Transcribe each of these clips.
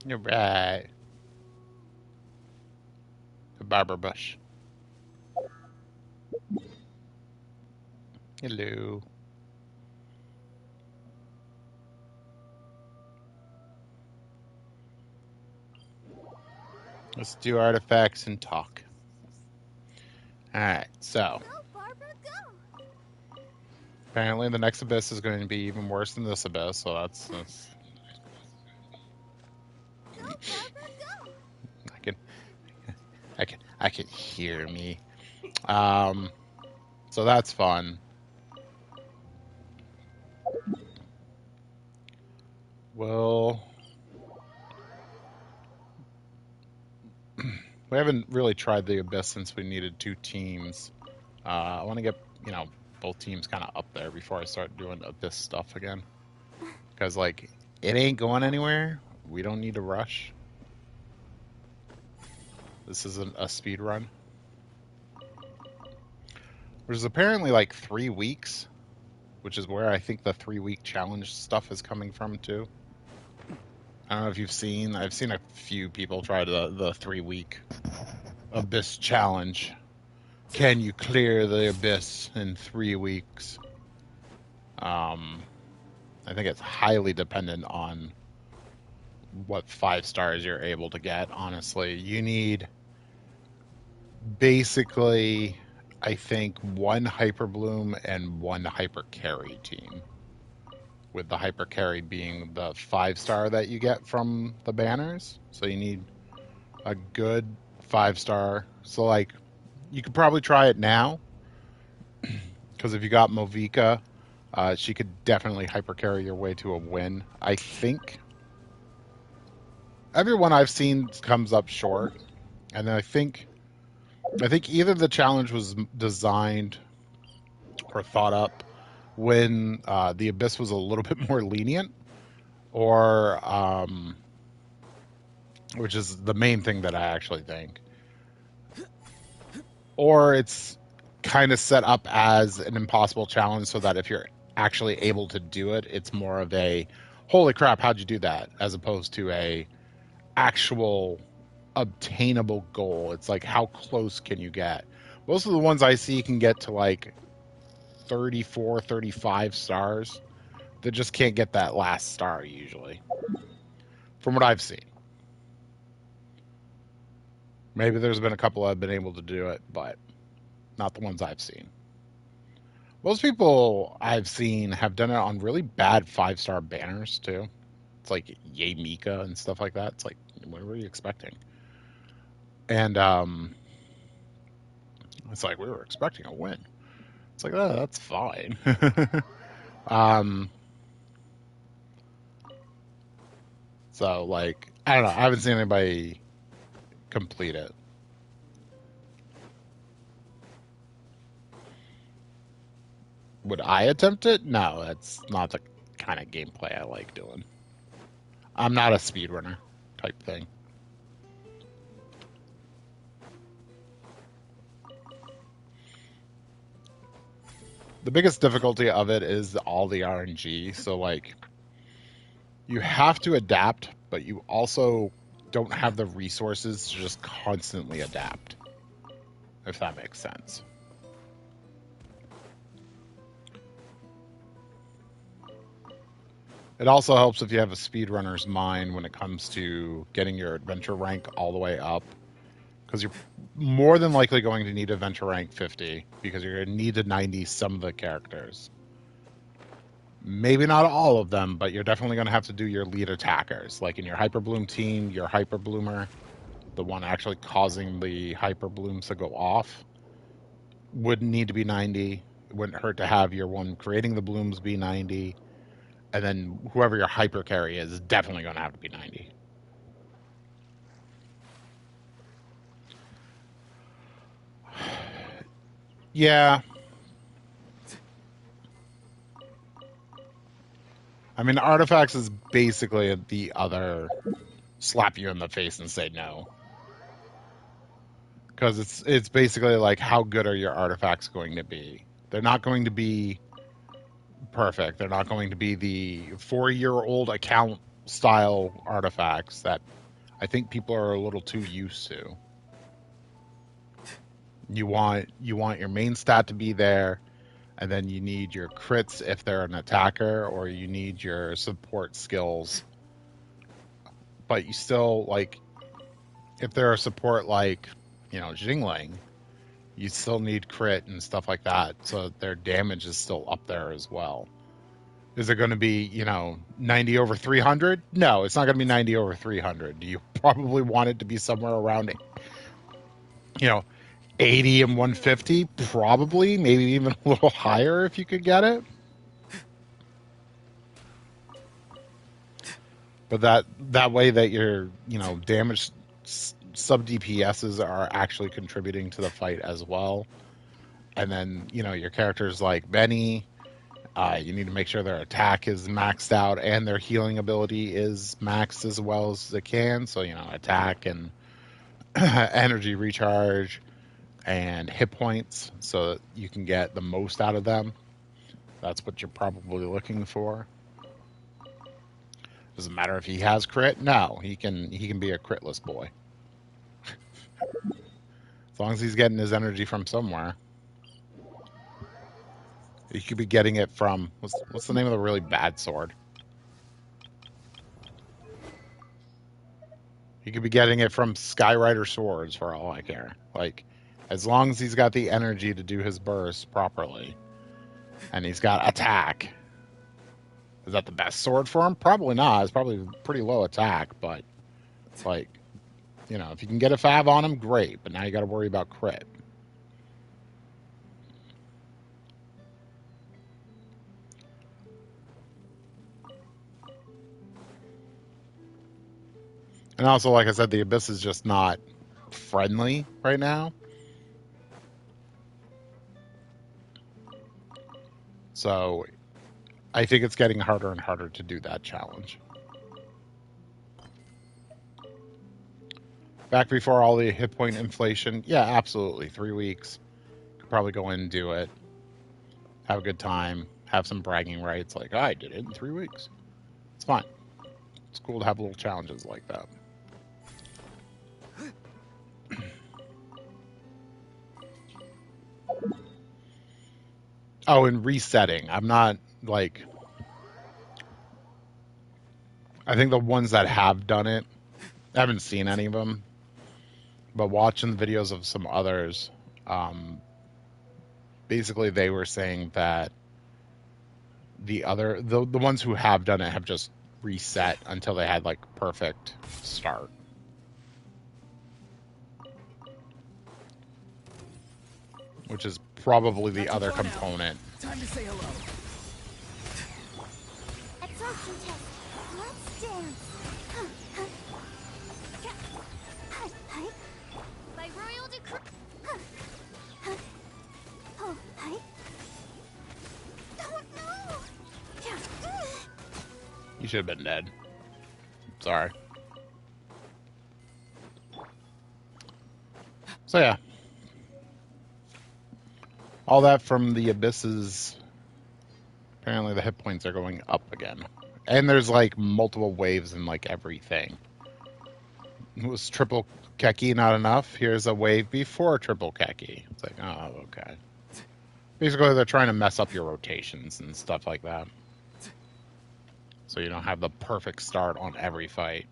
You're right. The barber bush. Hello. Let's do artifacts and talk. Alright, so. Go, Barbara, go! Apparently the next abyss is going to be even worse than this abyss, so that's Go, Barbara, go! I can I can hear me. Um so that's fun. Well, we haven't really tried the abyss since we needed 2 teams. I want to get, both teams kind of up there before I start doing abyss stuff again. Because, like, it ain't going anywhere. We don't need to rush. This isn't a speed run. There's apparently like 3 weeks, which is where I think the 3-week challenge stuff is coming from too. I don't know if you've seen. I've seen a few people try the 3-week abyss challenge. Can you clear the abyss in 3 weeks? I think it's highly dependent on what 5 stars you're able to get. Honestly, you need basically, I think, 1 hyperbloom and 1 hyper carry team, with the hyper carry being the 5-star that you get from the banners. So you need a good 5-star. So, like, you could probably try it now, because if you got Movika, she could definitely hyper carry your way to a win. I think everyone I've seen comes up short, and I think either the challenge was designed or thought up when the abyss was a little bit more lenient, or which is the main thing that I actually think, or it's kind of set up as an impossible challenge so that if you're actually able to do it, it's more of a holy crap, how'd you do that, as opposed to a actual obtainable goal. It's like, how close can you get? Most of the ones I see can get to like 34, 35 stars. They just can't get that last star usually, from what I've seen. Maybe there's been a couple I've been able to do it, but not the ones I've seen. Most people I've seen have done it on really bad 5-star banners too. It's like Yay Mika and stuff like that. It's like, what were you expecting? And it's like, we were expecting a win. It's like, oh, that's fine. um, so like, I don't know. I haven't seen anybody complete it. Would I attempt it? No, that's not the kind of gameplay I like doing. I'm not a speedrunner type thing. The biggest difficulty of it is all the RNG. So, like, you have to adapt, but you also don't have the resources to just constantly adapt, if that makes sense. It also helps if you have a speedrunner's mind when it comes to getting your adventure rank all the way up, because you're more than likely going to need adventure rank 50, because you're going to need to 90 some of the characters. Maybe not all of them, but you're definitely going to have to do your lead attackers. Like in your Hyperbloom team, your Hyperbloomer, the one actually causing the Hyperblooms to go off, would need to be 90. It wouldn't hurt to have your one creating the blooms be 90. And then whoever your hyper carry is definitely going to have to be 90. Yeah. I mean, artifacts is basically the other slap you in the face and say no. Because it's basically like, how good are your artifacts going to be? They're not going to be perfect. They're not going to be the 4-year-old account style artifacts that I think people are a little too used to. You want your main stat to be there, and then you need your crits if they're an attacker, or you need your support skills. But you still, like, if they're a support like, Jingling, you still need crit and stuff like that, so their damage is still up there as well. Is it going to be, 90 over 300? No, it's not going to be 90 over 300. Do you probably want it to be somewhere around, 80 and 150? Probably, maybe even a little higher if you could get it. But that way that your, damage sub DPSs are actually contributing to the fight as well. And then, your characters like Benny, you need to make sure their attack is maxed out and their healing ability is maxed as well as it can. So, attack and energy recharge and hit points so that you can get the most out of them. That's what you're probably looking for. Doesn't matter if he has crit. No, he can be a critless boy. As long as he's getting his energy from somewhere. You could be getting it from, what's the name of the really bad sword? You could be getting it from Skyrider swords for all I care. Like, as long as he's got the energy to do his burst properly, and he's got attack. Is that the best sword for him? Probably not. It's probably pretty low attack, but it's like, if you can get a fav on him, great. But now you got to worry about crit. And also, like I said, the Abyss is just not friendly right now. So I think it's getting harder and harder to do that challenge. Back before all the hit point inflation, yeah, absolutely. 3 weeks. Could probably go in and do it. Have a good time. Have some bragging rights. Like, I did it in 3 weeks. It's fine. It's cool to have little challenges like that. Oh, and resetting. I'm not, like... I think the ones that have done it, I haven't seen any of them, but watching the videos of some others, basically they were saying that the ones who have done it have just reset until they had, like, perfect start. Which is probably the other component. Time to say hello. Absorption test. Let's dance. By royal decree. Oh, hi. Oh, no. You should have been dead. Sorry. So yeah. All that from the Abysses. Apparently the hit points are going up again. And there's, like, multiple waves in, like, everything. Was triple Keki not enough? Here's a wave before triple Keki. It's like, oh, okay. Basically, they're trying to mess up your rotations and stuff like that. So you don't have the perfect start on every fight.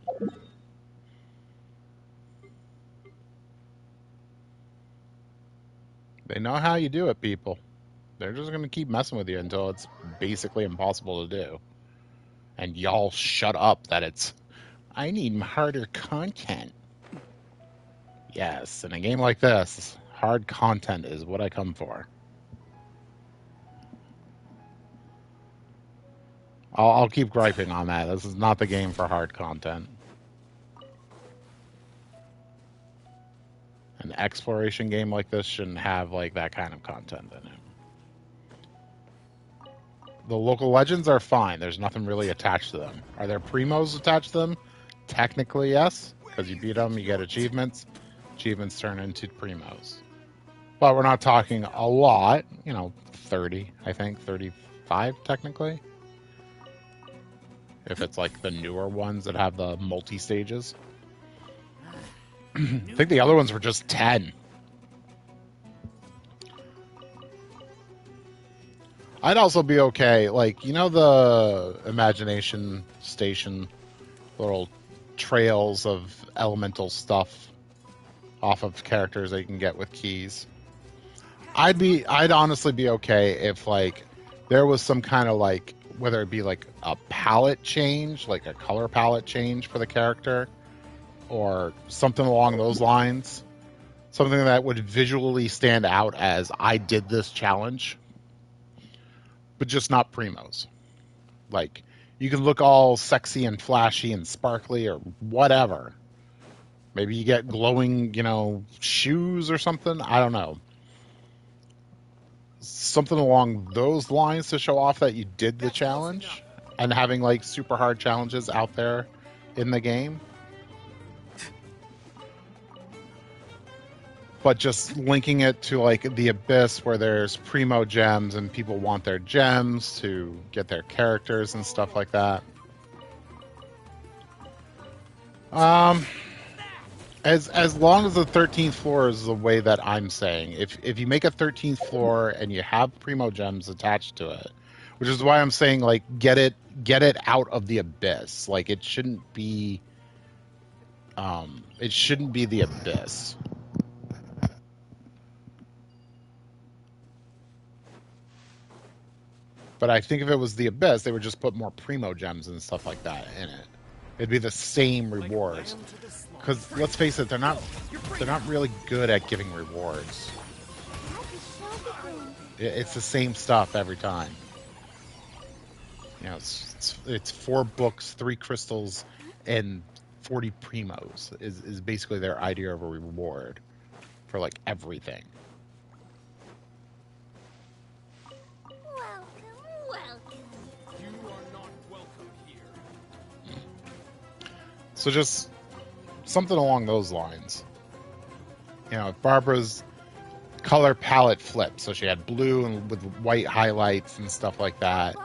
They know how you do it, people. They're just going to keep messing with you until it's basically impossible to do. And y'all shut up that it's, I need harder content. Yes, in a game like this, hard content is what I come for. I'll keep griping on that. This is not the game for hard content. An exploration game like this shouldn't have, like, that kind of content in it. The local legends are fine. There's nothing really attached to them. Are there primos attached to them? Technically, yes. Because you beat them, you get achievements. Achievements turn into primos. But we're not talking a lot. 30, I think. 35, technically. if it's like the newer ones that have the multi-stages. I think the other ones were just 10. I'd also be okay, like, you know the imagination station little trails of elemental stuff off of characters that you can get with keys? I'd honestly be okay if like there was some kind of like, whether it be like a palette change, like a color palette change for the character, or something along those lines. Something that would visually stand out as I did this challenge, but just not primos. Like, you can look all sexy and flashy and sparkly or whatever. Maybe you get glowing, shoes or something. I don't know. Something along those lines to show off that you did the challenge, and having like super hard challenges out there in the game. But just linking it to like the Abyss, where there's primo gems and people want their gems to get their characters and stuff like that. As long as the 13th floor is the way that I'm saying, if you make a 13th floor and you have primo gems attached to it, which is why I'm saying like get it out of the Abyss. Like it shouldn't be the Abyss. But I think if it was the Abyss, they would just put more primo gems and stuff like that in it. It'd be the same rewards. Because let's face it, they're not really good at giving rewards. It's the same stuff every time. It's 4 books, 3 crystals, and 40 primos is basically their idea of a reward for like everything. So just something along those lines. Barbara's color palette flipped, so she had blue and with white highlights and stuff like that.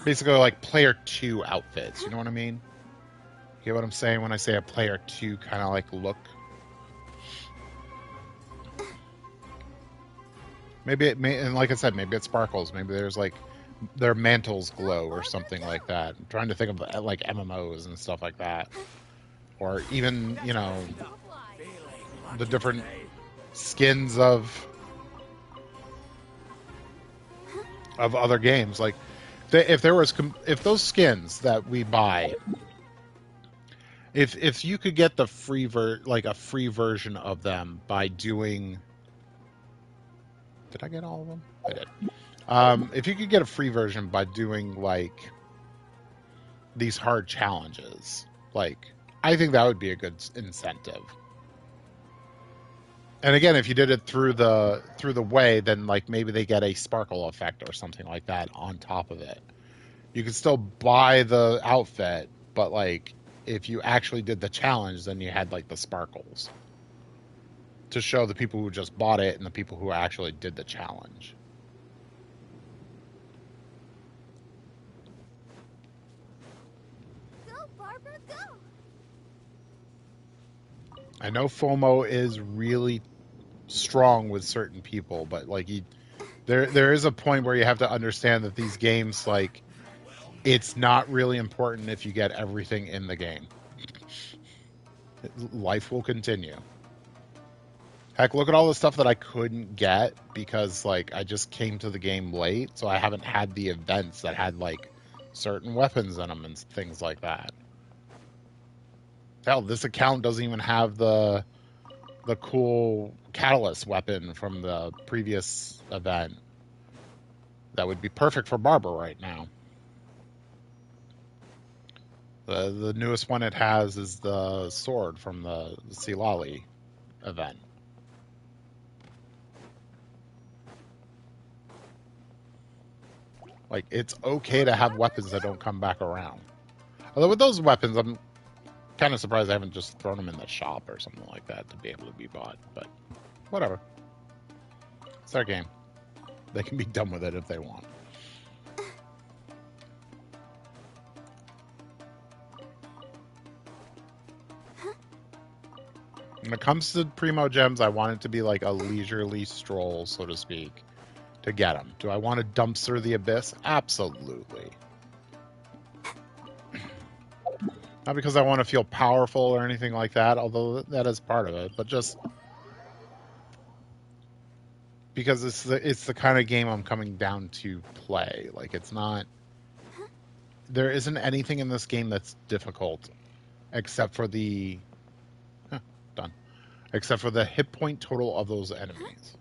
Basically like player 2 outfits, you know what I mean? You get what I'm saying when I say a player 2 kind of like look? And like I said, maybe it sparkles. Maybe there's like their mantles glow or something like that. I'm trying to think of like MMOs and stuff like that, or even the different skins of other games. Like if those skins that we buy, if you could get the a free version of them by doing. Did I get all of them? I did. If you could get a free version by doing like these hard challenges, like I think that would be a good incentive. And again, if you did it through the way, then like maybe they get a sparkle effect or something like that on top of it. You could still buy the outfit, but like if you actually did the challenge, then you had like the sparkles to show the people who just bought it and the people who actually did the challenge. I know FOMO is really strong with certain people, but like there is a point where you have to understand that these games, like, it's not really important if you get everything in the game. Life will continue. Heck, look at all the stuff that I couldn't get because like I just came to the game late, so I haven't had the events that had like certain weapons in them and things like that. Hell, this account doesn't even have the cool catalyst weapon from the previous event. That would be perfect for Barbara right now. The newest one it has is the sword from the Silali event. Like, it's okay to have weapons that don't come back around. Although with those weapons, I'm kind of surprised I haven't just thrown them in the shop or something like that to be able to be bought. But whatever. It's their game. They can be done with it if they want. When it comes to Primo Gems, I want it to be like a leisurely stroll, so to speak, to get them. Do I want to dumpster the abyss? Absolutely. Not because I want to feel powerful or anything like that, although that is part of it, but just because it's the kind of game I'm coming down to play. Like, it's not... There isn't anything in this game that's difficult except for the... done. Except for the hit point total of those enemies.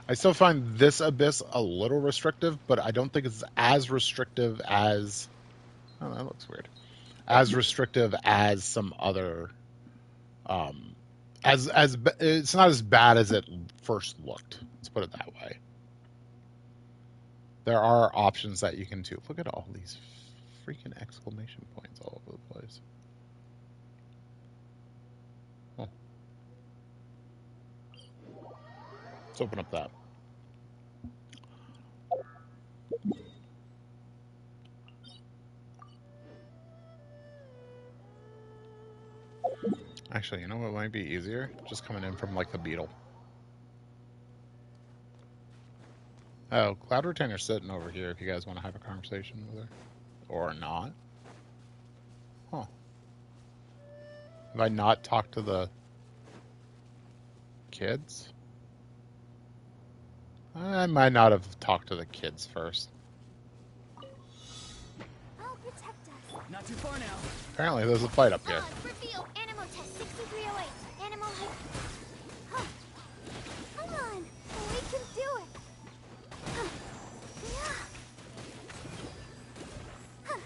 I still find this abyss a little restrictive, but I don't think it's as restrictive as... Oh, that looks weird. As restrictive as some other... it's not as bad as it first looked. Let's put it that way. There are options that you can do. Look at all these freaking exclamation points all over the place. Oh. Let's open up that. Actually, you know what might be easier? Just coming in from, like, the beetle. Oh, Cloud Retainer's sitting over here if you guys want to have a conversation with her. Or not. Huh. Have I not talked to the kids? I might not have talked to the kids first. I'll protect us. Not too far now. Apparently there's a fight up here. Reveal animal test 6308. Animal height. Huh. Come on. We can do it. Huh. Yeah. Huh.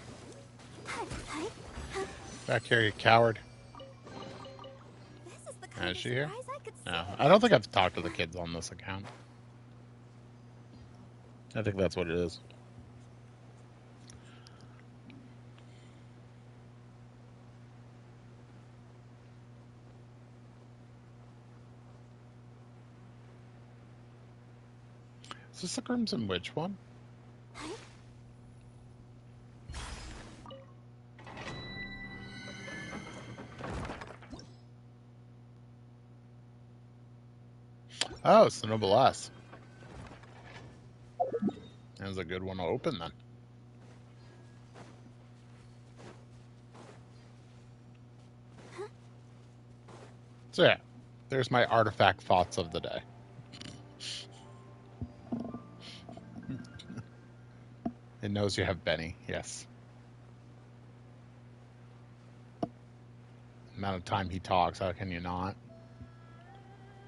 Hi. Hi. Huh. Back here, you coward. This is the kind Is of she here? surprise I could No, see. I don't think I've talked to the kids on this account. I think that's what it is. Is this the Crimson Witch one? Hi. Oh, it's the Noblesse. That was a good one to open then. So yeah, there's my artifact thoughts of the day. It knows you have Benny, yes. The amount of time he talks, how can you not?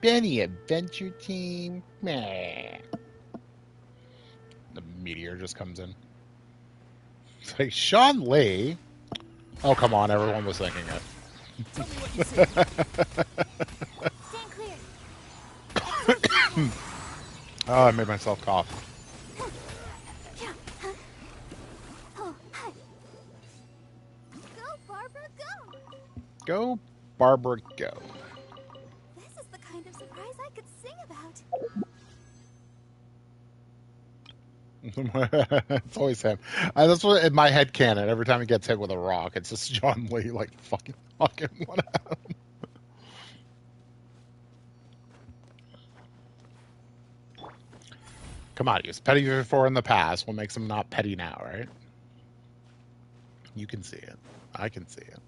Benny Adventure Team. Meh. The meteor just comes in. It's like, Sean Lee? Oh, come on, everyone was thinking it. Tell me what you see. Stand clear. Oh, I made myself cough. Oh, hi. Go, Barbara, go. Go, Barbara, go. This is the kind of surprise I could sing about. It's always him. That's what in my head canon. Every time he gets hit with a rock, it's just John Lee, like fucking one at him. Come on, he was petty before in the past. What makes him not petty now, right? You can see it. I can see it.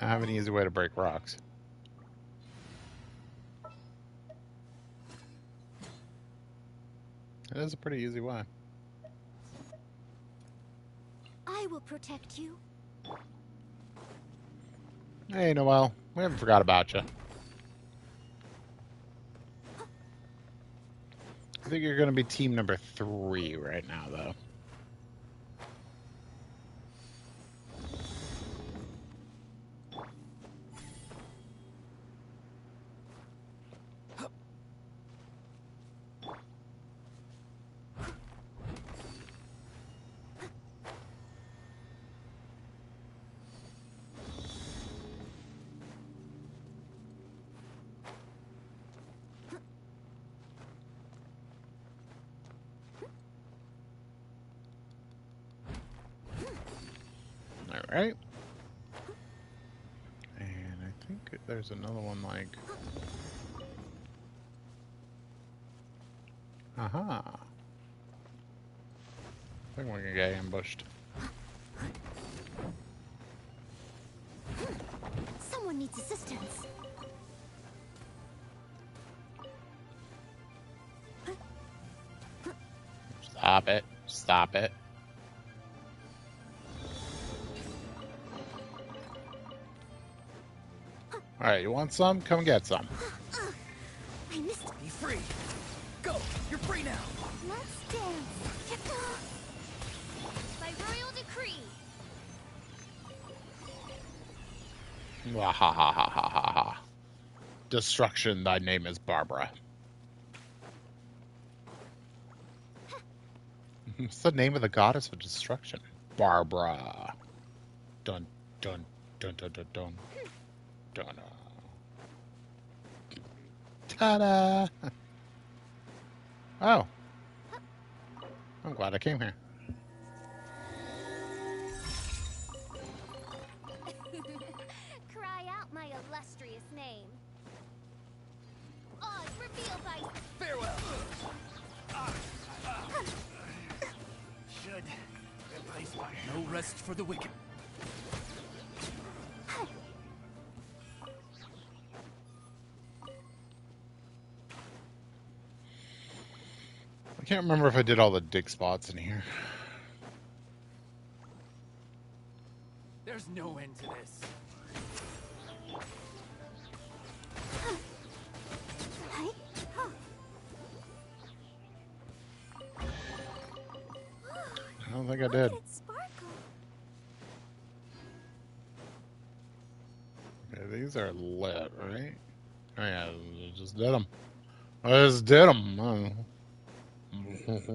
I have an easy way to break rocks. It is a pretty easy way. I will protect you. Hey, Noelle, we haven't forgot about you. I think you're going to be team number 3 right now, though. All right. And I think there's another one like. Aha. I think we're gonna get ambushed. Someone needs assistance. Stop it. Stop it. Alright, you want some? Come get some. I missed it. Be free. Go. You're free now. Let's dance. By royal decree. Ha ha ha ha ha ha. Destruction, thy name is Barbara. What's the name of the goddess of destruction? Barbara. Dun dun dun dun dun dun. Dun. Ta-da! Oh. I'm glad I came here. Cry out my illustrious name. Oz revealed by... Farewell. Should replace my... No rest for the wicked. I can't remember if I did all the dig spots in here. There's no end to this. Hey? Huh. I don't think I Look did. at it sparkle. Okay, these are lit, right? Oh yeah, I just did them. I just did them. Okay.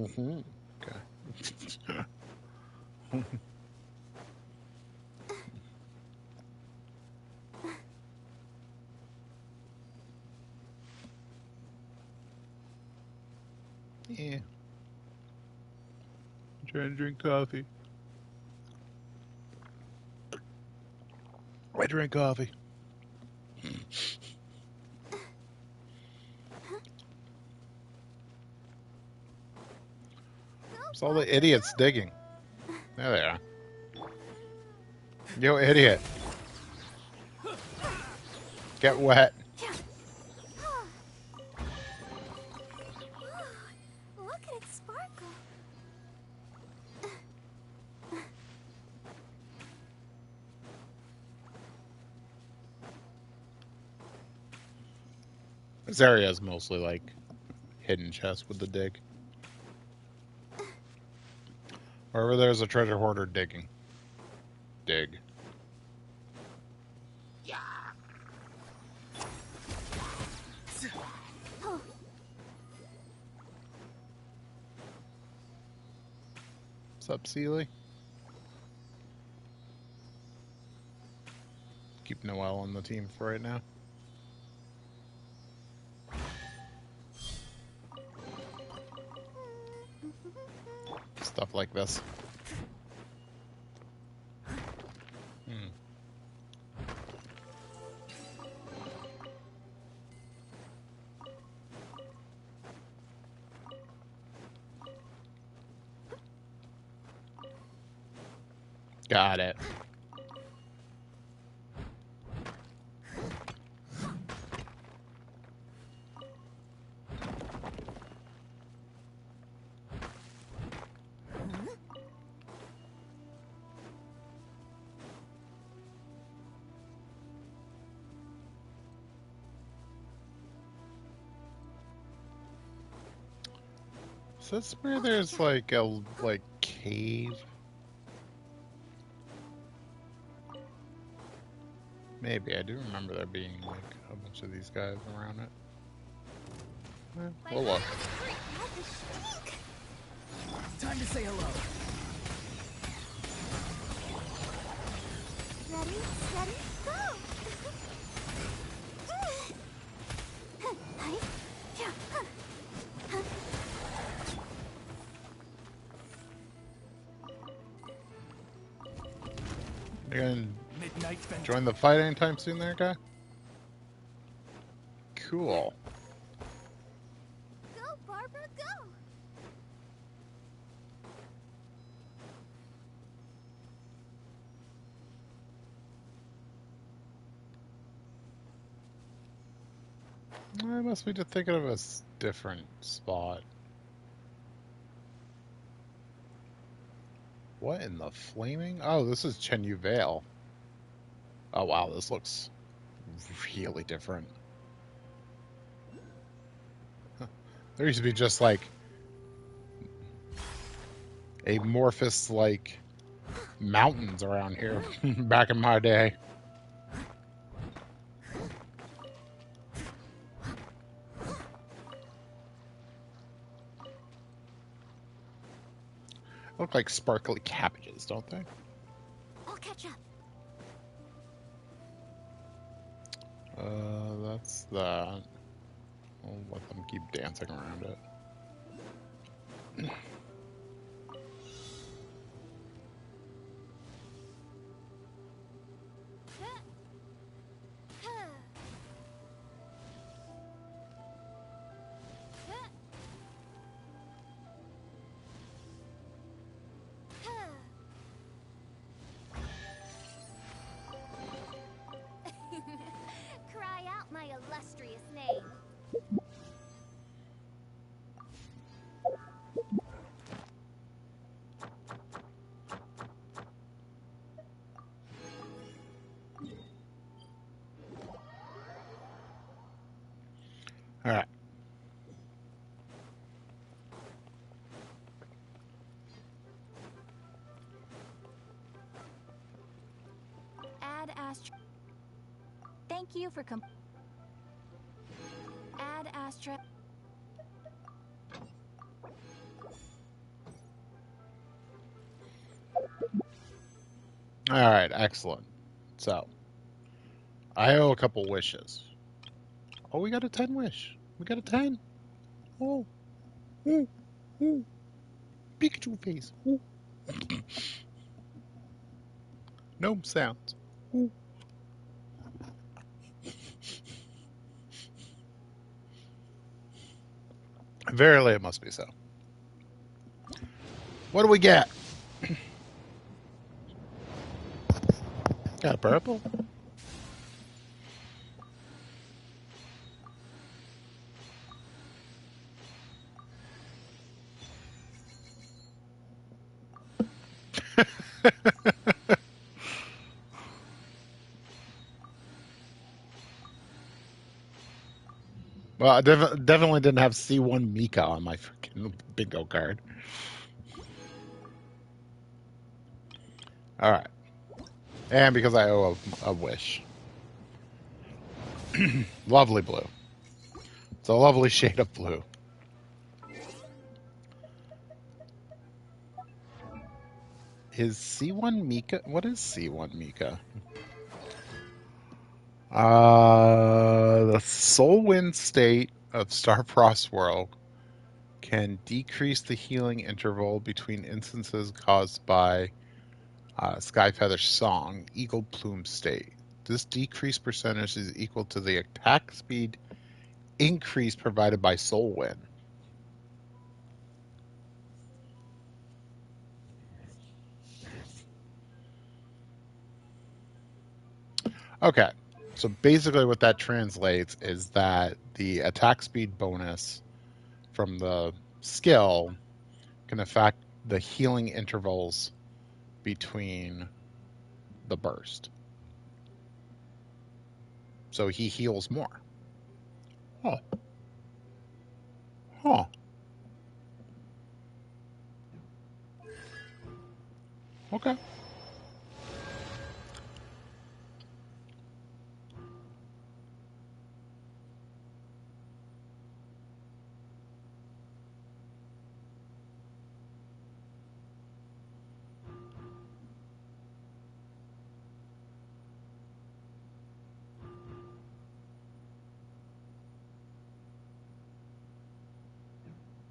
Yeah. I'm trying to drink coffee. I drink coffee. It's all the idiots digging. There they are. Yo, idiot. Get wet. Look at it sparkle. This area is mostly like hidden chests with the dig. Wherever there's a treasure hoarder digging. Dig. Oh, What's up, Sealy? Keep Noelle on the team for right now. Stuff like this. Got it. Is this where there's like a cave? Maybe I do remember there being like a bunch of these guys around it. by We'll royal look. decree. What the shtick? Time to say hello. Ready, steady, go! Hey, yeah, huh. You gonna Midnight Venture. join the fight anytime soon there, guy? Cool. Go, Barbara, go! I must be just thinking of a different spot. What in the flaming? Oh, this is Chen Yu Vale. Oh wow, this looks really different. There used to be just like amorphous like mountains around here back in my day. Look like sparkly cabbages, don't they? I'll catch up. That's that. I'll let them keep dancing around it. Cry out my illustrious name. All right. Add Astra. Thank you for Add Astra. All right, excellent. So, I owe a couple wishes. Oh, we got a 10 wish. We got a 10. Oh, ooh, ooh. Pikachu face. Ooh. Gnome sounds. Ooh. Verily, it must be so. What do we get? Got a purple. Well, I definitely didn't have C1 Mika on my freaking bingo card. All right. And because I owe a wish. Lovely blue. It's a lovely shade of blue. Is C1 Mika? What is C1 Mika? The soul wind state of Starfrost World can decrease the healing interval between instances caused by Skyfeather's song, Eagle Plume state. This decreased percentage is equal to the attack speed increase provided by Soul Wind. Okay, so basically what that translates is that the attack speed bonus from the skill can affect the healing intervals between the burst. So he heals more. Huh. Huh. Okay.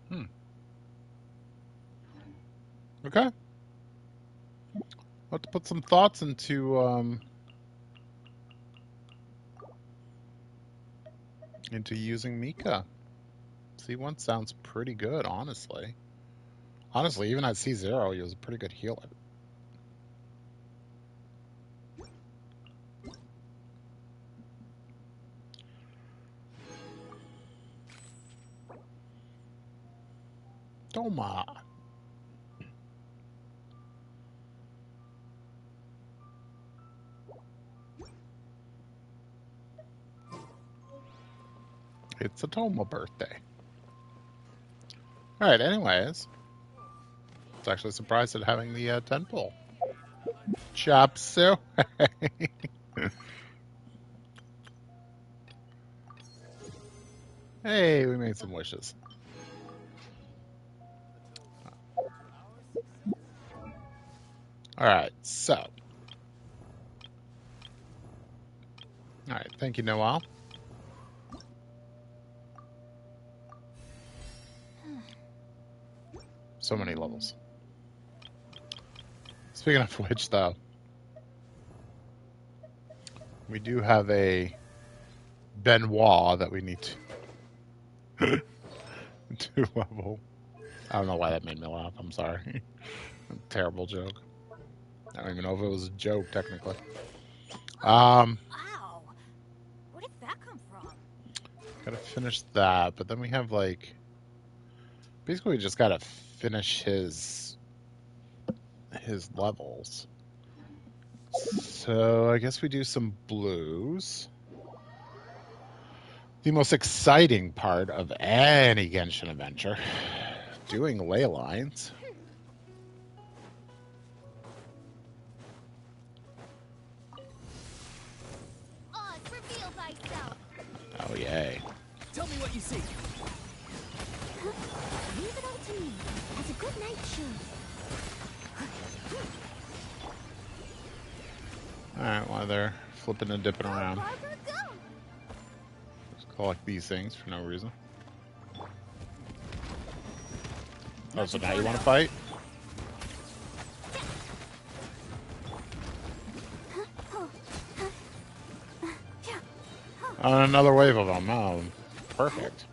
Hmm. Okay. have to put some thoughts into using Mika. C1 sounds pretty good, honestly. Honestly, even at C0, he was a pretty good healer. Toma. It's a Toma birthday. Alright, anyways. I was actually surprised at having the 10 pull. Chop suey. Hey, we made some wishes. Alright, so. Alright, thank you, Noel. So many levels. Speaking of which, though, we do have a Benoit that we need to level. I don't know why that made me laugh. I'm sorry. Terrible joke. I don't even know if it was a joke, technically. Wow. Where did that come from? Gotta finish that, but then we have, like... Basically, we just gotta finish his levels. So, I guess we do some blues. The most exciting part of any Genshin adventure. Doing ley lines. Oz, reveal thyself. Oh, yay. Tell me what you see. Leave it all to me, as a good night should. Alright, while they're flipping and dipping around. Barbara, go! Just collect these things for no reason. Oh, so now you want to fight? Another wave of them. Oh, perfect.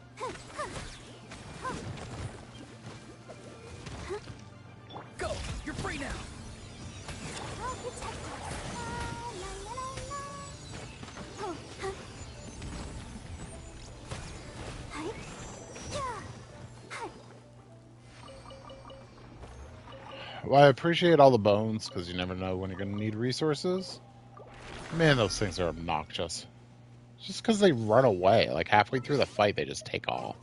Go! You're free now! I'll protect us. La, la, la, la. Oh, huh. Hi. Yeah. Hi. Well, I appreciate all the bones, because you never know when you're going to need resources. Man, those things are obnoxious. Just because they run away. Like, halfway through the fight, they just take off.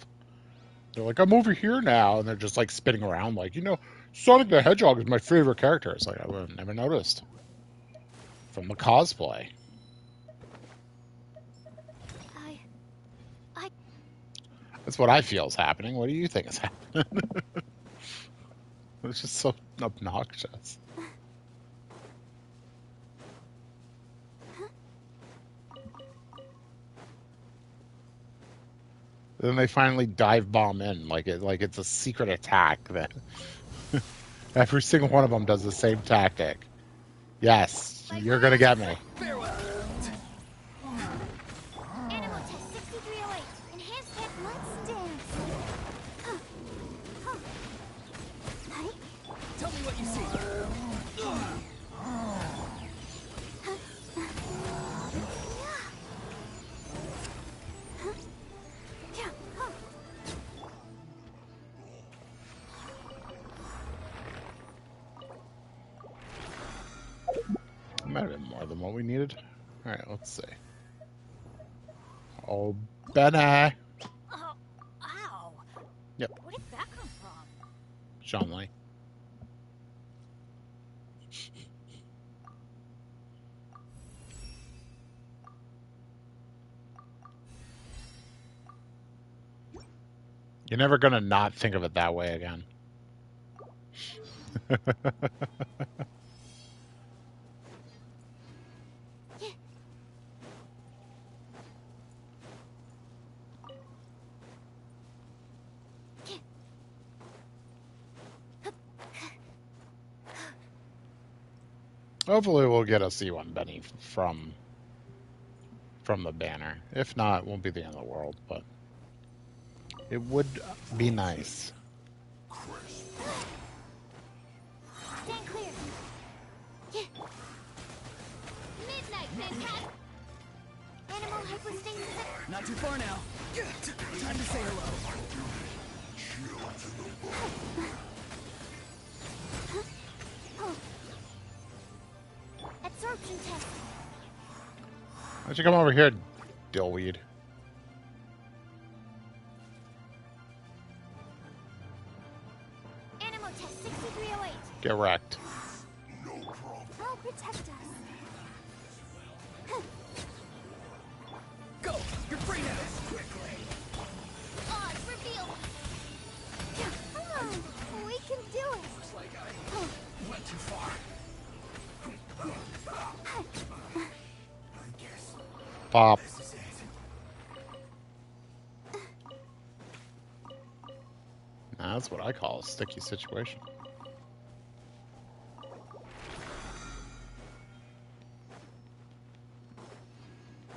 They're like, I'm over here now, and they're just, like, spinning around like, you know, Sonic the Hedgehog is my favorite character. It's like, I would have never noticed. From the cosplay. I... That's what I feel is happening. What do you think is happening? It's just so obnoxious. Then they finally dive bomb in, like it's a secret attack. That every single one of them does the same tactic. Yes, you're gonna get me. Farewell! Animal test 6308. Enhanced tech months dance. Huh. Huh. Hi. Tell me what you see. Yeah. Huh. It might have been more than what we needed. All right, let's see. Oh, Benny. Oh, ow. Yep, Where did that come from? Sean Lee. You're never gonna not think of it that way again. Hopefully we'll get a C1 Benny from the banner. If not, it won't be the end of the world, but it would be nice. Stand clear. Midnight, Manhattan. Animal hypostasis. Not too far now. Time to say hello. Absorption test. Why don't you come over here, dillweed? Animal test 6308. Get wrecked. I'll protect us. Go! You're free now! Odds revealed. Come on, we can do it. Went too far. Pop. This is it. Nah, that's what I call a sticky situation.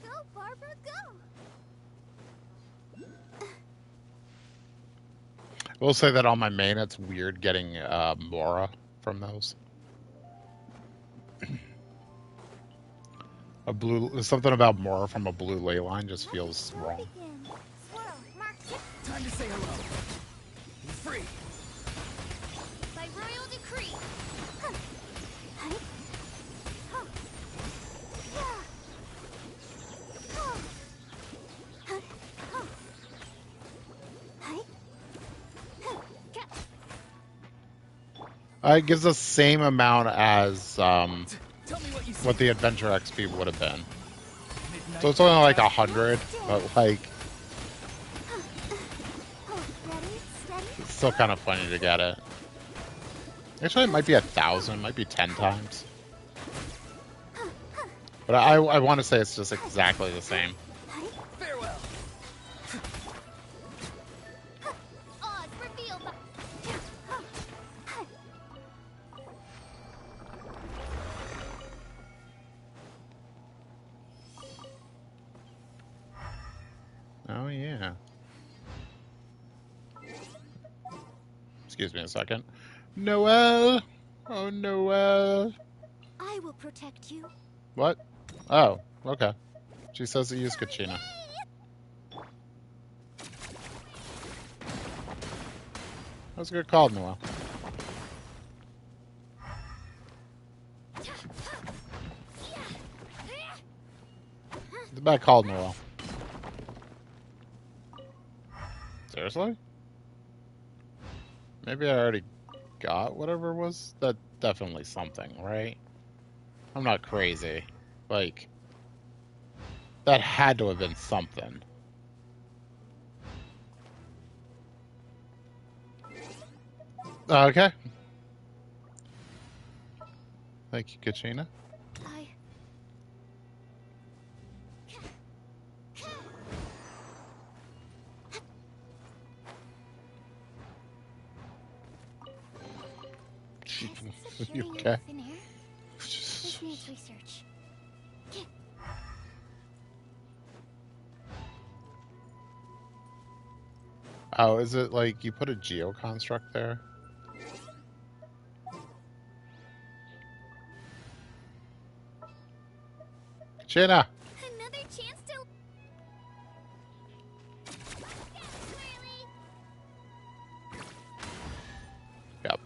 Go, Barbara, go. I will say that on my main, it's weird getting Mora from those. Something about Mora from a blue ley line just feels We'll wrong. begin. Swirl, mark tip Time to say hello. You're free. by royal decree. Huh. Huh. Huh. Yeah. Huh. Huh. Huh. Huh. Huh. Ca- It gives the same amount as Tell me what you see. what the Adventure XP would have been. Midnight So it's only like Manhattan. 100, but like Oh, ready, steady. it's still kind of funny to get it. Actually, it might be 1,000, it might be 10 times. But I want to say it's just exactly the same. Huh. Farewell. Odds revealed. Huh. Huh. Oh yeah. Excuse me a second. Noel! Oh, Noel! I will protect you. What? Oh, okay. She says to use Kachina. That's a good call, Noel. It's a bad call, Noel. Seriously? Maybe I already got whatever it was? That definitely something, right? I'm not crazy. Like, that had to have been something. Okay. Thank you, Kachina. I. You Appearing in okay? thin air. This needs research. Oh, is it like you put a geoconstruct there? Kachina! Another chance to. Yep.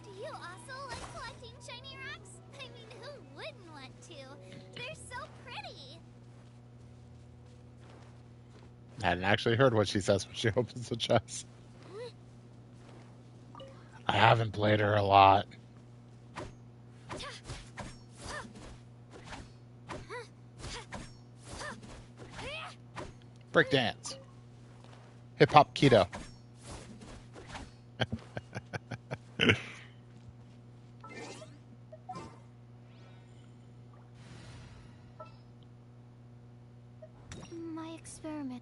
Do you also like collecting shiny rocks? I mean, who wouldn't want to? They're so pretty. I hadn't actually heard what she says when she opens the chest. I haven't played her a lot. Breakdance. Hip hop keto. My experiment.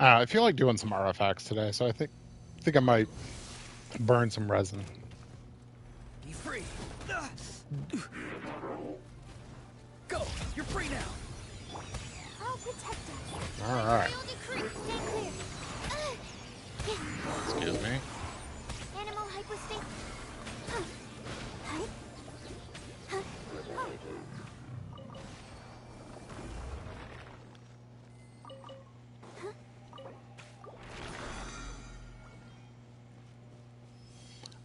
I feel like doing some artifacts today, so I think I might burn some resin. Be free. Go. You're free now. I'll protect us. All right. Royal decree. Stay clear. Excuse me. Animal hypostate. Huh. Huh? Huh? Oh.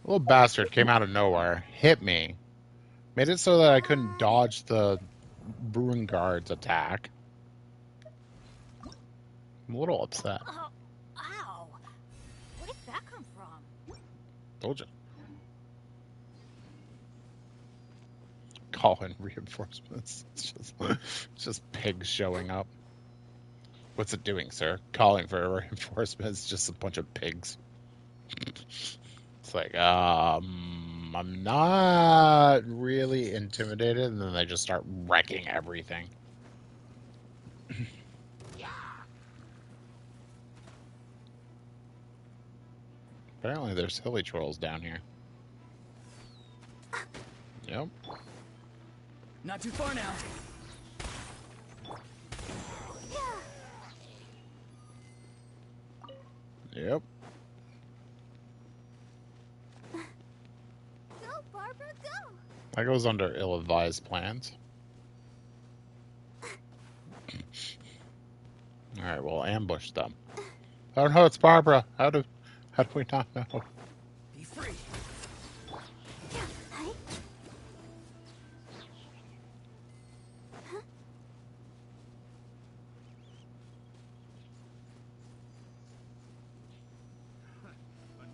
A little bastard came out of nowhere, hit me, made it so that I couldn't dodge the Bruin Guard's attack. I'm a little upset. Oh, ow. Where did that come from? Told you. Call in reinforcements. It's just pigs showing up. What's it doing, sir? Calling for reinforcements. Just a bunch of pigs. It's like, I'm not really intimidated, and then they just start wrecking everything. Apparently there's hilly trolls down here. Yep. Not too far now. Yep. Go, Barbara, go. That goes under ill-advised plans. Alright, we'll ambush them. Oh no, it's Barbara. How do we not know? Be free. Huh? Huh?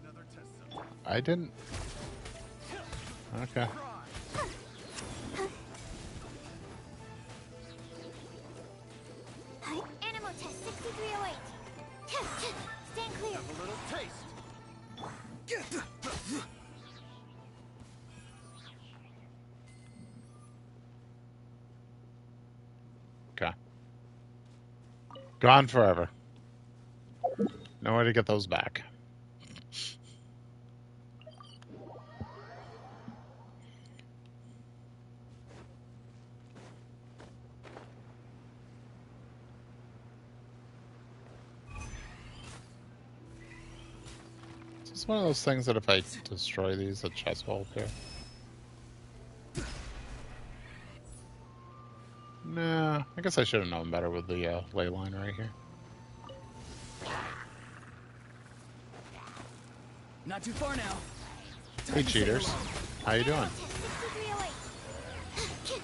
Another test subject. I didn't. Okay. Huh? Animal test 6308. Stand clear. Have a little taste. Okay. Gone forever. No way to get those back. It's one of those things that if I destroy these, the chest will appear. Nah, I guess I should have known better with the ley line right here. Not too far now. Hey, cheaters. How you doing? Animal test 6308.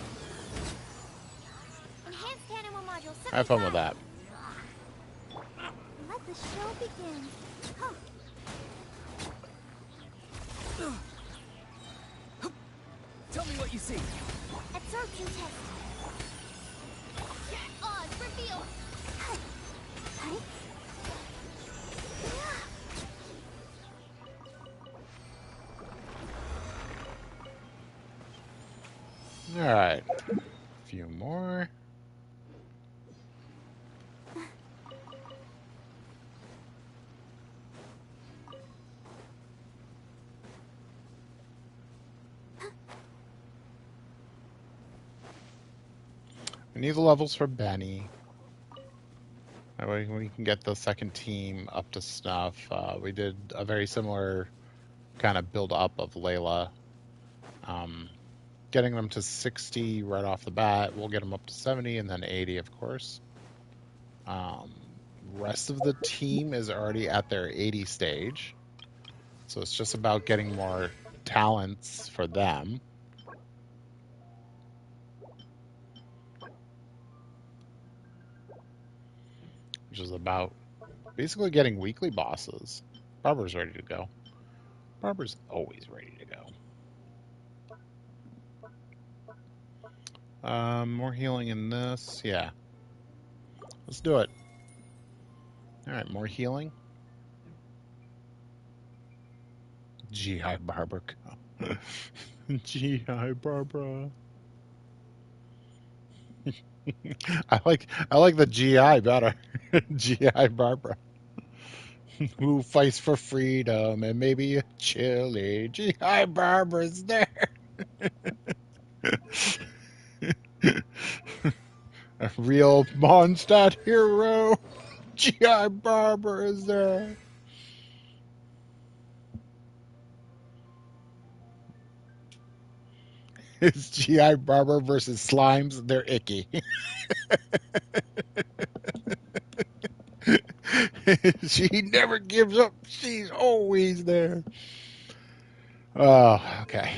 Enhanced animal module. Have fun with 75. that. Let the show begin. Huh. Tell me what you see. Absorption test. Oz reveal. Huh? Alright. A few more. We need the levels for Benny. That way we can get the second team up to snuff. We did a very similar kind of build up of Layla. Getting them to 60 right off the bat. We'll get them up to 70 and then 80, of course. Rest of the team is already at their 80 stage. So it's just about getting more talents for them. Which is about basically getting weekly bosses. Barbara's ready to go. Barbara's always ready to go. More healing in this. Yeah. Let's do it. Alright, more healing. GI Barbara. GI Barbara. I like the GI better. GI Barbara. Who fights for freedom and maybe a chili. G.I. Barbara's there. A real Mondstadt hero. G.I. Barbara is there. It's G.I. Barber versus slimes. They're icky. She never gives up. She's always there. Oh, okay.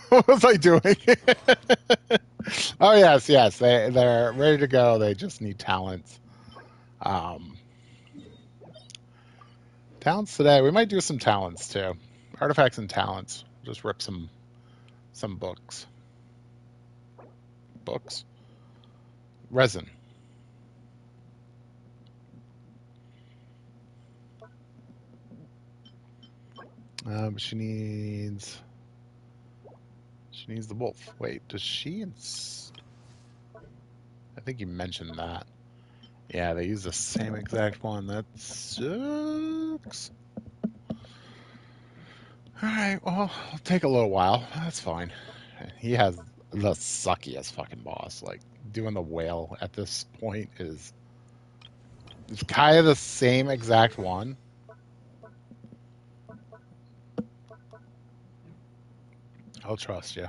What was I doing? Oh yes, yes. They're ready to go. They just need talents. Um, talents today. We might do some talents too. Artifacts and talents. Just rip some books. Books. Resin. She needs the wolf. Wait, does she? I think you mentioned that. Yeah, they use the same exact one. That sucks. All right, well, it'll take a little while. That's fine. He has the suckiest fucking boss. Like doing the whale at this point is it's kind of the same exact one. I'll trust you.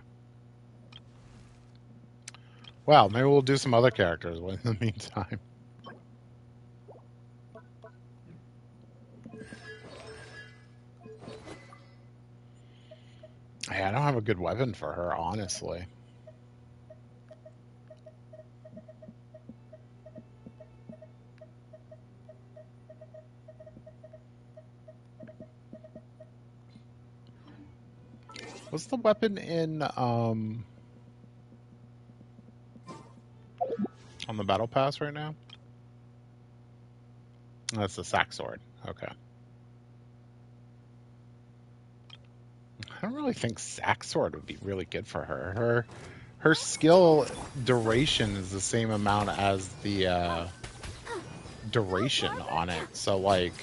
Well, maybe we'll do some other characters in the meantime. Hey, I don't have a good weapon for her, honestly. What's the weapon in on the battle pass right now? That's the sack sword. Okay. I don't really think sack sword would be really good for her. Her skill duration is the same amount as the duration on it. So like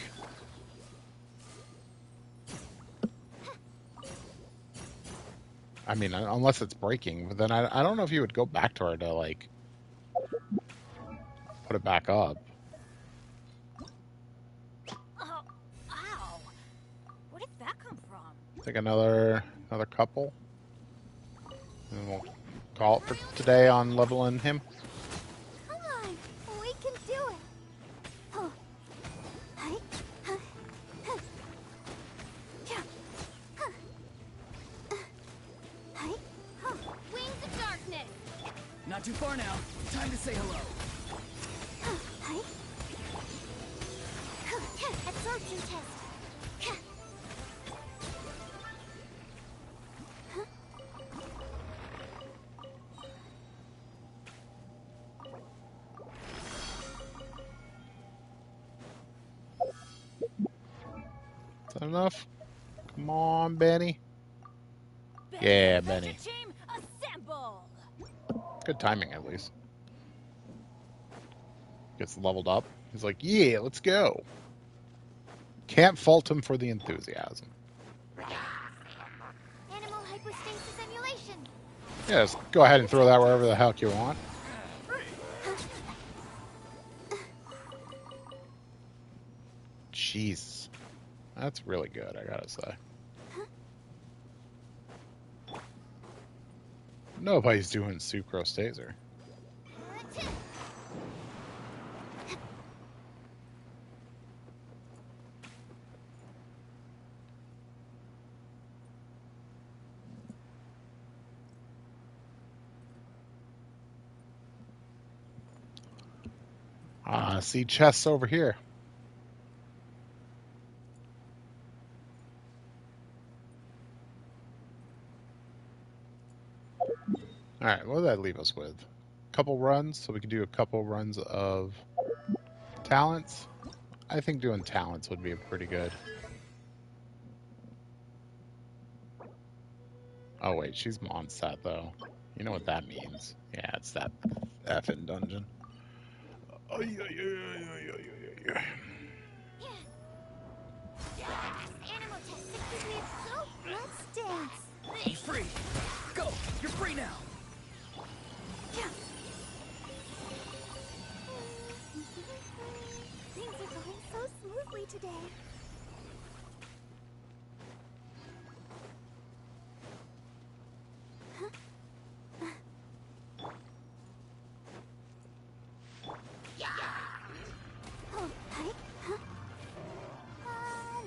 I mean, unless it's breaking, but then I don't know if you would go back to her to like put it back up. Oh, ow. Where did that come from? Take another couple, and we'll call it for today on leveling him. Come on, we can do it. Oh. Hi. Huh. Huh. Yeah. Huh. Hi. Huh. Wings of darkness. Not too far now. Time to say hello. Huh. Hi. Huh. Absorption test. Huh. Is that enough? Come on, Benny. Yeah, Benny. Team, assemble. Good timing, at least. Gets leveled up. He's like, yeah, let's go. Can't fault him for the enthusiasm. Animal hypostasis emulation. Yeah, just go ahead and throw that wherever the heck you want. Jeez. That's really good, I gotta say. Nobody's doing sucrose taser. See chests over here. Alright, what did that leave us with? A couple runs, so we can do a couple runs of talents. I think doing talents would be pretty good. Oh wait, she's Mondstadt though. You know what that means. Yeah, it's that effing dungeon. Ay, ay, ay, ay, ay, ay, ay. Animal test 63. So let's dance. Be free. Go. You're free now. Things are going so smoothly today. Oh, hi. Huh?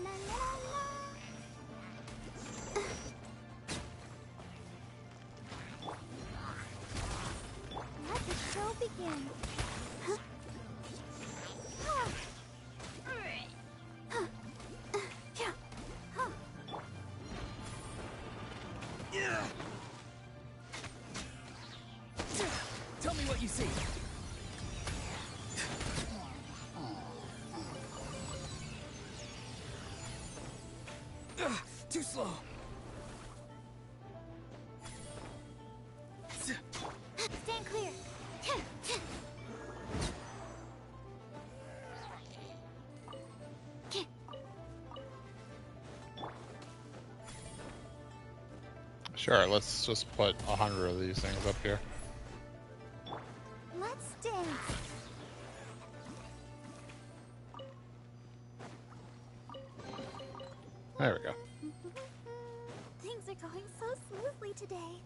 La, la, la. Let the show begin. Huh? Ah. Huh. Yeah. Huh. Tell me what you see. Too slow. Stand clear. Sure, let's just put 100 of these things up here. Let's dance. There we go. Things are going so smoothly today.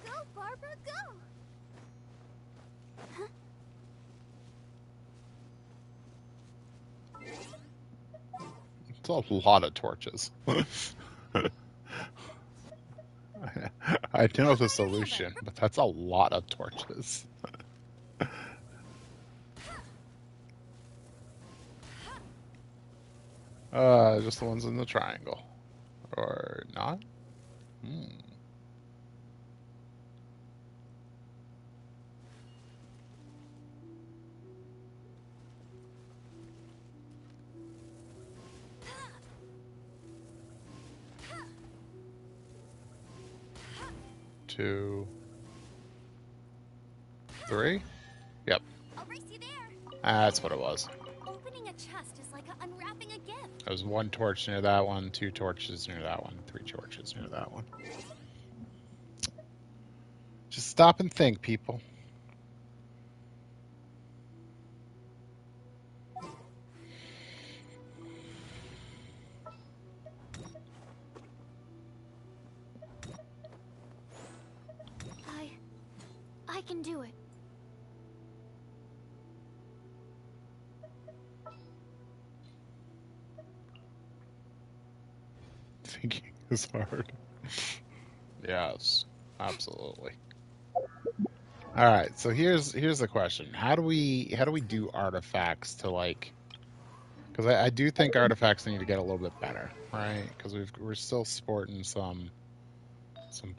Go, Barbara, go! Huh? It's a lot of torches. I know the solution, but that's a lot of torches. Just the ones in the triangle. Or not? Hmm. Two, three? Yep, I'll race you there. that's what it was. Opening a chest is like unwrapping a gift. There was one torch near that one, two torches near that one, three torches near that one. Just stop and think, people. I can do it. Thinking is hard. Yes, absolutely. All right, so here's the question: How do we do artifacts to like? Because I do think artifacts need to get a little bit better, right? Because we're still sporting some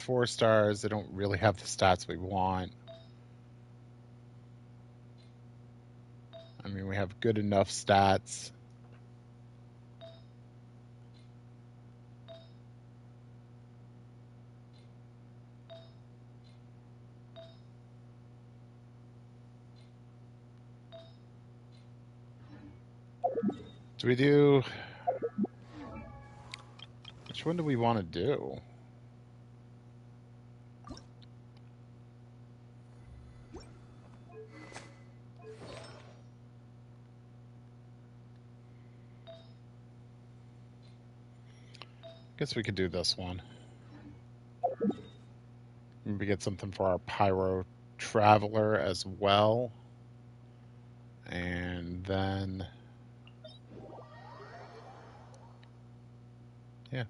4 stars. They don't really have the stats we want. I mean, we have good enough stats. Do we do? Which one do we want to do? Guess we could do this one. Maybe get something for our Pyro Traveler as well. And then, yeah.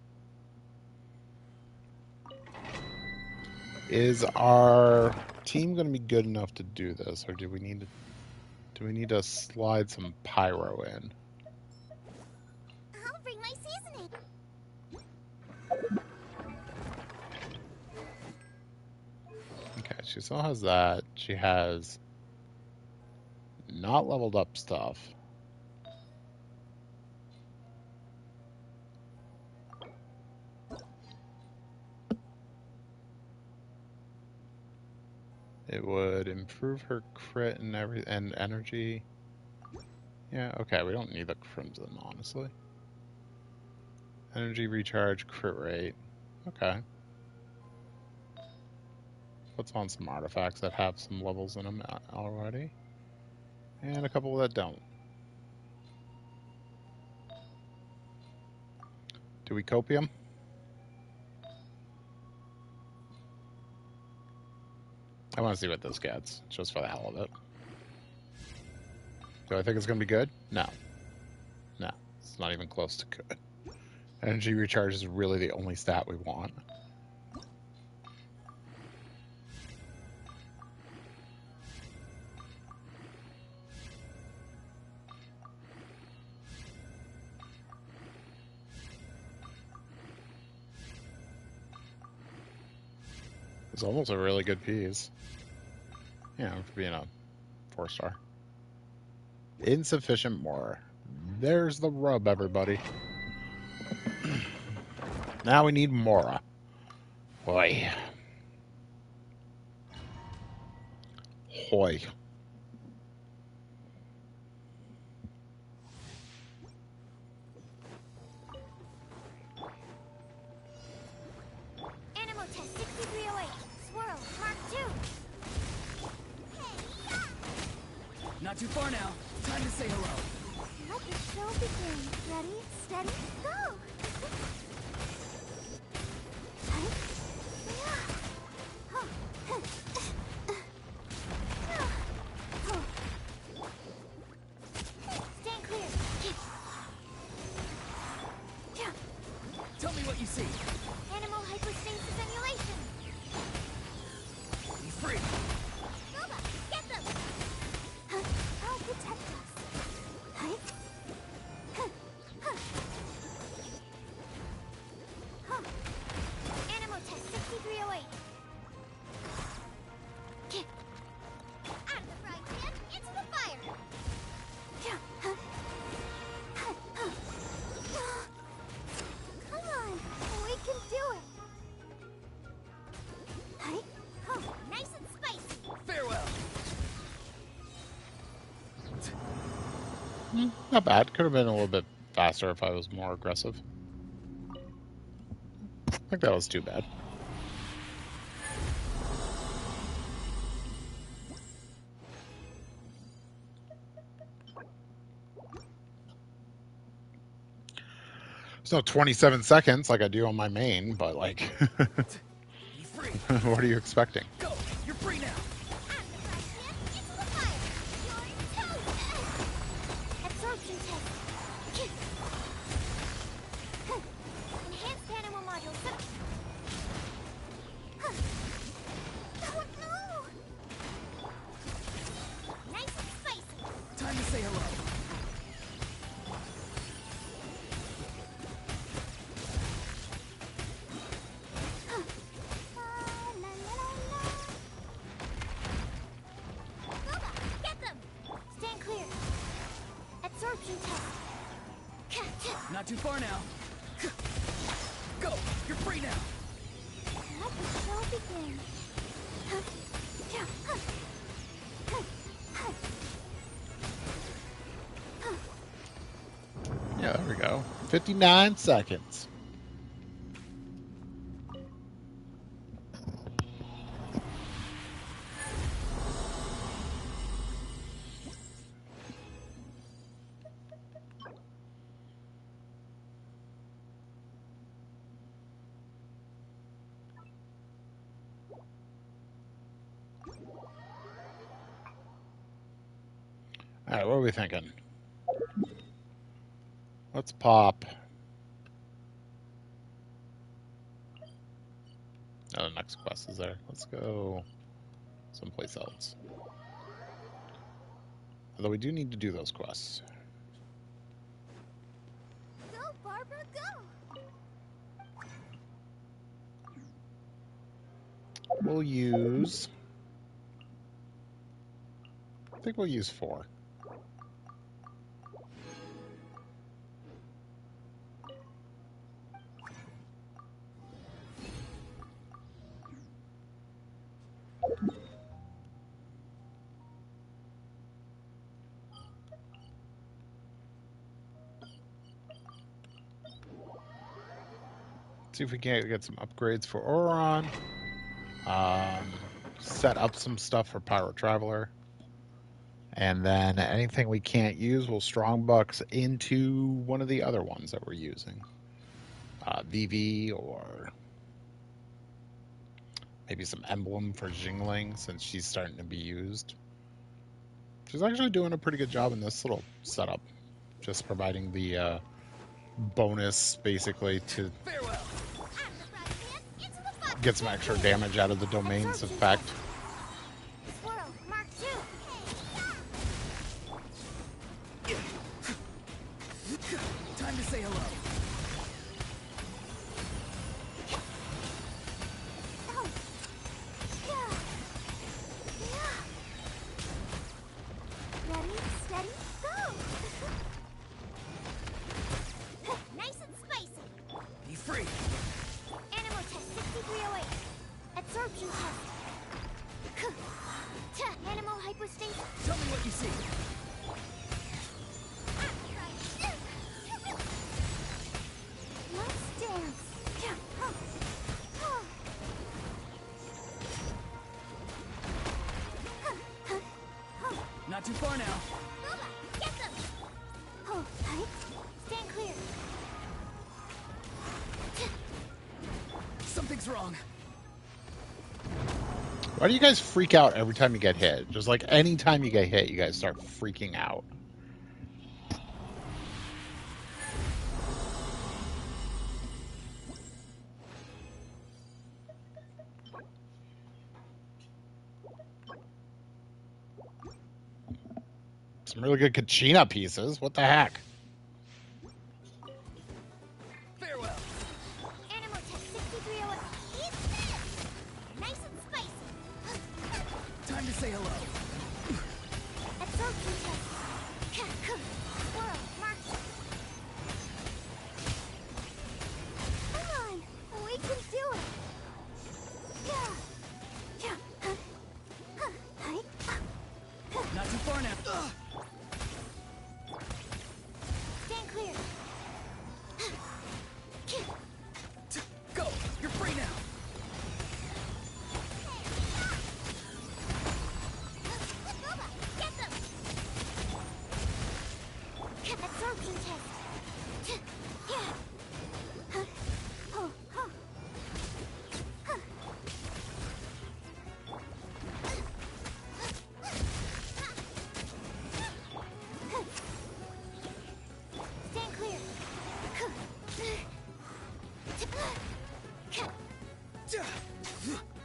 Is our team going to be good enough to do this, or do we need to slide some Pyro in? I'll bring my seasoning. Okay, she still has that. She has not leveled up stuff. It would improve her crit and energy. Yeah, okay, we don't need the crimson, honestly. Energy recharge, crit rate. Okay. Puts on some artifacts that have some levels in them already. And a couple that don't. Do we copium? I want to see what this gets, just for the hell of it. Do I think it's going to be good? No. No, it's not even close to good. Energy recharge is really the only stat we want. It's almost a really good piece. Yeah, for being a 4-star. Insufficient more. There's the rub, everybody. Now we need Mora. Boy. Hoy. Animal test 6308. Swirl, Mark 2. Not too far now. Time to say hello. Let the show begin. Ready, steady, go! Stand clear. Tell me what you see. Animal hypostasis simulation. Be free. Boba, get them! I'll protect us. Animal test 6308. Out of the frying pan, into the fire! Come on, we can do it! Nice and spicy! Farewell. Not bad. Could have been a little bit faster if I was more aggressive. I think that was too bad. It's no 27 seconds like I do on my main, but like, Be free. what are you expecting? Go. You're free now. Out of the frying pan, into the fire! You're toast! Absorption test. Enhanced animal module. Oh no! Nice and spicy! Time to say hello. Boba, get them! Stand clear. Absorption test. Not too far now. Go. You're free now. Let the show begin. Yeah, there we go. 59 seconds. All right, what are we thinking? Let's pop. Oh, the next quest is there. Let's go someplace else. Although we do need to do those quests. Go, Barbara, go! We'll use... I think we'll use 4. See if we can't get some upgrades for Oron. Set up some stuff for Pirate Traveler. And then anything we can't use, we'll strongbox into one of the other ones that we're using. VV or maybe some emblem for Jingling since she's starting to be used. She's actually doing a pretty good job in this little setup. Just providing the bonus basically to Farewell. get some extra damage out of the domain's effect. Squirrel, Mark 2. Time to say hello. Oh. Yeah. Yeah. Ready, steady, go! Nice and spicy. Be free. Animal test 6308. Absorption test. Animal hypostasis. Tell me what you see. Let's dance. Not too far now. Get them! Hold tight. Stand clear. Something's wrong. Why do you guys freak out every time you get hit? Just like any time you get hit, you guys start freaking out. Some really good Kachina pieces. What the heck? Farewell. Animal test 6308. Eat this! Nice and spicy. Time to say hello. Absorption test. Squirrel, Mark. Come on, we can do it. Yeah. Not too far now. Stand clear. Go. You're free now. Get them! Absorption test. Yeah. Oh, huh. Stand clear.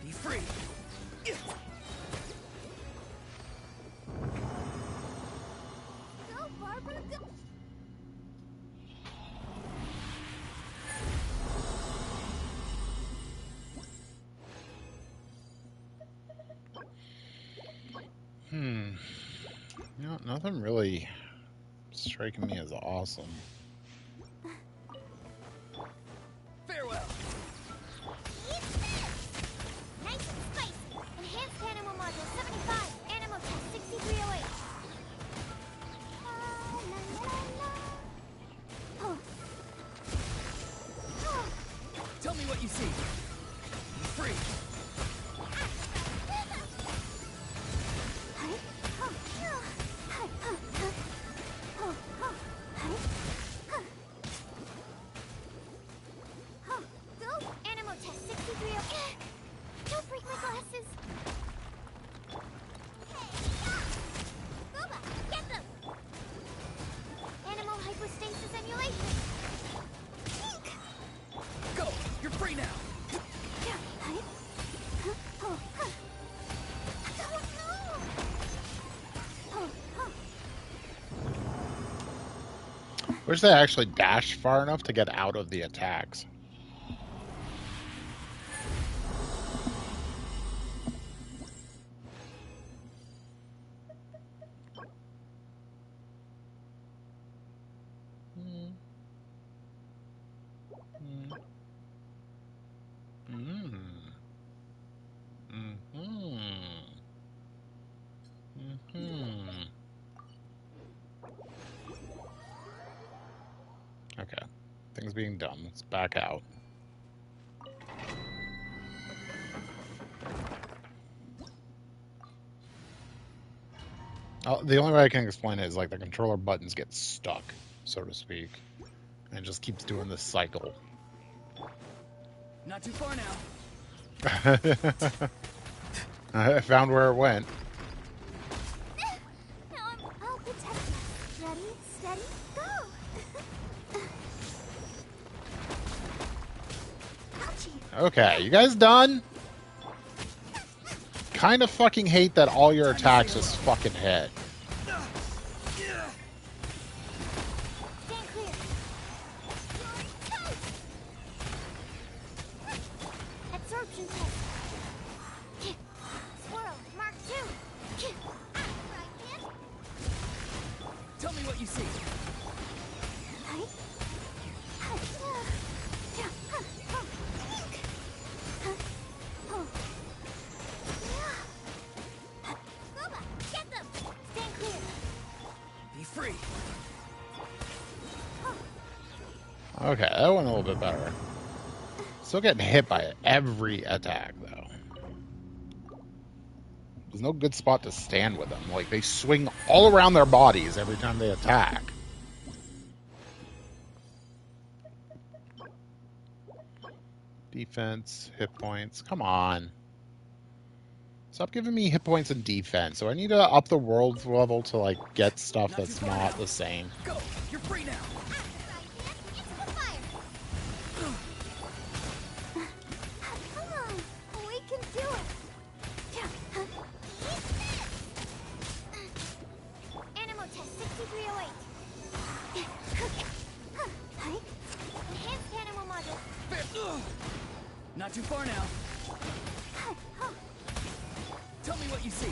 Be free. Go, Barbara, go! You know, nothing really striking me as awesome. Farewell. Eat this! Nice and spicy. Enhanced animal module 75. Animal test 6308. Oh. Oh. Tell me what you see. Be free. Animal test 6308. Don't break my glasses. Boba, get them! Animal hypostasis emulation. Go. You're free now. Wish they actually dashed far enough to get out of the attacks. Okay. Things being done. Let's back out. The only way I can explain it is like the controller buttons get stuck, so to speak, and it just keeps doing this cycle. Not too far now. I found where it went. Now I'll protect you. Ready, steady, go! Ouchie. Okay, you guys done? Kind of fucking hate that all your attacks just fucking hit. Stand clear. Absorption test. Swirl, mark 2. Tell me what you see. Get them! Stand clear. Be free. Okay, that went a little bit better. Still getting hit by every attack, though. There's no good spot to stand with them. Like, they swing all around their bodies every time they attack. Defense, hit points. Come on. Stop giving me hit points and defense. So I need to up the world level to, like, get stuff that's not the same. Go! You're free now! Into the fire! Come on! We can do it! Animal test 6308. Enhanced animal module. Not too far now. Tell me what you see.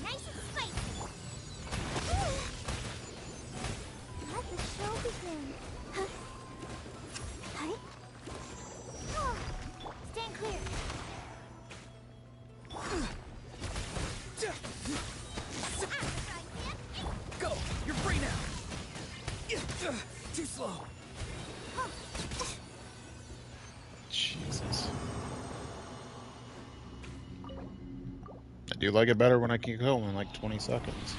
Nice and spicy. Let the show begin. Stand clear. Go! You're free now! Too slow. Jesus. I do like it better when I can kill in like 20 seconds.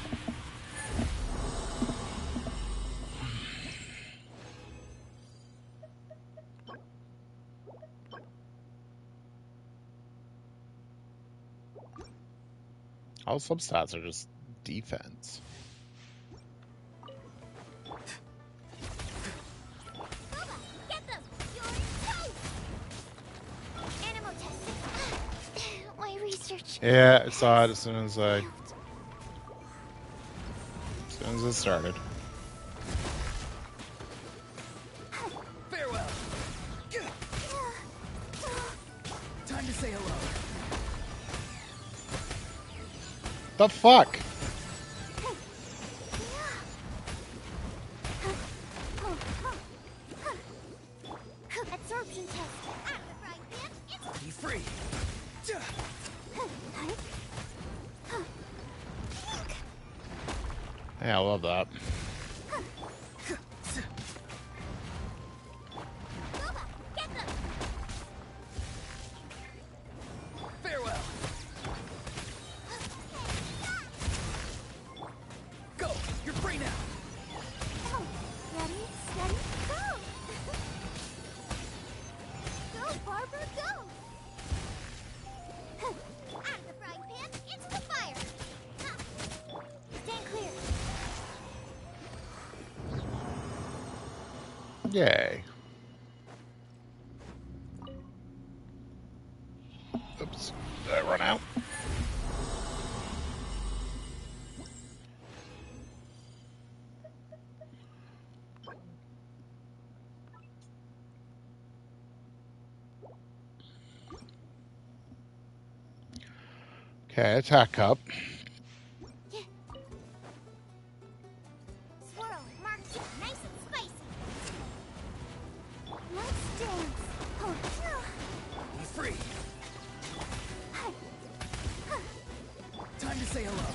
All substats are just defense. Get them! You're toast! Animal testing. My research. Yeah, I saw it as soon as it started. Farewell. Time to say hello. The fuck? Absorption test. Be free. Yeah, I love that. Get them! Farewell. Go! You're free now. Ready, steady, go! Go, Barbara, go! Out of the frying pan, into the fire! Stand clear. Yay. Oops. Did I run out? Okay, attack cup. Swirl, mark 2, nice and spicy. Let's dance. Oh, Be free. Time to say hello.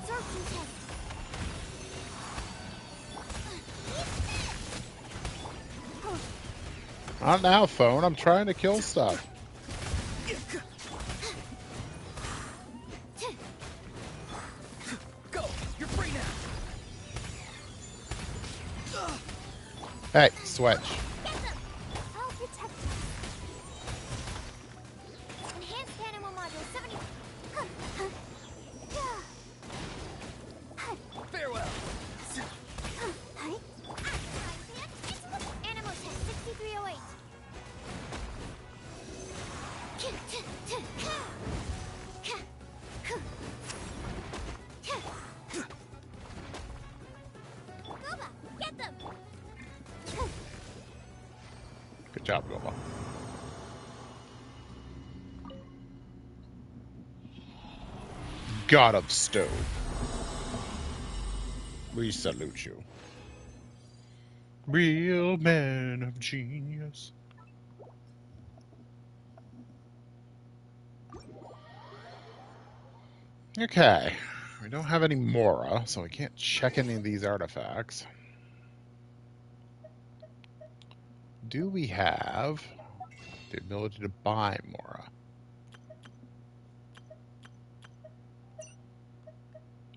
absorption test. Not now, phone. I'm trying to kill stuff. Hey, switch. Get them! I'll protect them. Enhanced animal module 70. Huh, huh. Yeah. Huh, Farewell. huh, huh. Animal test 6308. Goba, get them! Good job, Goba. God of Stone. We salute you. Real man of genius. Okay. We don't have any Mora, so we can't check any of these artifacts. Do we have the ability to buy Mora?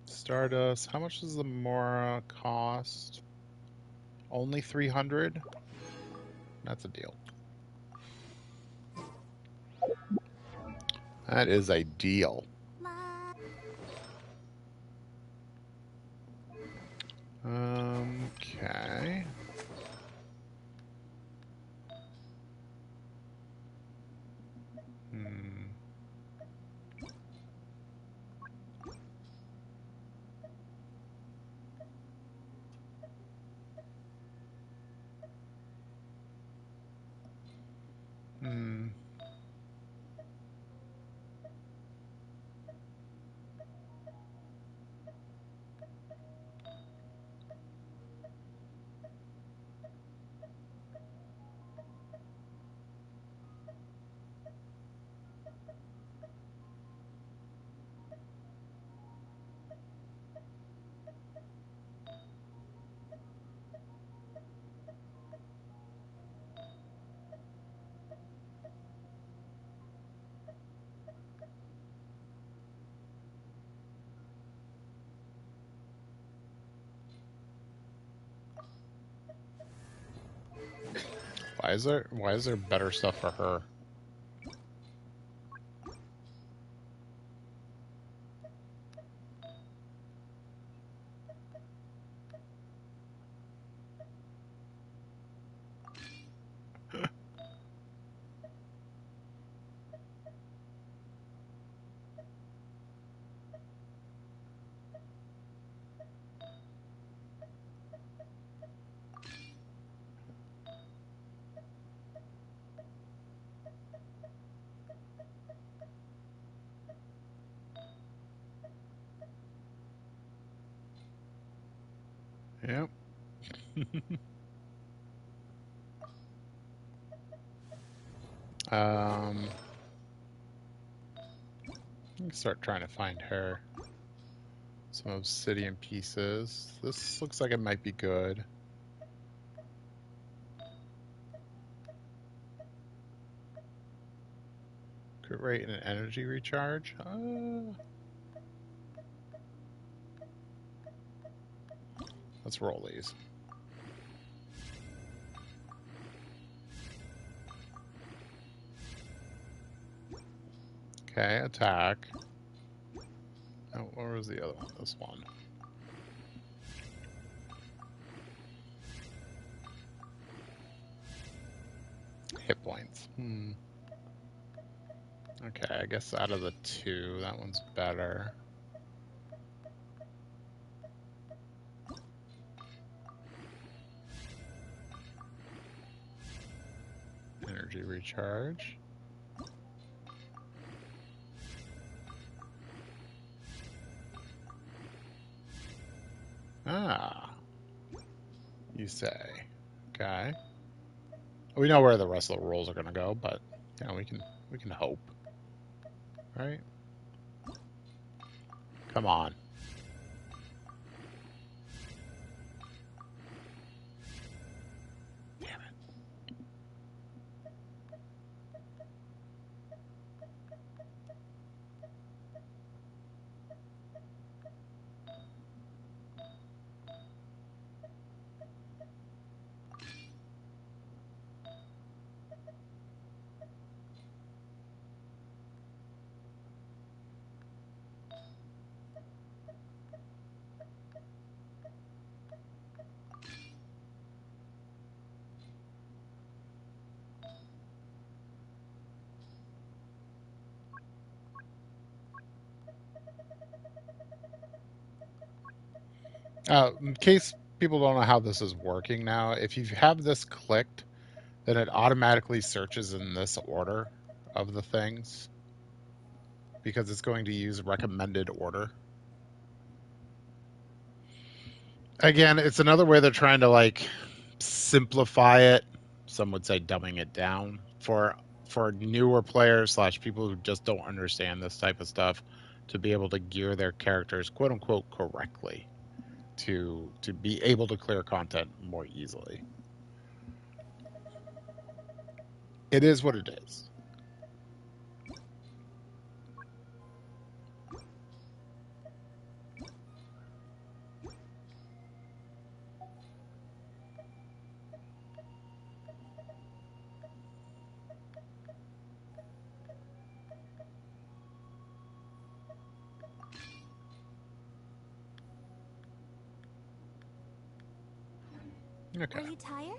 Stardust. How much does the Mora cost? Only 300? That's a deal. That is a deal. Okay. Hmm. Hmm. Why is there better stuff for her? Yep. um, let me start trying to find her. Some obsidian pieces. This looks like it might be good. Crit rate and an energy recharge. Let's roll these. Okay, attack. Oh, where was the other one? This one. Hit points. Okay, I guess out of the two, that one's better. Energy recharge. Ah, you say. Okay. We know where the rest of the rolls are gonna go, but you know, we can hope. Right? Come on. Damn it. In case people don't know how this is working now, if you have this clicked, then it automatically searches in this order of the things because it's going to use recommended order. Again, it's another way they're trying to like simplify it. Some would say dumbing it down for newer players slash people who just don't understand this type of stuff to be able to gear their characters quote unquote correctly to be able to clear content more easily. It is what it is. Okay. Are you tired?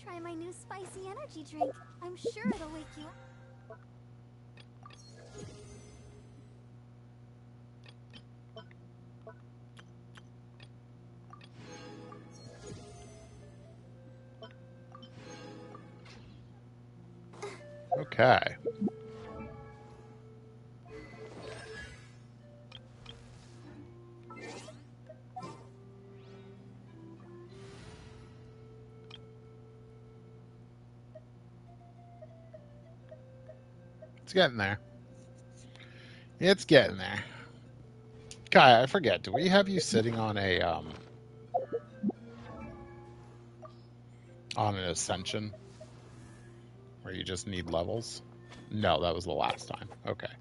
Try my new spicy energy drink. I'm sure it'll wake you up. Okay. It's getting there. It's getting there. Kai, I forget. Do we have you sitting on on an ascension where you just need levels? No, that was the last time. Okay.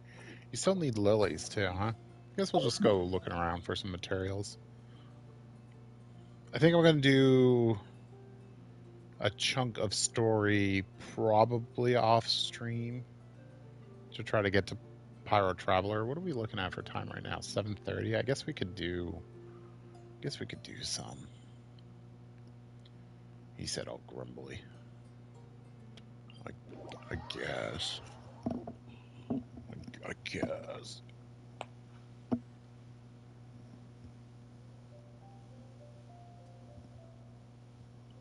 You still need lilies too, huh? Guess we'll just go looking around for some materials. I think I'm going to do a chunk of story probably off stream to try to get to Pyro Traveler. What are we looking at for time right now? 7:30. I guess we could do some. He said all grumbly. I guess. I guess.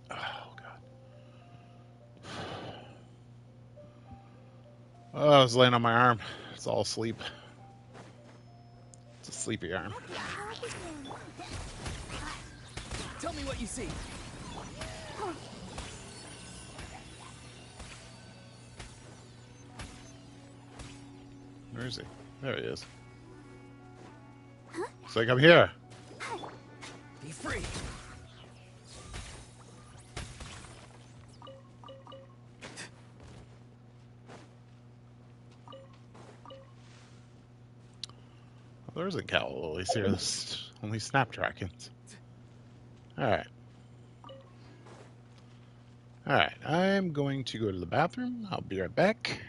Oh god. Oh, I was laying on my arm. It's all asleep. It's a sleepy arm. Let the attack begin. Tell me what you see. Where is he? There he is. Huh? It's like I'm here. Be free. Well, there isn't Cal Lilies here. There's only Snapdragons. Alright. Alright, I'm going to go to the bathroom. I'll be right back.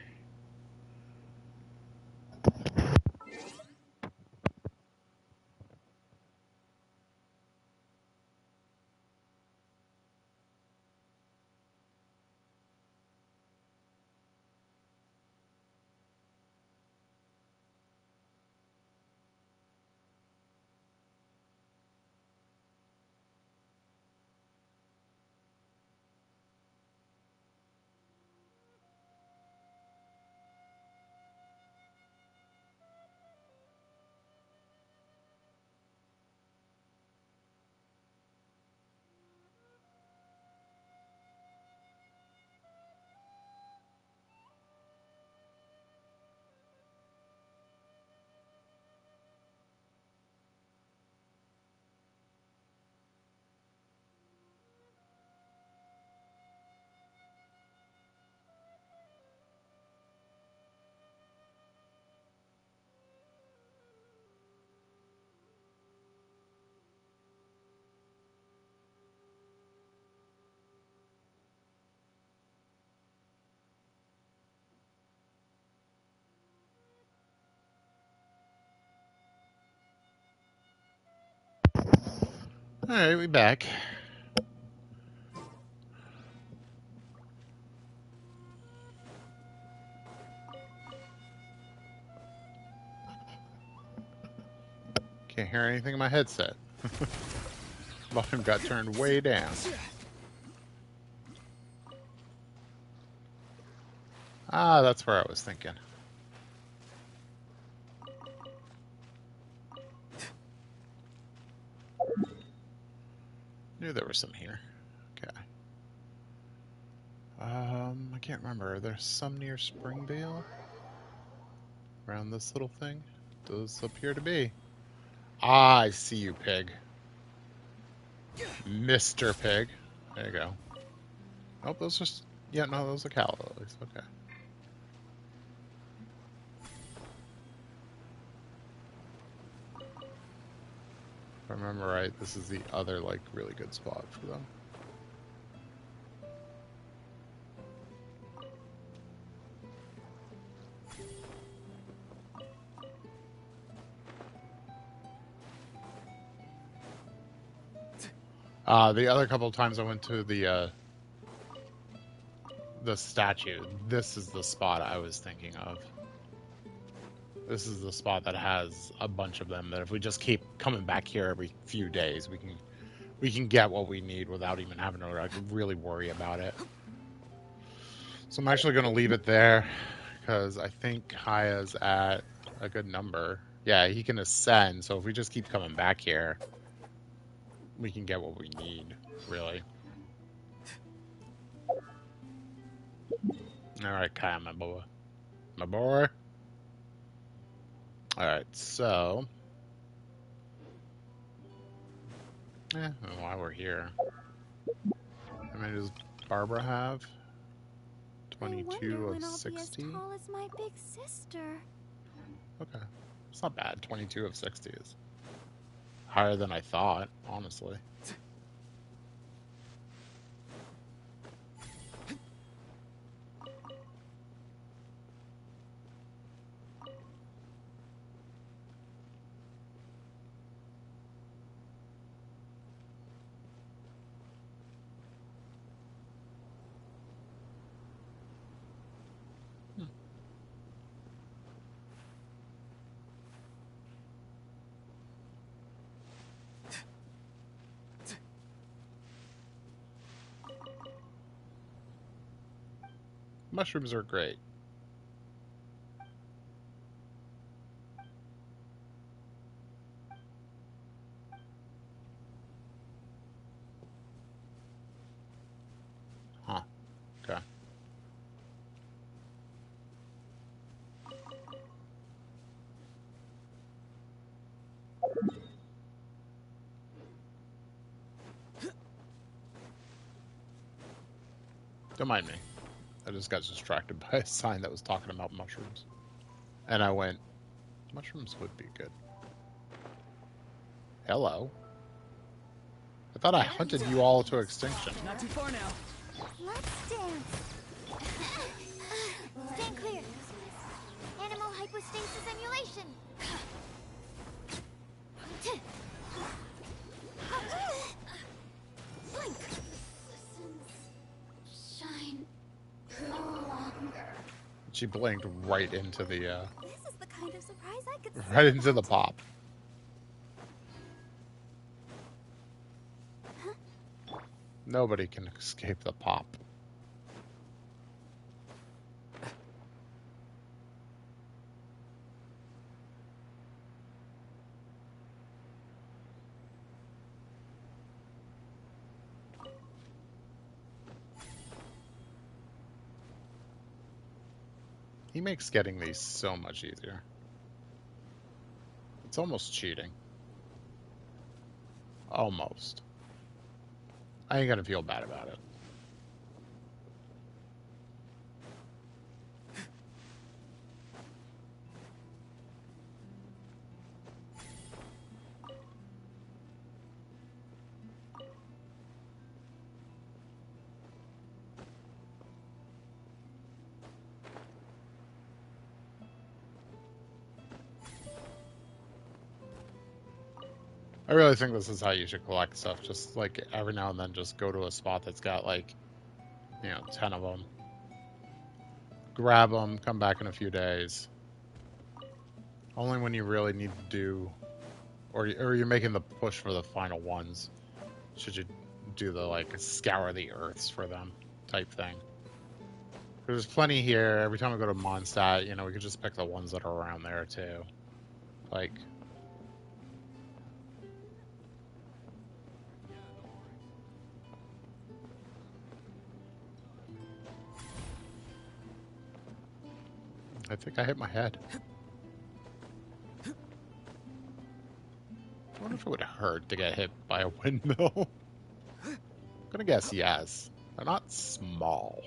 Alright, we back. Can't hear anything in my headset. Volume got turned way down. Ah, that's where I was thinking. Knew there was some here. Okay. I can't remember. There's some near Springdale? Around this little thing? Does appear to be. Ah, I see you, pig. Mr. Pig. There you go. Oh, those are... Yeah, no, those are calla lilies. Okay. If I remember right, this is the other, like, really good spot for them. The other couple of times I went to the statue, this is the spot I was thinking of. This is the spot that has a bunch of them that if we just keep coming back here every few days, we can get what we need without even having to like, really worry about it. So I'm actually going to leave it there because I think Haya's at a good number. Yeah, he can ascend, so if we just keep coming back here, we can get what we need, really. Alright, Kaya, my boy. My boy. Alright, so... while we're here... How many does Barbara have? 22 of 60? I'll be as tall as my big sister. Okay. It's not bad. 22 of 60 is higher than I thought, honestly. Mushrooms are great. Huh. Okay. Don't mind me. I just got distracted by a sign that was talking about mushrooms. And I went, mushrooms would be good. Hello. I thought I hunted you all to extinction. Not too far now. Let's dance. Stand clear. Animal hypostasis emulation. Blink. Shine no longer. She blinked right into the, This is the kind of surprise I could right into the pop. Nobody can escape the pop. He makes getting these so much easier. It's almost cheating. Almost. I ain't gonna feel bad about it. I really think this is how you should collect stuff. Just like every now and then, just go to a spot that's got like, 10 of them. Grab them, come back in a few days. Only when you really need to do, or you're making the push for the final ones, Should you do the like scour the earths for them type thing? There's plenty here. Every time we go to Mondstadt, you know, we could just pick the ones that are around there too. Like, I think I hit my head. I wonder if it would hurt to get hit by a windmill. I'm gonna guess yes. They're not small.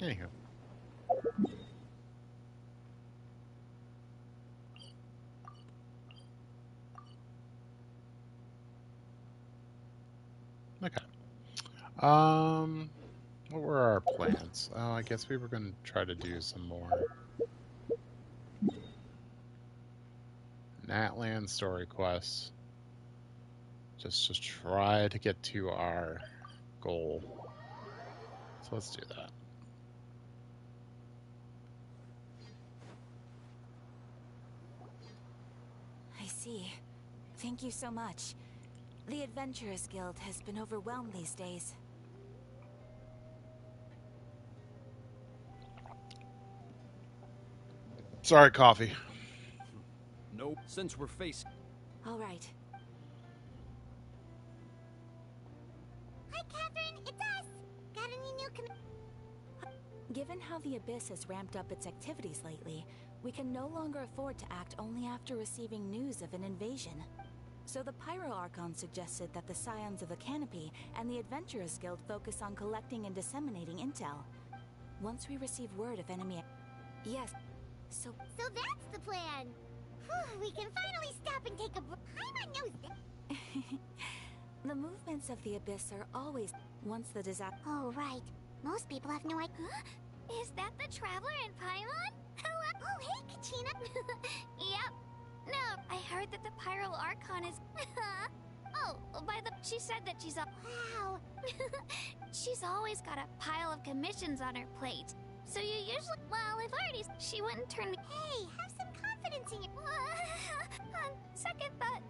Anywho. Okay. What were our plans? Oh, I guess we were gonna try to do some more Natland story quests. Just to try to get to our goal. So let's do that. I see. Thank you so much. The Adventurers Guild has been overwhelmed these days. Sorry, coffee. Nope. Since we're facing... All right. Hi, Catherine. It's us. Got any new Given how the Abyss has ramped up its activities lately, we can no longer afford to act only after receiving news of an invasion. So the Pyro Archon suggested that the Scions of the Canopy and the Adventurers Guild focus on collecting and disseminating intel. Once we receive word of enemy... Yes. So that's the plan. Whew, we can finally stop and take a break. Paimon knows that. The movements of the Abyss are always... Once the disaster... Oh, right. Most people have no idea. Huh? Is that the Traveler in Paimon? Hello? Oh, hey, Kachina. Yep. No, I heard that the Pyro Archon is... Oh, she said that she's a... Wow. She's always got a pile of commissions on her plate. So you usually... Well, if already... She wouldn't turn me... Hey, have some confidence in you. On second thought...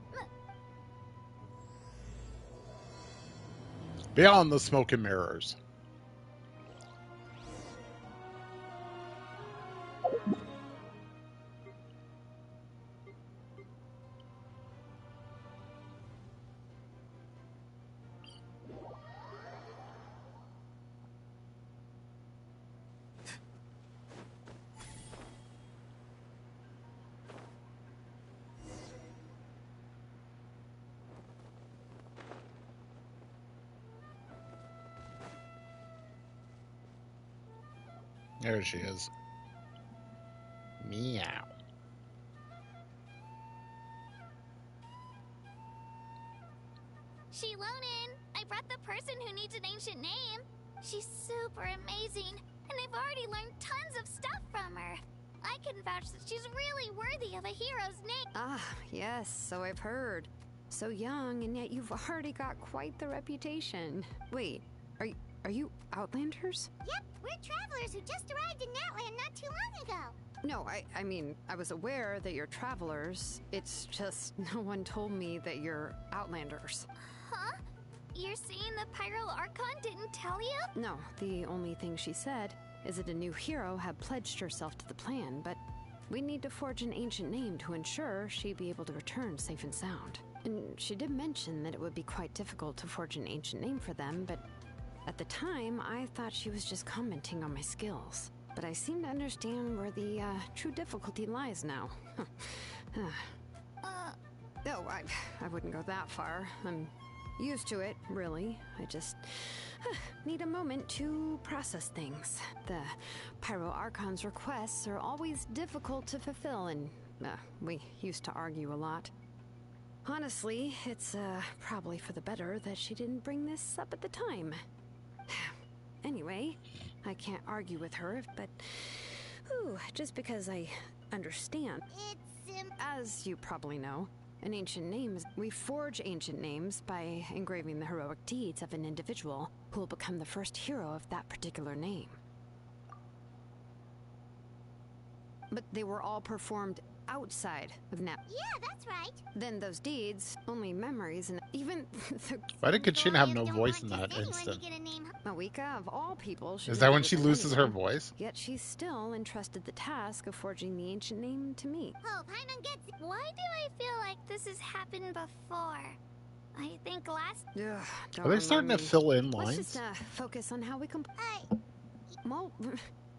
Beyond the smoke and mirrors. There she is. Meow. Shilonin, I brought the person who needs an ancient name. She's super amazing, and I've already learned tons of stuff from her. I can vouch that she's really worthy of a hero's name. Ah, yes, so I've heard. So young, and yet you've already got quite the reputation. Wait, are you Outlanders? Yep, we're travelers who just arrived in Natland not too long ago. No, I mean, I was aware that you're travelers. It's just no one told me that you're Outlanders. Huh? You're saying the Pyro Archon didn't tell you? No, the only thing she said is that a new hero had pledged herself to the plan, but we need to forge an ancient name to ensure she'd be able to return safe and sound. And she did mention that it would be quite difficult to forge an ancient name for them, but at the time, I thought she was just commenting on my skills. But I seem to understand where the true difficulty lies now. No, I wouldn't go that far. I'm used to it, really. I just need a moment to process things. The Pyro Archon's requests are always difficult to fulfill, and we used to argue a lot. Honestly, it's probably for the better that she didn't bring this up at the time. Anyway, I can't argue with her, but just because I understand. As you probably know, an ancient name is... We forge ancient names by engraving the heroic deeds of an individual who will become the first hero of that particular name. but they were all performed outside of Nap. Yeah, that's right. Then those deeds, only memories, and even the Why did Kachina have no Don't voice want in that just anyone instant? to get a name. Mawika, of all people, should Is have that done when it she with loses her anyone. voice? Yet she still entrusted the task of forging the ancient name to me. Oh, Paimon gets it. Why do I feel like this has happened before? I think last... Ugh, don't Are they starting to remind me. fill in Let's lines? just focus on how we Well,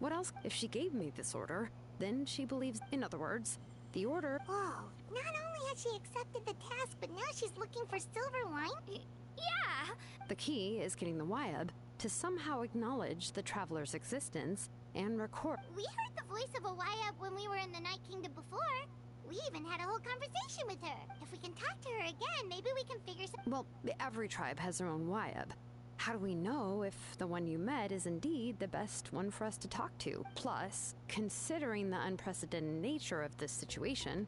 what else? If she gave me this order, then she believes. In other words, the order. Whoa, not only has she accepted the task, but now she's looking for silver wine? Yeah! The key is getting the Wyab to somehow acknowledge the traveler's existence and record. We heard the voice of a Wyatt when we were in the Night Kingdom before. We even had a whole conversation with her. If we can talk to her again, maybe we can figure some... Well, every tribe has their own Wyab. How do we know if the one you met is indeed the best one for us to talk to? Plus, considering the unprecedented nature of this situation,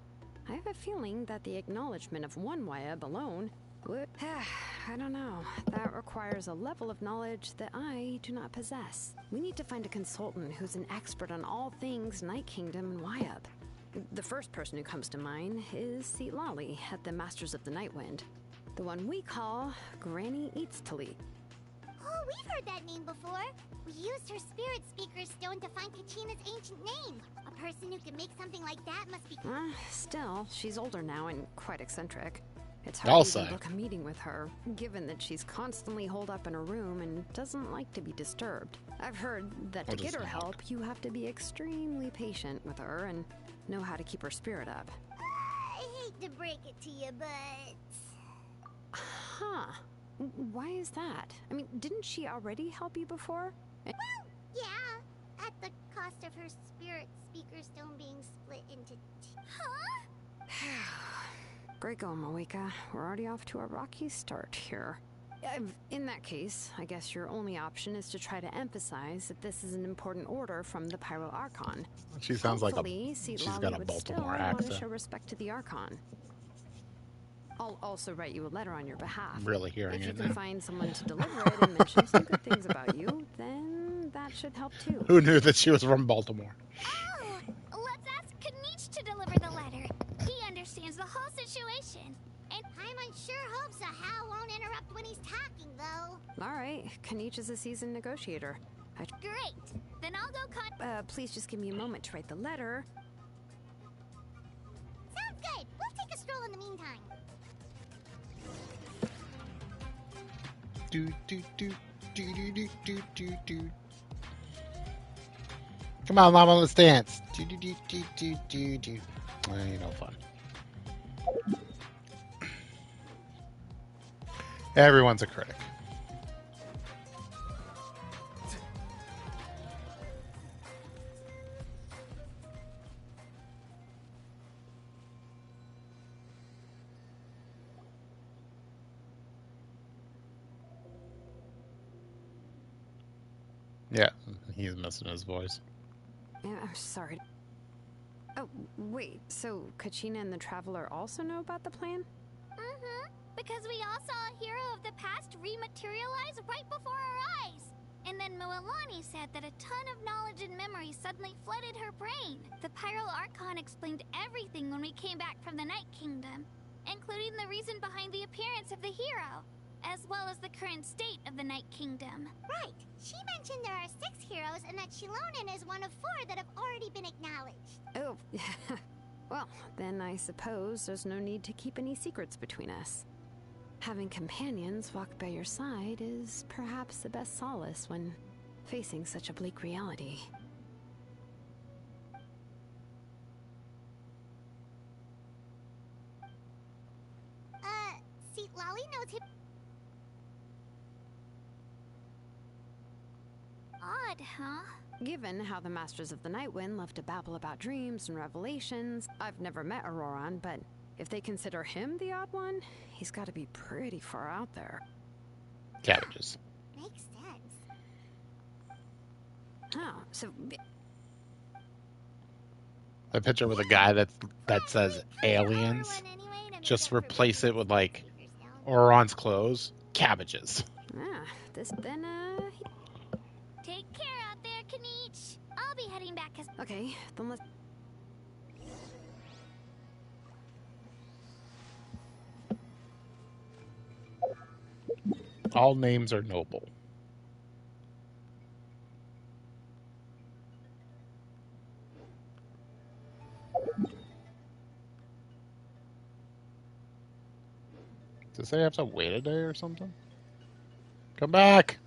I have a feeling that the acknowledgement of one Wyab alone would... I don't know. That requires a level of knowledge that I do not possess. We need to find a consultant who's an expert on all things Night Kingdom and Wyab. The first person who comes to mind is Seatlali at the Masters of the Nightwind. The one we call Granny Eatstali. Oh, we've heard that name before. We used her spirit speaker stone to find Kachina's ancient name. A person who can make something like that must be... Still, she's older now and quite eccentric. It's I'll hard to say. even book a meeting with her, given that she's constantly holed up in her room and doesn't like to be disturbed. I've heard that to Or get does her not. help, you have to be extremely patient with her and know how to keep her spirit up. I hate to break it to you, but... Huh. Why is that? I mean, didn't she already help you before? Well, yeah. At the cost of her spirit speaker stone being split into... Huh? Great going, Mawika. We're already off to a rocky start here. In that case, I guess your only option is to try to emphasize that this is an important order from the Pyro Archon. She sounds like Hopefully, she's Seatlali got a would still Baltimore want to accent. show respect to the Archon. I'll also write you a letter on your behalf. I'm really hearing If you it can now. find someone to deliver it and mention some good things about you, then that should help too. Who knew that she was from Baltimore? Oh! Let's ask Kanich to deliver the letter. He understands the whole situation. And Paimon sure hopes a Hal won't interrupt when he's talking, though. All right, Kanich is a seasoned negotiator. Great. Then I'll go Please just give me a moment to write the letter. Sounds good. We'll take a stroll in the meantime. Do, do, do, do, do, do, do, do, do. Come on, Llama, let's dance. Do, do, do, do, do, do, do. Ain't no fun. Everyone's a critic. Yeah, he's missing his voice. Yeah, I'm sorry. Oh, wait, so Kachina and the Traveler also know about the plan? Mm-hmm. Because we all saw a hero of the past rematerialize right before our eyes. And then Moalani said that a ton of knowledge and memory suddenly flooded her brain. The Pyro Archon explained everything when we came back from the Night Kingdom, including the reason behind the appearance of the hero, as well as the current state of the Night Kingdom. Right. She mentioned there are 6 heroes and that Shilonen is one of 4 that have already been acknowledged. Oh, well, then I suppose there's no need to keep any secrets between us. Having companions walk by your side is perhaps the best solace when facing such a bleak reality. See, Lolly knows him. Odd, huh? Given how the Masters of the Nightwind love to babble about dreams and revelations, I've never met Auroran, but if they consider him the odd one, he's got to be pretty far out there. Cabbages. Makes sense. Oh, so A picture with a guy that says aliens. Just replace it with like Oron's clothes. Cabbages. this then Take care out there, Kanich. I'll be heading back as... okay, then let's All names are noble. Does they have to wait a day or something? Come back!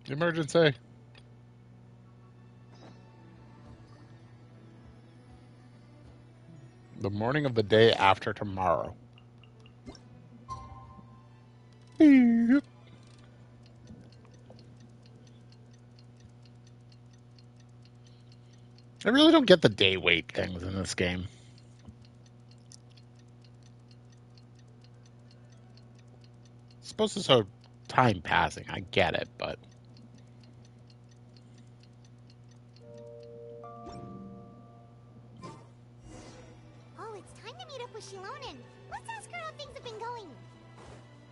Emergency! The morning of the day after tomorrow. Beep. I really don't get the day wait things in this game. It's supposed to show time passing. I get it, but Oh, it's time to meet up with Shilonen. Let's ask her how things have been going.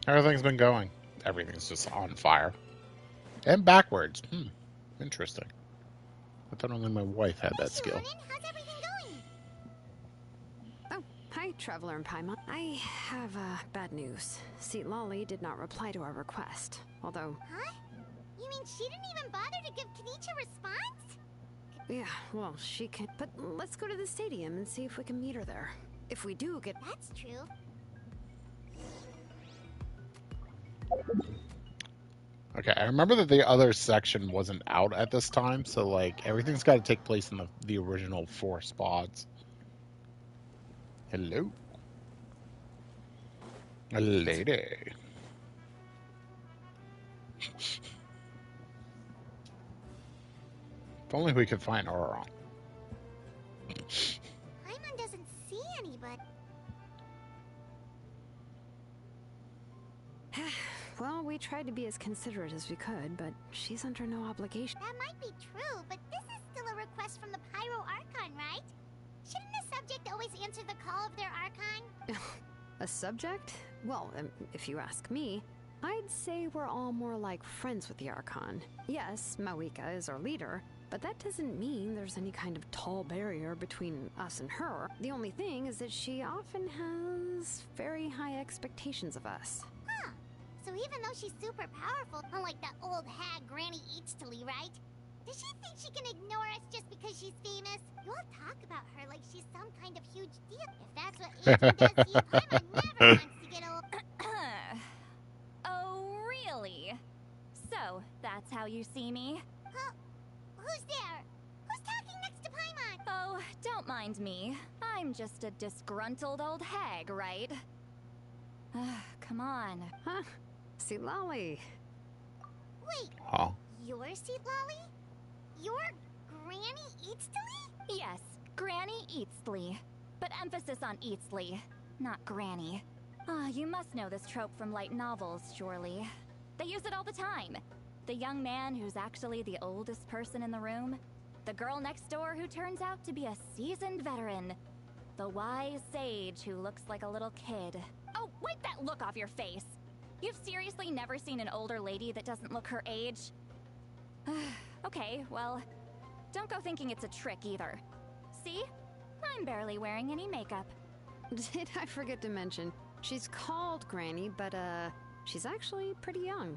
everything's been going. Everything's just on fire. And backwards. Interesting. I thought only my wife had that skill. Shilonen, how's everything going? Oh, hi, Traveler in Paimon. I have bad news. Lolly did not reply to our request. Although, Huh? You mean she didn't even bother to give Kenichi a response? yeah, well, she can. But let's go to the stadium and see if we can meet her there. If we do get. That's true. Okay, I remember that the other section wasn't out at this time, so like everything's got to take place in the original 4 spots. Hello, a lady. If only we could find Auron. Paimon doesn't see anybody. Well, we tried to be as considerate as we could, but she's under no obligation. That might be true, but this is still a request from the Pyro Archon, right? Shouldn't the subject always answer the call of their Archon? A subject? Well, if you ask me, I'd say we're all more like friends with the Archon. Yes, Mawika is our leader, but that doesn't mean there's any kind of tall barrier between us and her. The only thing is that she often has very high expectations of us. Huh. So even though she's super powerful, unlike that old hag Granny Eatstily, right? Does she think she can ignore us just because she's famous? You all talk about her like she's some kind of huge deal. If that's what aging does to you, Paimon never wants to get old. Oh, really? So, that's how you see me? Huh? Who's there? Who's talking next to Paimon? Oh, don't mind me. I'm just a disgruntled old hag, right? Come on. Huh? See, Lolly. Wait, Huh? you're Seat Lolly? You're Granny Eatstily? Yes, Granny Eatsley. But emphasis on Eatsley, not Granny. You must know this trope from light novels, surely. They use it all the time. The young man who's actually the oldest person in the room. The girl next door who turns out to be a seasoned veteran. The wise sage who looks like a little kid. Oh, wipe that look off your face! You've seriously never seen an older lady that doesn't look her age? Okay, well, don't go thinking it's a trick either. See? I'm barely wearing any makeup. Did I forget to mention, she's called Granny, but she's actually pretty young.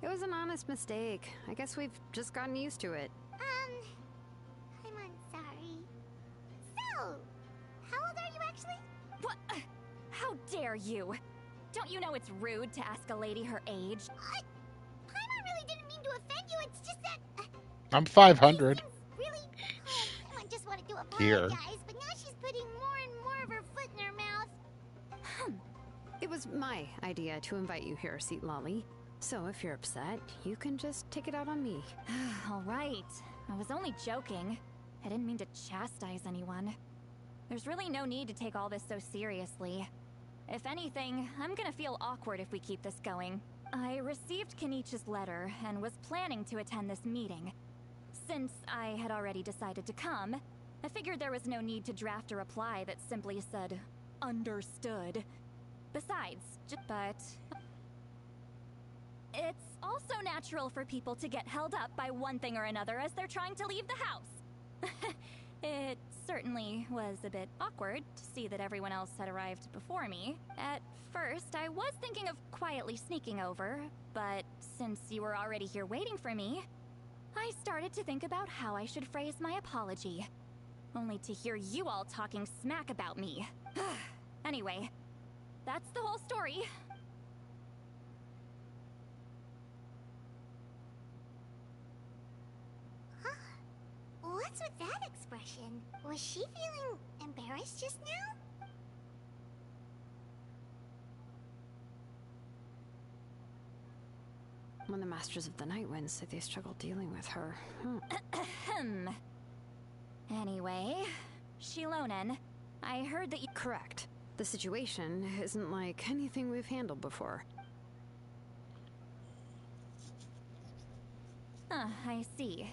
It was an honest mistake. I guess we've just gotten used to it. I'm sorry. So, how old are you actually? What? How dare you? Don't you know it's rude to ask a lady her age? Paimon really didn't mean to offend you, it's just that... I'm 500. Really? Paimon just wanted to Here. apologize, but now she's putting more and more of her foot in her mouth. It was my idea to invite you here, Seat Lolly. So if you're upset, you can just take it out on me. All right. I was only joking. I didn't mean to chastise anyone. There's really no need to take all this so seriously. If anything, I'm gonna feel awkward if we keep this going. I received Kenichi's letter and was planning to attend this meeting. Since I had already decided to come, I figured there was no need to draft a reply that simply said, understood. Besides, but... it's also natural for people to get held up by one thing or another as they're trying to leave the house. It certainly was a bit awkward to see that everyone else had arrived before me. At first, I was thinking of quietly sneaking over, but since you were already here waiting for me, I started to think about how I should phrase my apology. Only to hear you all talking smack about me. Anyway, that's the whole story. What's with that expression? Was she feeling embarrassed just now? When the Masters of the Night Wind said they struggled dealing with her. Anyway, Shilonen, I heard that you— Correct. The situation isn't like anything we've handled before. I see.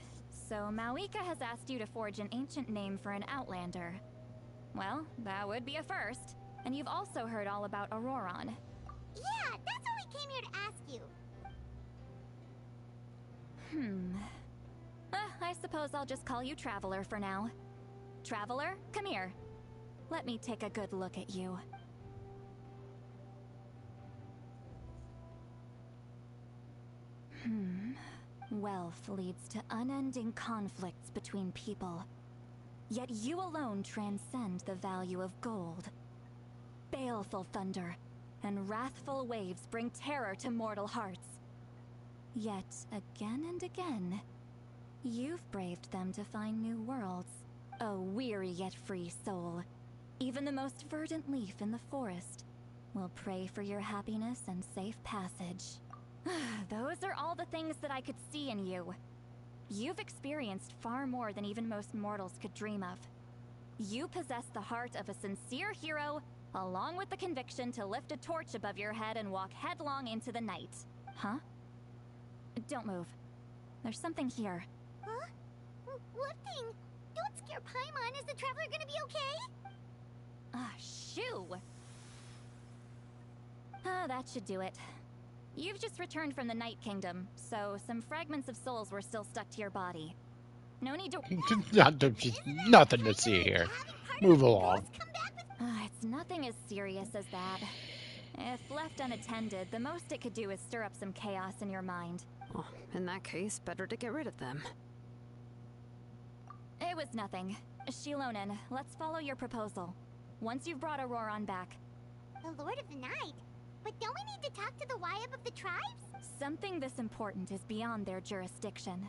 So Mawika has asked you to forge an ancient name for an Outlander. Well, that would be a first. And you've also heard all about Auroron. Yeah, that's what we came here to ask you. I suppose I'll just call you Traveler for now. Traveler, come here. Let me take a good look at you. Wealth leads to unending conflicts between people. Yet you alone transcend the value of gold. Baleful thunder and wrathful waves bring terror to mortal hearts. Yet, again and again, you've braved them to find new worlds. O weary yet free soul, even the most verdant leaf in the forest will pray for your happiness and safe passage. Those are all the things that I could see in you. You've experienced far more than even most mortals could dream of. You possess the heart of a sincere hero, along with the conviction to lift a torch above your head and walk headlong into the night. Huh? Don't move. There's something here. Huh? What thing? Don't scare Paimon. Is the Traveler gonna be okay? Shoo! That should do it. You've just returned from the Night Kingdom, so some fragments of souls were still stuck to your body. No need to— Nothing to see here. Move along. It's nothing as serious as that. If left unattended, the most it could do is stir up some chaos in your mind. Well, in that case, better to get rid of them. It was nothing. Shilonen, let's follow your proposal. Once you've brought Auroron back. The Lord of the Night? But don't we need to talk to the Wyab of the tribes? Something this important is beyond their jurisdiction.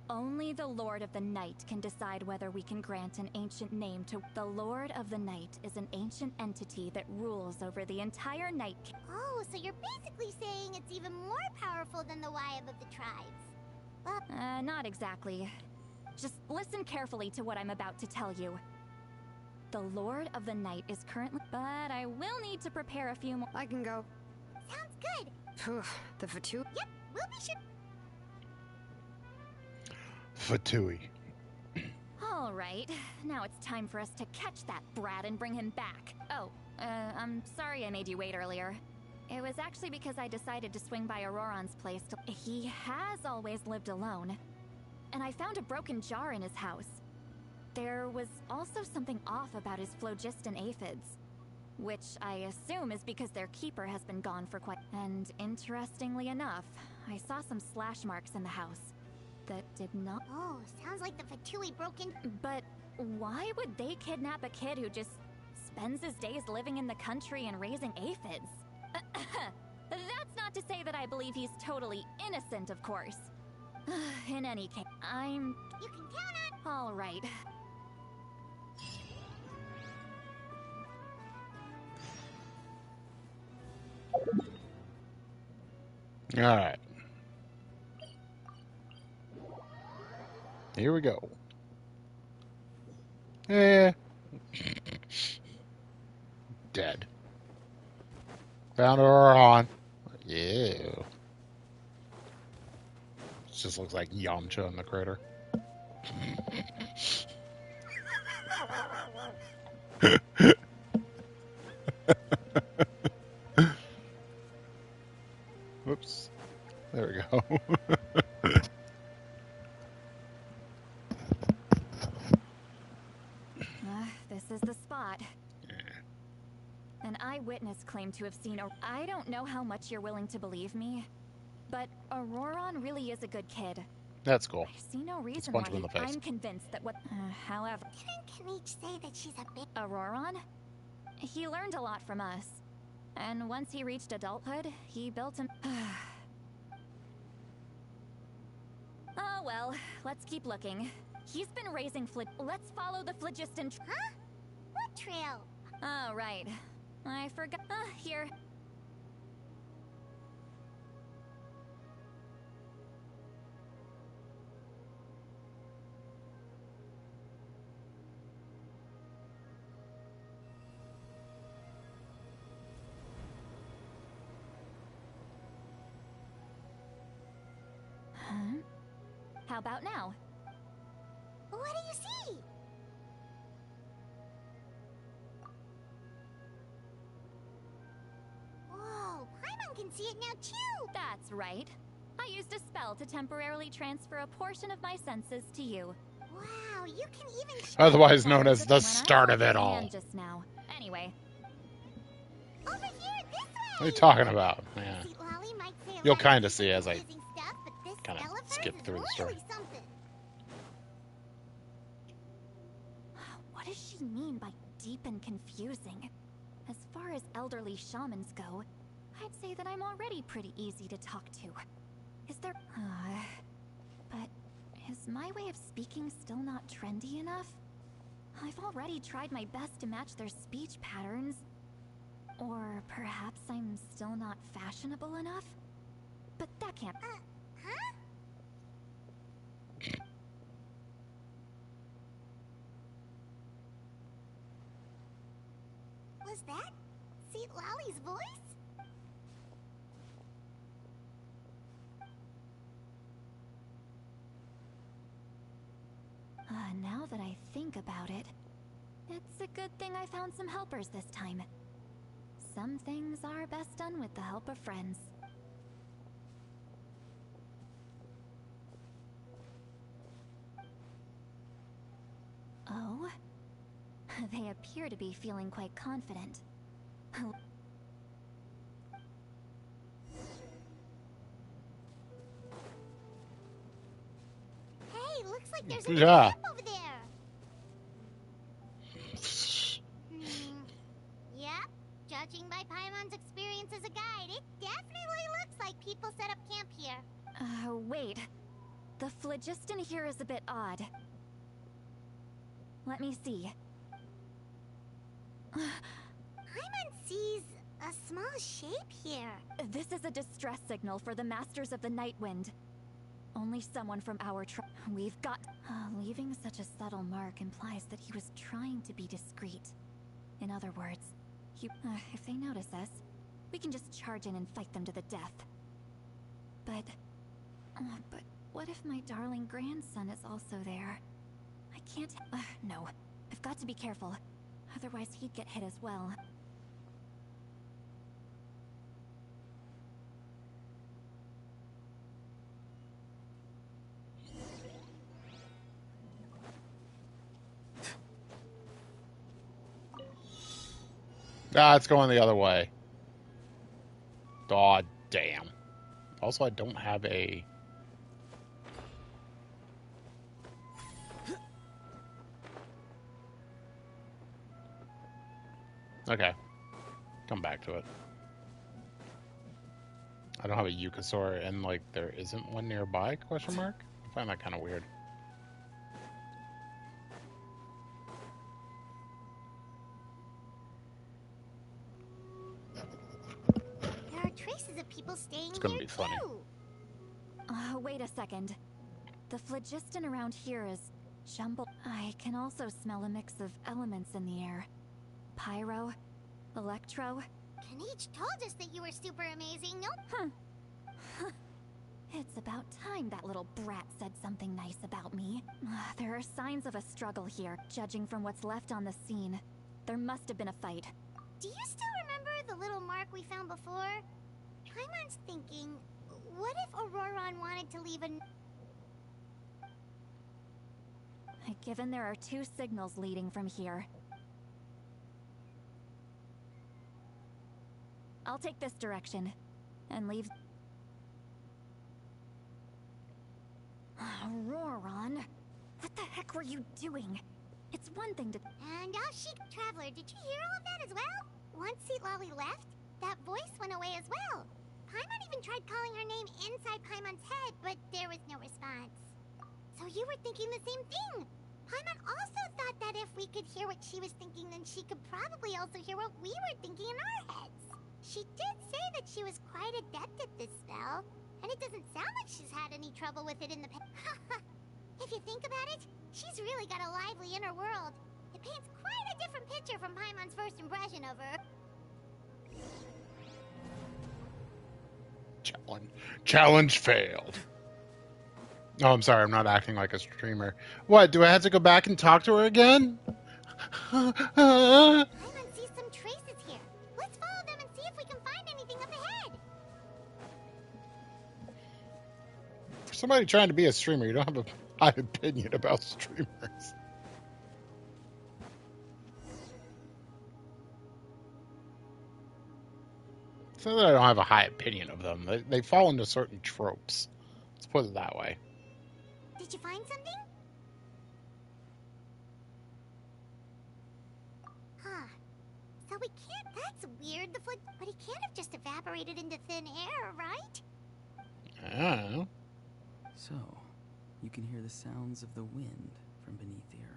Only the Lord of the Night can decide whether we can grant an ancient name to— The Lord of the Night is an ancient entity that rules over the entire Night Kingdom. Oh, so you're basically saying it's even more powerful than the Wyab of the tribes. Not exactly. Just listen carefully to what I'm about to tell you. The Lord of the Night is currently— But I will need to prepare a few more— I can go. Sounds good. Phew, the Fatu. Yep, we'll be sure. Fatui. Alright, now it's time for us to catch that brat and bring him back. Oh, I'm sorry I made you wait earlier. It was actually because I decided to swing by Auroron's place to— He has always lived alone. And I found a broken jar in his house. There was also something off about his phlogiston aphids, which I assume is because their keeper has been gone for quite— And interestingly enough, I saw some slash marks in the house that did not— Oh, sounds like the Fatui broke in. But why would they kidnap a kid who just spends his days living in the country and raising aphids? That's not to say that I believe he's totally innocent, of course. In any case, You can count on. all right. All right. Here we go. Dead. Found Auroron. Yeah. Just looks like Yamcha in the crater. Whoops. There we go. has claimed to have seen I don't know how much you're willing to believe me, but Auroron really is a good kid. That's cool. I see no reason punch why him in the face. I'm convinced that what... however... Didn't Kanichi say that she's a bit... Auroron? He learned a lot from us. And once he reached adulthood, he built him... Oh well, let's keep looking. He's been raising Let's follow the phlogiston... Huh? What trail? Oh, right. I forgot... here. Huh? How about now? What do you see? Whoa, Paimon can see it now too! That's right. I used a spell to temporarily transfer a portion of my senses to you. Wow, you can even... Otherwise known as the When I start of held it your all. hand just now. Anyway, Over here, this way! What are you talking about? Yeah. See, Lolly might say a You'll lot of kinda see as I confusing stuff, but this kinda elephant skip is through the story. really something. what does she mean by deep and confusing? As far as elderly shamans go, I'd say that I'm already pretty easy to talk to. Is there... but is my way of speaking still not trendy enough? I've already tried my best to match their speech patterns. Or perhaps I'm still not fashionable enough? But that can't... Huh? Was that Seat Lolly's voice? Now that I think about it, it's a good thing I found some helpers this time. Some things are best done with the help of friends. Oh? They appear to be feeling quite confident. Hey, looks like there's a Yeah. map over there. Yep. Judging by Paimon's experience as a guide, it definitely looks like people set up camp here. Wait. The phlogiston here is a bit odd. Let me see. Paimon sees a small shape here. This is a distress signal for the Masters of the Night Wind. Only someone from our We've got... leaving such a subtle mark implies that he was trying to be discreet. In other words, if they notice us, we can just charge in and fight them to the death. But what if my darling grandson is also there? I can't... no. I've got to be careful. Otherwise he'd get hit as well. Ah, it's going the other way. Aw, damn. Also, I don't have a... Okay. Come back to it. I don't have a Yukasaur, and, like, there isn't one nearby, question mark? I find that kind of weird. There are traces of people staying It's gonna here be funny. too. Wait a second. The phlogiston around here is jumbled. I can also smell a mix of elements in the air. Pyro, electro. Kanichi told us that you were super amazing, no? It's about time that little brat said something nice about me. There are signs of a struggle here, judging from what's left on the scene. There must have been a fight. Do you still remember the little mark we found before? Paimon's thinking, what if Auroron wanted to leave a... Given there are two signals leading from here. I'll take this direction. And leave... Roran, what the heck were you doing? It's one thing to... And Traveler, did you hear all of that as well? Once Seatlali left, that voice went away as well. Paimon even tried calling her name inside Paimon's head, but there was no response. So you were thinking the same thing. Paimon also thought that if we could hear what she was thinking, then she could probably also hear what we were thinking in our heads. She did say that she was quite adept at this spell, and it doesn't sound like she's had any trouble with it in the past. If you think about it, she's really got a lively inner world. It paints quite a different picture from Paimon's first impression of her. Challenge failed. Oh, I'm sorry. I'm not acting like a streamer. What? Do I have to go back and talk to her again? Paimon sees some traces here. Let's follow them and see if we can find anything up ahead. For somebody trying to be a streamer, you don't have a high opinion about streamers. It's not that I don't have a high opinion of them. They fall into certain tropes. Let's put it that way. Did you find something? Huh. So we can't... That's weird. But he can't have just evaporated into thin air, right? Oh. So, you can hear the sounds of the wind from beneath the earth.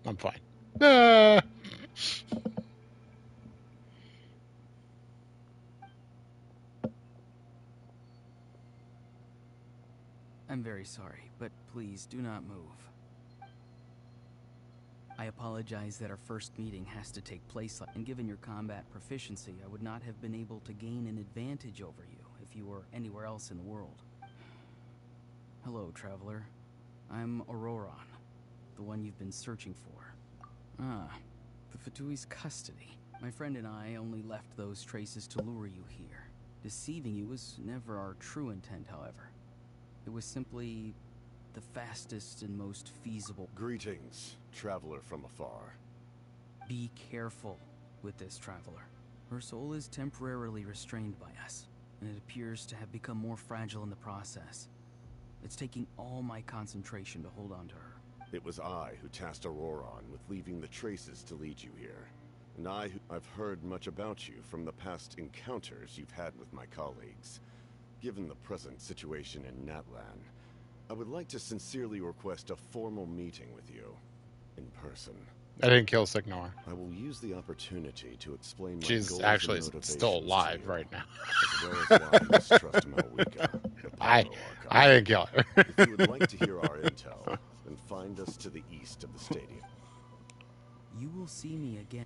I'm fine. I'm very sorry, but please do not move. I apologize that our first meeting has to take place, and given your combat proficiency, I would not have been able to gain an advantage over you if you were anywhere else in the world. Hello, Traveler. I'm Auroron, the one you've been searching for. Ah, the Fatui's custody. My friend and I only left those traces to lure you here. Deceiving you was never our true intent, however. It was simply the fastest and most feasible. Greetings, traveler from afar. Be careful with this traveler. Her soul is temporarily restrained by us, and it appears to have become more fragile in the process. It's taking all my concentration to hold on to her. It was I who tasked Auroron with leaving the traces to lead you here. And I've heard much about you from the past encounters you've had with my colleagues. Given the present situation in Natlan, I would like to sincerely request a formal meeting with you, in person. I didn't kill Signor. I will use the opportunity to explain my She's goals actually and motivations still to alive you, right now. as well as why I mistrust Malwika, the I Pyro Archon. didn't kill her. If you would like to hear our intel, then find us to the east of the stadium. You will see me again.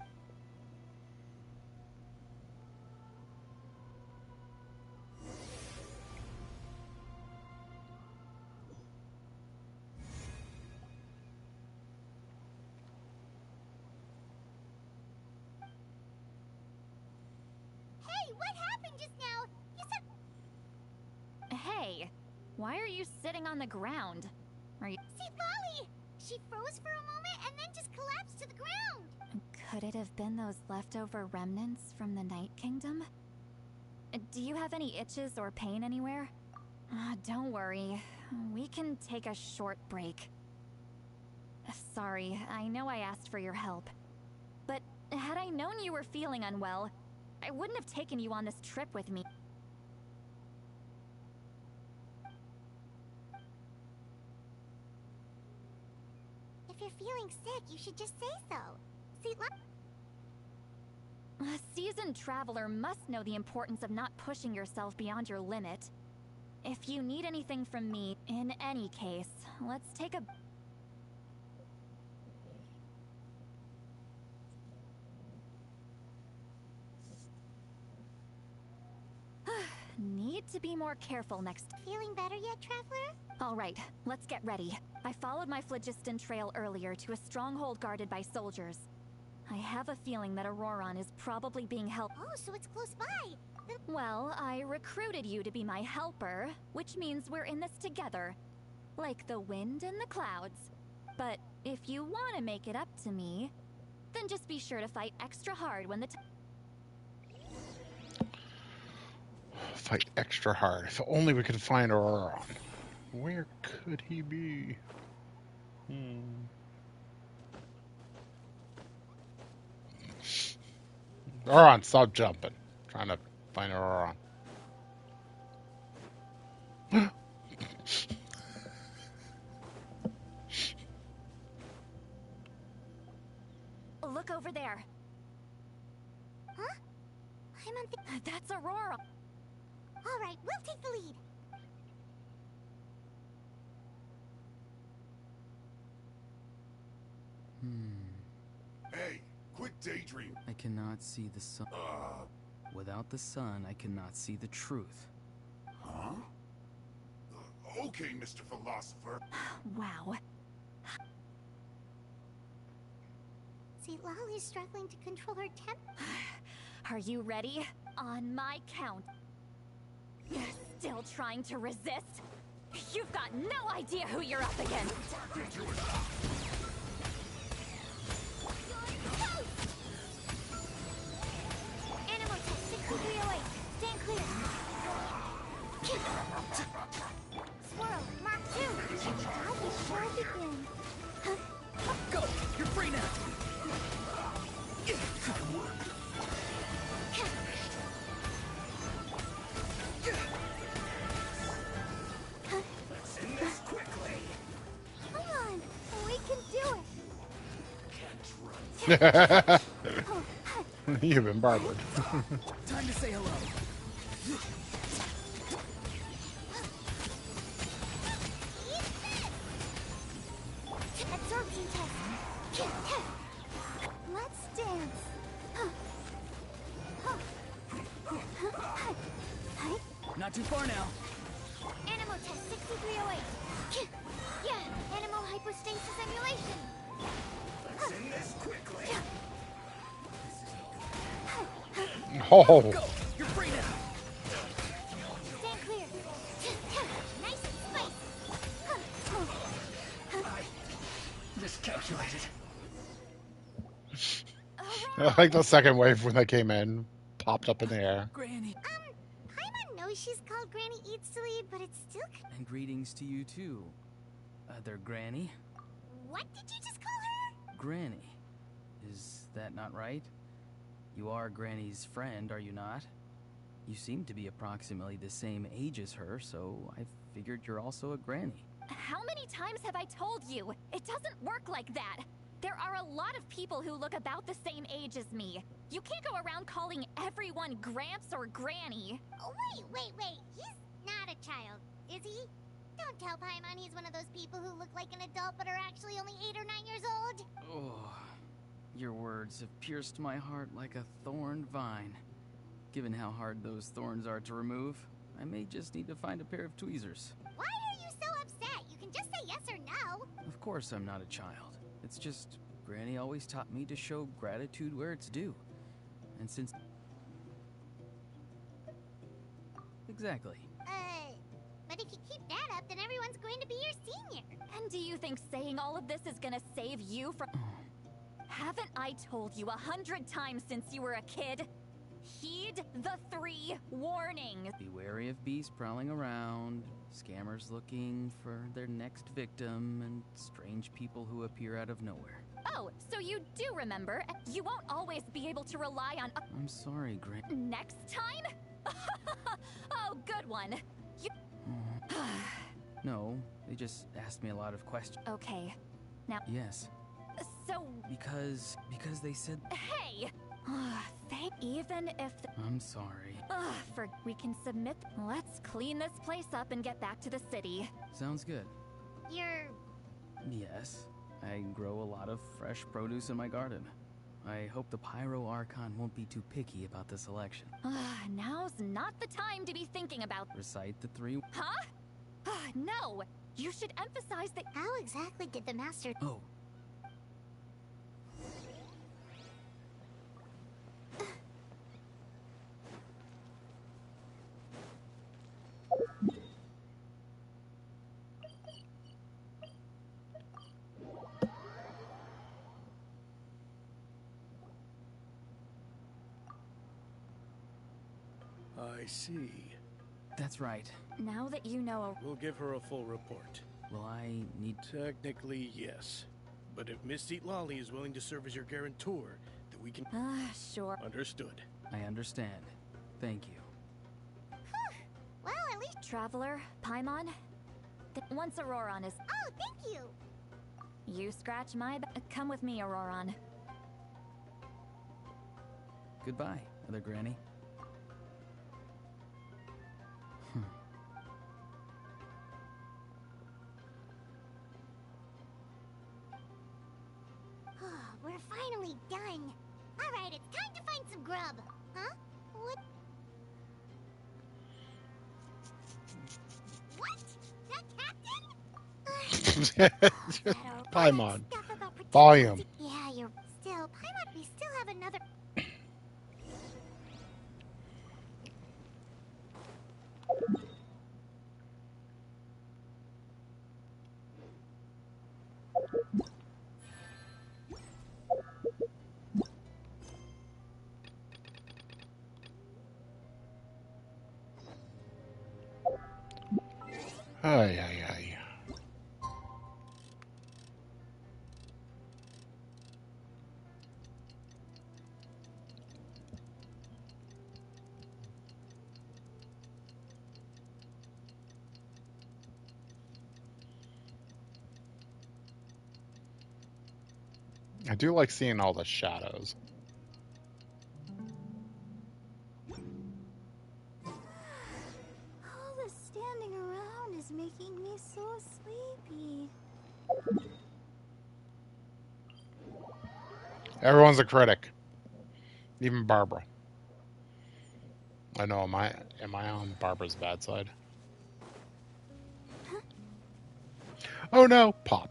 Hey, what happened just now? You said... Hey, why are you sitting on the ground? Are you... Seatlali! She froze for a moment and then just collapsed to the ground. Could it have been those leftover remnants from the Night Kingdom? Do you have any itches or pain anywhere? Don't worry. We can take a short break. Sorry, I know I asked for your help. But had I known you were feeling unwell, I wouldn't have taken you on this trip with me. If you're feeling sick, you should just say so. Seatlali... A seasoned traveler must know the importance of not pushing yourself beyond your limit. If you need anything from me, in any case, let's take a... Need to be more careful next. Feeling better yet, Traveler? All right, let's get ready. I followed my phlogiston trail earlier to a stronghold guarded by soldiers. I have a feeling that Auroron is probably being held. Oh, so it's close by. Well, I recruited you to be my helper, which means we're in this together. Like the wind and the clouds. But if you want to make it up to me, then just be sure to fight extra hard when the Fight extra hard. If only we could find Auroron. Where could he be? Auroron, stop jumping. Trying to find Auroron. Look over there. Huh? I'm on the... That's Aurora. All right, we'll take the lead. Hey, quit daydream. I cannot see the sun. Without the sun, I cannot see the truth. Huh? Okay, Mr. Philosopher. Wow. See, Lolly's struggling to control her temper. Are you ready? On my count. You're still trying to resist? You've got no idea who you're up against. Animal test 6308. Stand clear. Swirl, Mark 2. I will sure begin. Go! You're free now! Let's end this quickly. Come on, we can do it. You've been barbered. Time to say hello. Absorption test. Let's dance. Not too far now. Animal test 6308. Yeah, animal hypostasis emulation. Let's end this quickly. Oh, Go! You're free now! Stand clear. Nice and spicy. Miscalculated. I like the second wave when they came in, popped up in the air. Granny. Paimon knows she's called Granny Eats to Lead, but it's still... And greetings to you too. Other Granny? What did you just call her? Granny. Is that not right? You are Granny's friend, are you not? You seem to be approximately the same age as her, so I figured you're also a Granny. How many times have I told you? It doesn't work like that. There are a lot of people who look about the same age as me. You can't go around calling everyone Gramps or Granny. Oh, wait. He's not a child, is he? Don't tell Paimon he's one of those people who look like an adult but are actually only 8 or 9 years old. Oh, your words have pierced my heart like a thorned vine. Given how hard those thorns are to remove, I may just need to find a pair of tweezers. Why are you so upset? You can just say yes or no. Of course I'm not a child. It's just, Granny always taught me to show gratitude where it's due. And since... Exactly. But if you keep that up, then everyone's going to be your senior. And do you think saying all of this is gonna save you from... Haven't I told you 100 times since you were a kid? Heed the 3 warnings. Be wary of beasts prowling around, scammers looking for their next victim, and strange people who appear out of nowhere. Oh, so you do remember. You won't always be able to rely on... I'm sorry, Granny. Next time? Oh, good one. You... No, they just asked me a lot of questions. Okay. Now... Yes. So... Because they said... Hey! Even if the... I'm sorry. We can submit... Let's clean this place up and get back to the city. Sounds good. You're... Yes, I grow a lot of fresh produce in my garden. I hope the Pyro Archon won't be too picky about the selection. Now's not the time to be thinking about... Recite the 3... Huh? No! You should emphasize that... How exactly did the master... Oh. I see. That's right. Now that you know... We'll give her a full report. Will I need... Technically, yes. But if Miss Seat Lolly is willing to serve as your guarantor, then we can... Sure. Understood. I understand. Thank you. Well, at least... Traveler, Paimon, once Auroron is... Oh, thank you! You scratch my back. Come with me, Auroron. Goodbye, Mother Granny. We're finally done. Alright, it's time to find some grub. Huh? What? What? That captain? Paimon. Stuff about protecting- Volume. Yeah, you're still... Paimon, we still have another... Ay, ay, ay. I do like seeing all the shadows. All this standing around is making me so sleepy. Everyone's a critic. Even Barbara. I know, am I on Barbara's bad side? Oh no, pop.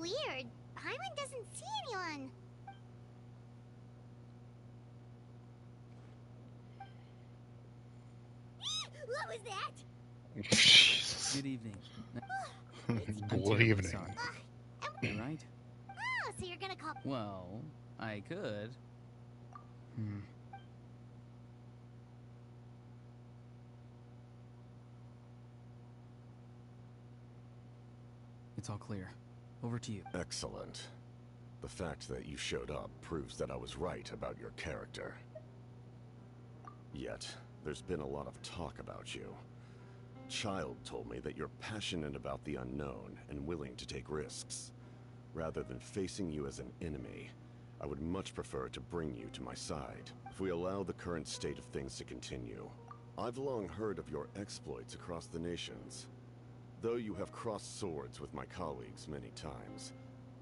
Weird. Paimon doesn't see anyone. What was that? Jesus. Good evening. Good terribly evening. sorry. You right? Oh, so you're gonna call... Well, I could. It's all clear. Over to you. Excellent. The fact that you showed up proves that I was right about your character. Yet, there's been a lot of talk about you. Child told me that you're passionate about the unknown and willing to take risks. Rather than facing you as an enemy, I would much prefer to bring you to my side. If we allow the current state of things to continue, I've long heard of your exploits across the nations. Though you have crossed swords with my colleagues many times,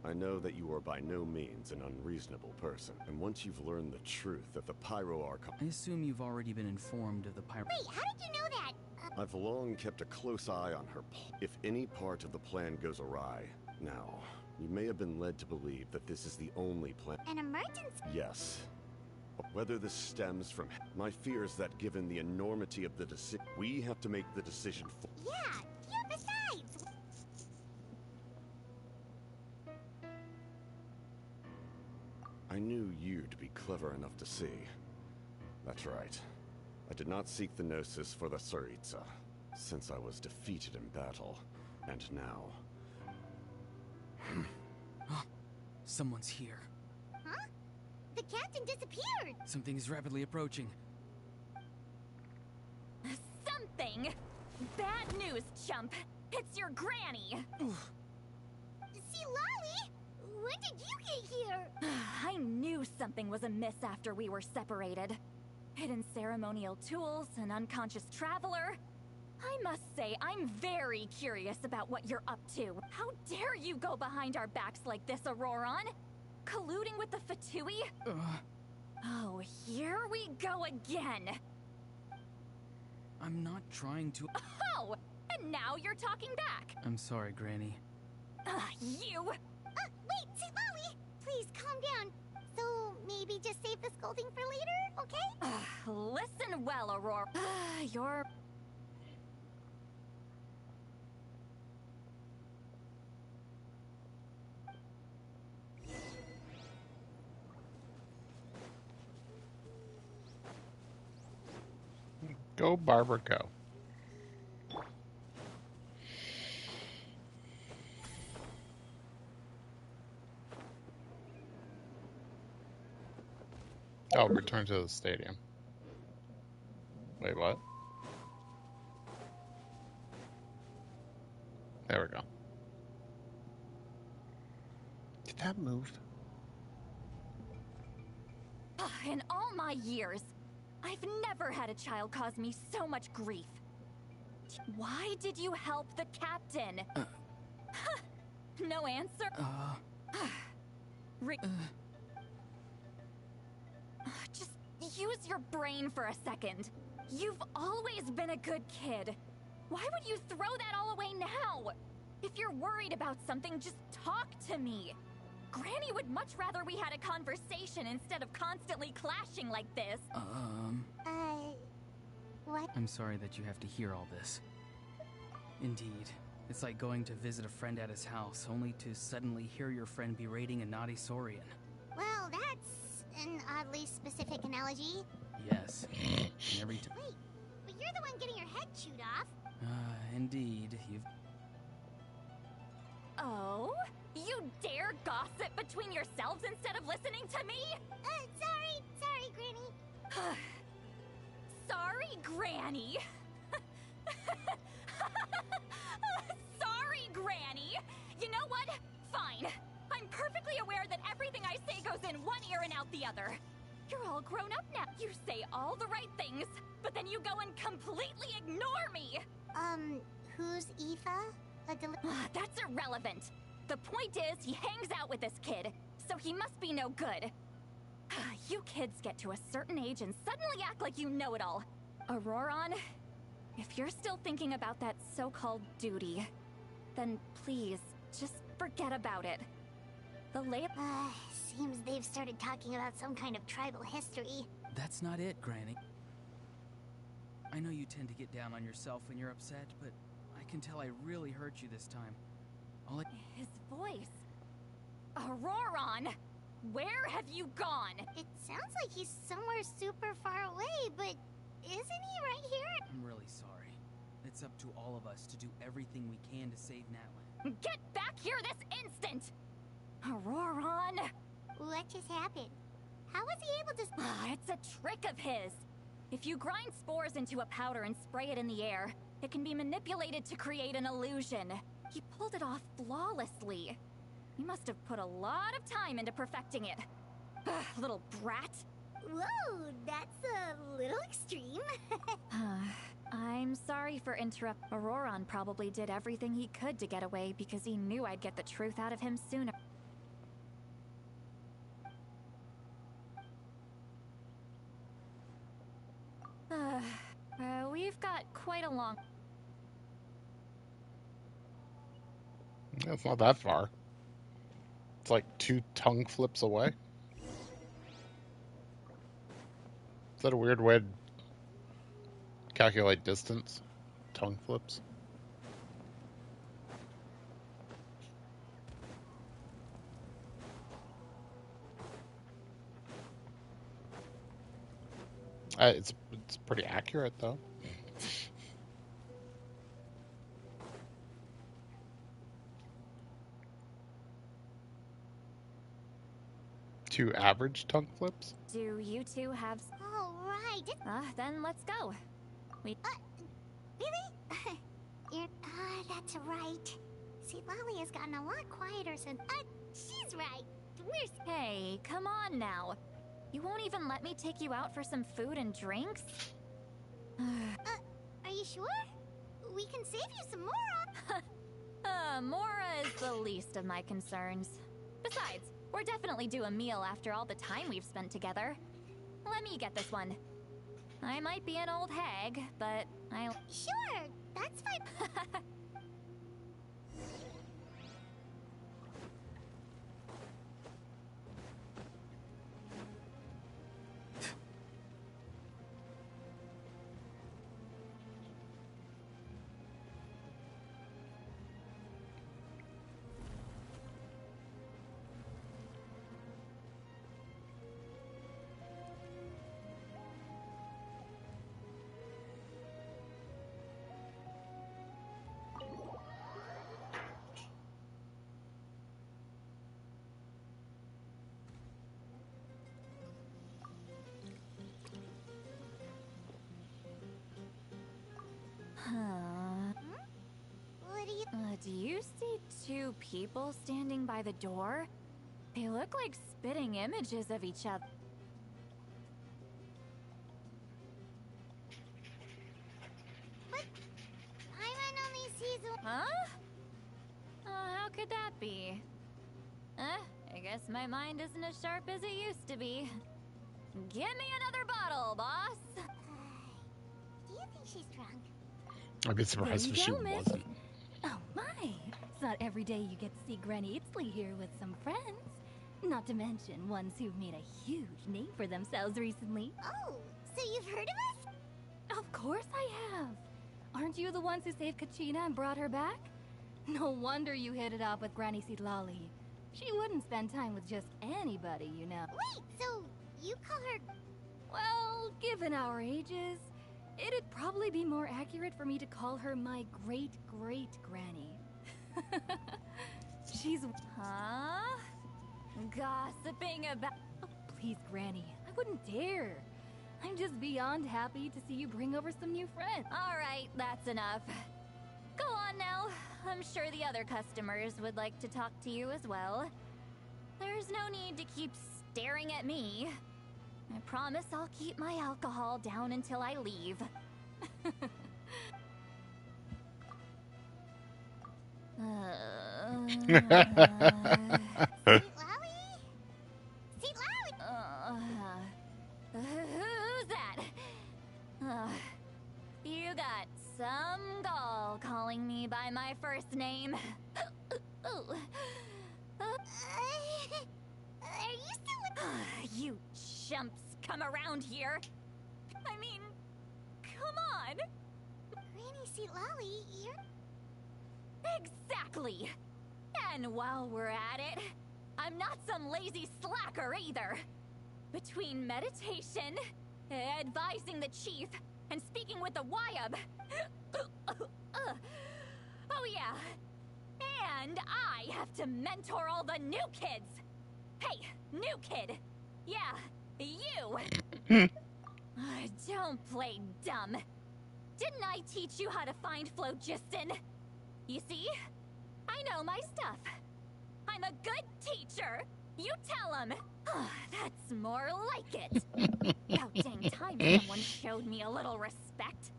I know that you are by no means an unreasonable person. And once you've learned the truth that the Pyro Archon... I assume you've already been informed of the Pyro... Wait, how did you know that? I've long kept a close eye on her. If any part of the plan goes awry... Now, you may have been led to believe that this is the only plan... An emergency? Yes. Whether this stems from... My fear is that given the enormity of the decision, we have to make the decision for... Yeah, besides... I knew you'd be clever enough to see. That's right. I did not seek the Gnosis for the Tsaritsa, since I was defeated in battle. And now... Someone's here. Huh? The captain disappeared! Something is rapidly approaching. something. Bad news, chump. It's your granny. See, Lolly? When did you get here? I knew something was amiss after we were separated. Hidden ceremonial tools, an unconscious traveler. I must say, I'm very curious about what you're up to. How dare you go behind our backs like this, Auroron? Colluding with the Fatui? Oh, here we go again. I'm not trying to... Oh, and now you're talking back. I'm sorry, Granny. You! Wait, see, Lolly! Please, calm down. So, maybe just save the scolding for later, okay? Listen well, Aurora. You're... Go, Barbara, go. Oh, return to the stadium. Wait, what? There we go. Did that move? In all my years, I've never had a child cause me so much grief. Why did you help the captain? No answer? Just use your brain for a second. You've always been a good kid. Why would you throw that all away now? If you're worried about something, just talk to me. Granny would much rather we had a conversation instead of constantly clashing like this. What? I'm sorry that you have to hear all this. Indeed. It's like going to visit a friend at his house, only to suddenly hear your friend berating a naughty Saurian. Well, that's an oddly specific analogy. Yes. And every time... Wait, but you're the one getting your head chewed off. Indeed. You've... Oh? You dare gossip between yourselves instead of listening to me? Sorry, Granny. Sorry, Granny. Sorry, Granny. You know what? Fine. I'm perfectly aware that everything I say goes in one ear and out the other. You're all grown up now. You say all the right things, but then you go and completely ignore me. Who's Aoife? That's irrelevant. The point is, he hangs out with this kid, so he must be no good. You kids get to a certain age and suddenly act like you know it all. Auroron, if you're still thinking about that so-called duty, then please, just forget about it. The Seems they've started talking about some kind of tribal history. That's not it, Granny. I know you tend to get down on yourself when you're upset, but I can tell I really hurt you this time. His voice. Auroron! Where have you gone? It sounds like he's somewhere super far away, but isn't he right here? I'm really sorry. It's up to all of us to do everything we can to save Natlan. Get back here this instant! Auroron! What just happened? How was he able to... It's a trick of his. If you grind spores into a powder and spray it in the air, it can be manipulated to create an illusion. He pulled it off flawlessly. He must have put a lot of time into perfecting it. Little brat. Whoa, that's a little extreme. I'm sorry for interrupt. Auroron probably did everything he could to get away because he knew I'd get the truth out of him sooner. We've got quite a long... It's not that far. It's like 2 tongue flips away. Is that a weird way to calculate distance? Tongue flips? It's pretty accurate, though. Two average tongue flips? Do you two have... All right. Then let's go. that's right. See, Lolly has gotten a lot quieter since... she's right. Hey, come on now. You won't even let me take you out for some food and drinks? Are you sure? We can save you some more. Mora is the least of my concerns. Besides, we're definitely due a meal after all the time we've spent together. Let me get this one. I might be an old hag, but Sure, that's fine. What do you... do you see two people standing by the door? They look like spitting images of each other. But Paimon only sees... Huh? How could that be? I guess my mind isn't as sharp as it used to be. Give me another bottle, boss! Do you think she's drunk? I'd be surprised if she wasn't. Oh my! It's not every day you get to see Granny Itzley here with some friends. Not to mention ones who've made a huge name for themselves recently. Oh, so you've heard of us? Of course I have! Aren't you the ones who saved Kachina and brought her back? No wonder you hit it off with Granny Sidlali. She wouldn't spend time with just anybody, you know. Wait, so you call her... Well, given our ages, it'd probably be more accurate for me to call her my great-great-granny. She's... Huh? Gossiping about... Oh, please, Granny. I wouldn't dare. I'm just beyond happy to see you bring over some new friends. Alright, that's enough. Go on now. I'm sure the other customers would like to talk to you as well. There's no need to keep staring at me. I promise I'll keep my alcohol down until I leave. Seat Lolly! Who's that? You got some gall calling me by my first name. Are you still with... You chumps come around here. I mean, come on. Granny Seat Lolly, you're... Exactly. And while we're at it, I'm not some lazy slacker either. Between meditation, advising the chief, and speaking with the Wyab. Oh yeah. And I have to mentor all the new kids. Hey, new kid. Yeah, you. Don't play dumb. Didn't I teach you how to find phlogiston? You see? I know my stuff. I'm a good teacher. You tell him. That's more like it. About dang time someone showed me a little respect.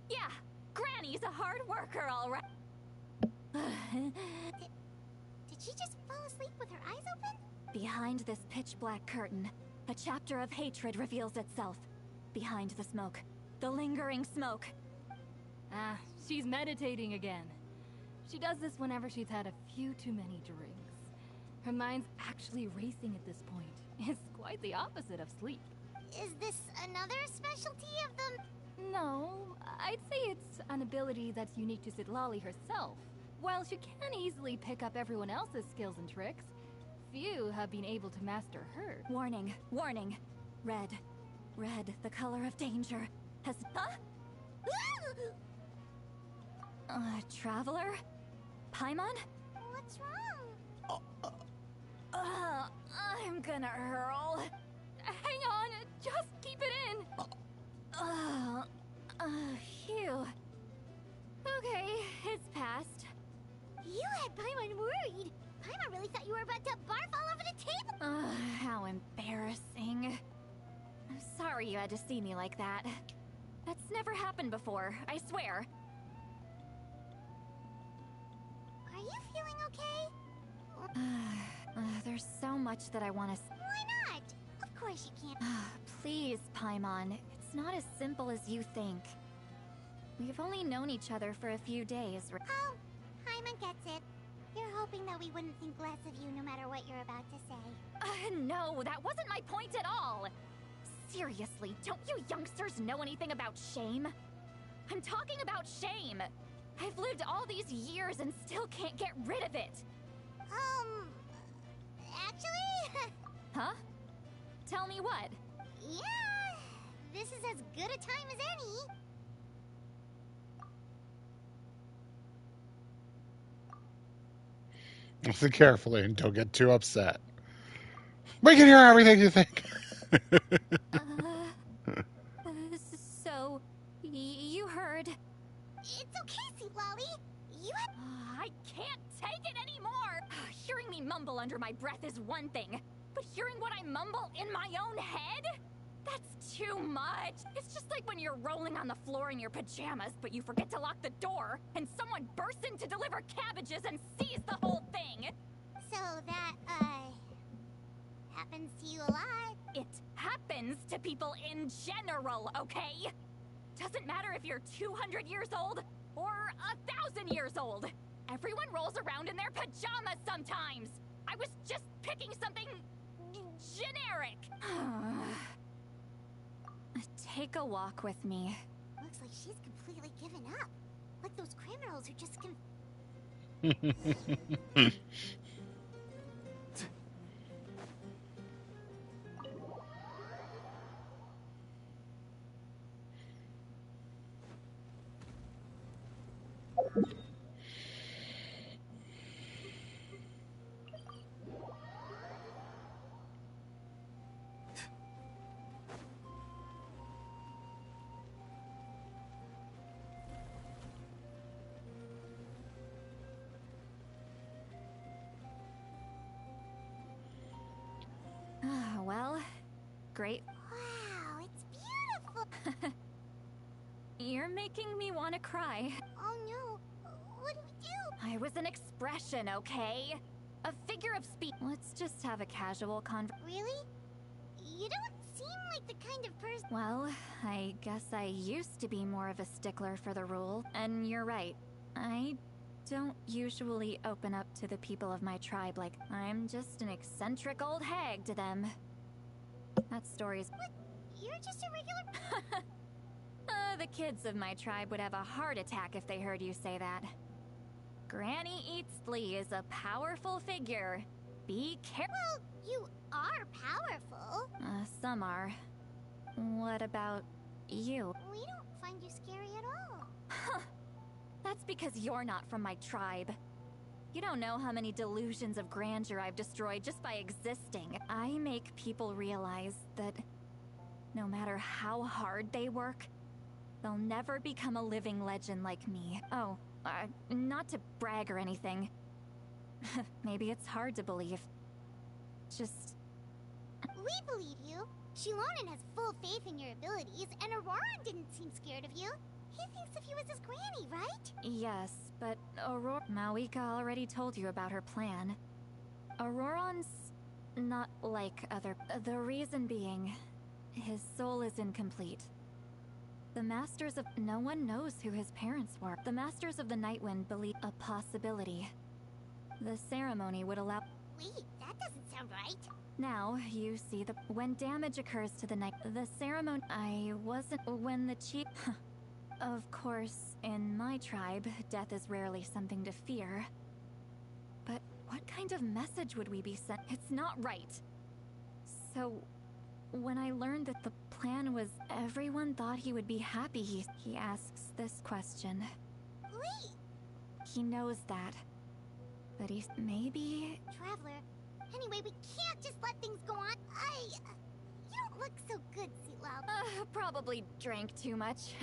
Yeah, Granny's a hard worker, all right. Did she just fall asleep with her eyes open? Behind this pitch-black curtain, a chapter of hatred reveals itself. Behind the smoke, the lingering smoke. Ah, she's meditating again. She does this whenever she's had a few too many drinks. Her mind's actually racing at this point. It's quite the opposite of sleep. Is this another specialty of the... No, I'd say it's an ability that's unique to Sidlali herself. While she can easily pick up everyone else's skills and tricks, few have been able to master her. Warning, warning. Red. Red, the color of danger, has... Huh? Traveler? Paimon? What's wrong? I'm gonna hurl. Hang on, just keep it in. Phew. Okay, it's passed. You had Paimon worried. Paimon really thought you were about to barf all over the table. Ugh, how embarrassing. I'm sorry you had to see me like that. That's never happened before, I swear. Are you feeling okay? There's so much that I want to. Why not? Of course you can't. Please, Paimon. It's not as simple as you think. We've only known each other for a few days. Oh, Paimon gets it. You're hoping that we wouldn't think less of you no matter what you're about to say. No, that wasn't my point at all. Seriously, don't you youngsters know anything about shame? I'm talking about shame. I've lived all these years and still can't get rid of it. Actually? Huh? Tell me what? Yeah, this is as good a time as any. Listen carefully and don't get too upset. We can hear everything you think. So, you heard. It's okay, Sweet Lolly. You have. I can't take it anymore! Hearing me mumble under my breath is one thing, but hearing what I mumble in my own head? That's too much! It's just like when you're rolling on the floor in your pajamas, but you forget to lock the door, and someone bursts in to deliver cabbages and sees the whole thing! So that, happens to you a lot. It happens to people in general, okay? Doesn't matter if you're 200 years old or 1,000 years old. Everyone rolls around in their pajamas sometimes. I was just picking something generic. Take a walk with me. Looks like she's completely given up. Like those criminals who just Well, great. Wow, it's beautiful. You're making me want to cry. Oh no, what do we do? I was an expression, okay? A figure of speech. Let's just have a casual Really? You don't seem like the kind of person. Well, I guess I used to be more of a stickler for the rule. And you're right. I don't usually open up to the people of my tribe like I'm just an eccentric old hag to them. That story's... What? You're just a regular... The kids of my tribe would have a heart attack if they heard you say that. Granny Eatsley is a powerful figure. Be careful. Well, you are powerful. Some are. What about you? We don't find you scary at all. Huh. That's because you're not from my tribe. You don't know how many delusions of grandeur I've destroyed just by existing. I make people realize that no matter how hard they work, they'll never become a living legend like me. Oh, not to brag or anything. Maybe it's hard to believe. Just... We believe you. Shilonen has full faith in your abilities, and Auroran didn't seem scared of you. He thinks of you as his granny, right? Yes, but Aurora... Mawika already told you about her plan. Auroran's not like other... The reason being, his soul is incomplete. The Masters of... No one knows who his parents were. The Masters of the Nightwind believe a possibility. The ceremony would allow... Wait, that doesn't sound right. Now, you see the... When damage occurs to the night... The ceremony... I wasn't... When the chief... Of course, in my tribe, death is rarely something to fear. But what kind of message would we be sent? It's not right. So, when I learned that the plan was everyone thought he would be happy, he asks this question. Wait! He knows that. But he's... Maybe... Traveler, anyway, we can't just let things go on. You don't look so good, Seatloud. Probably drank too much.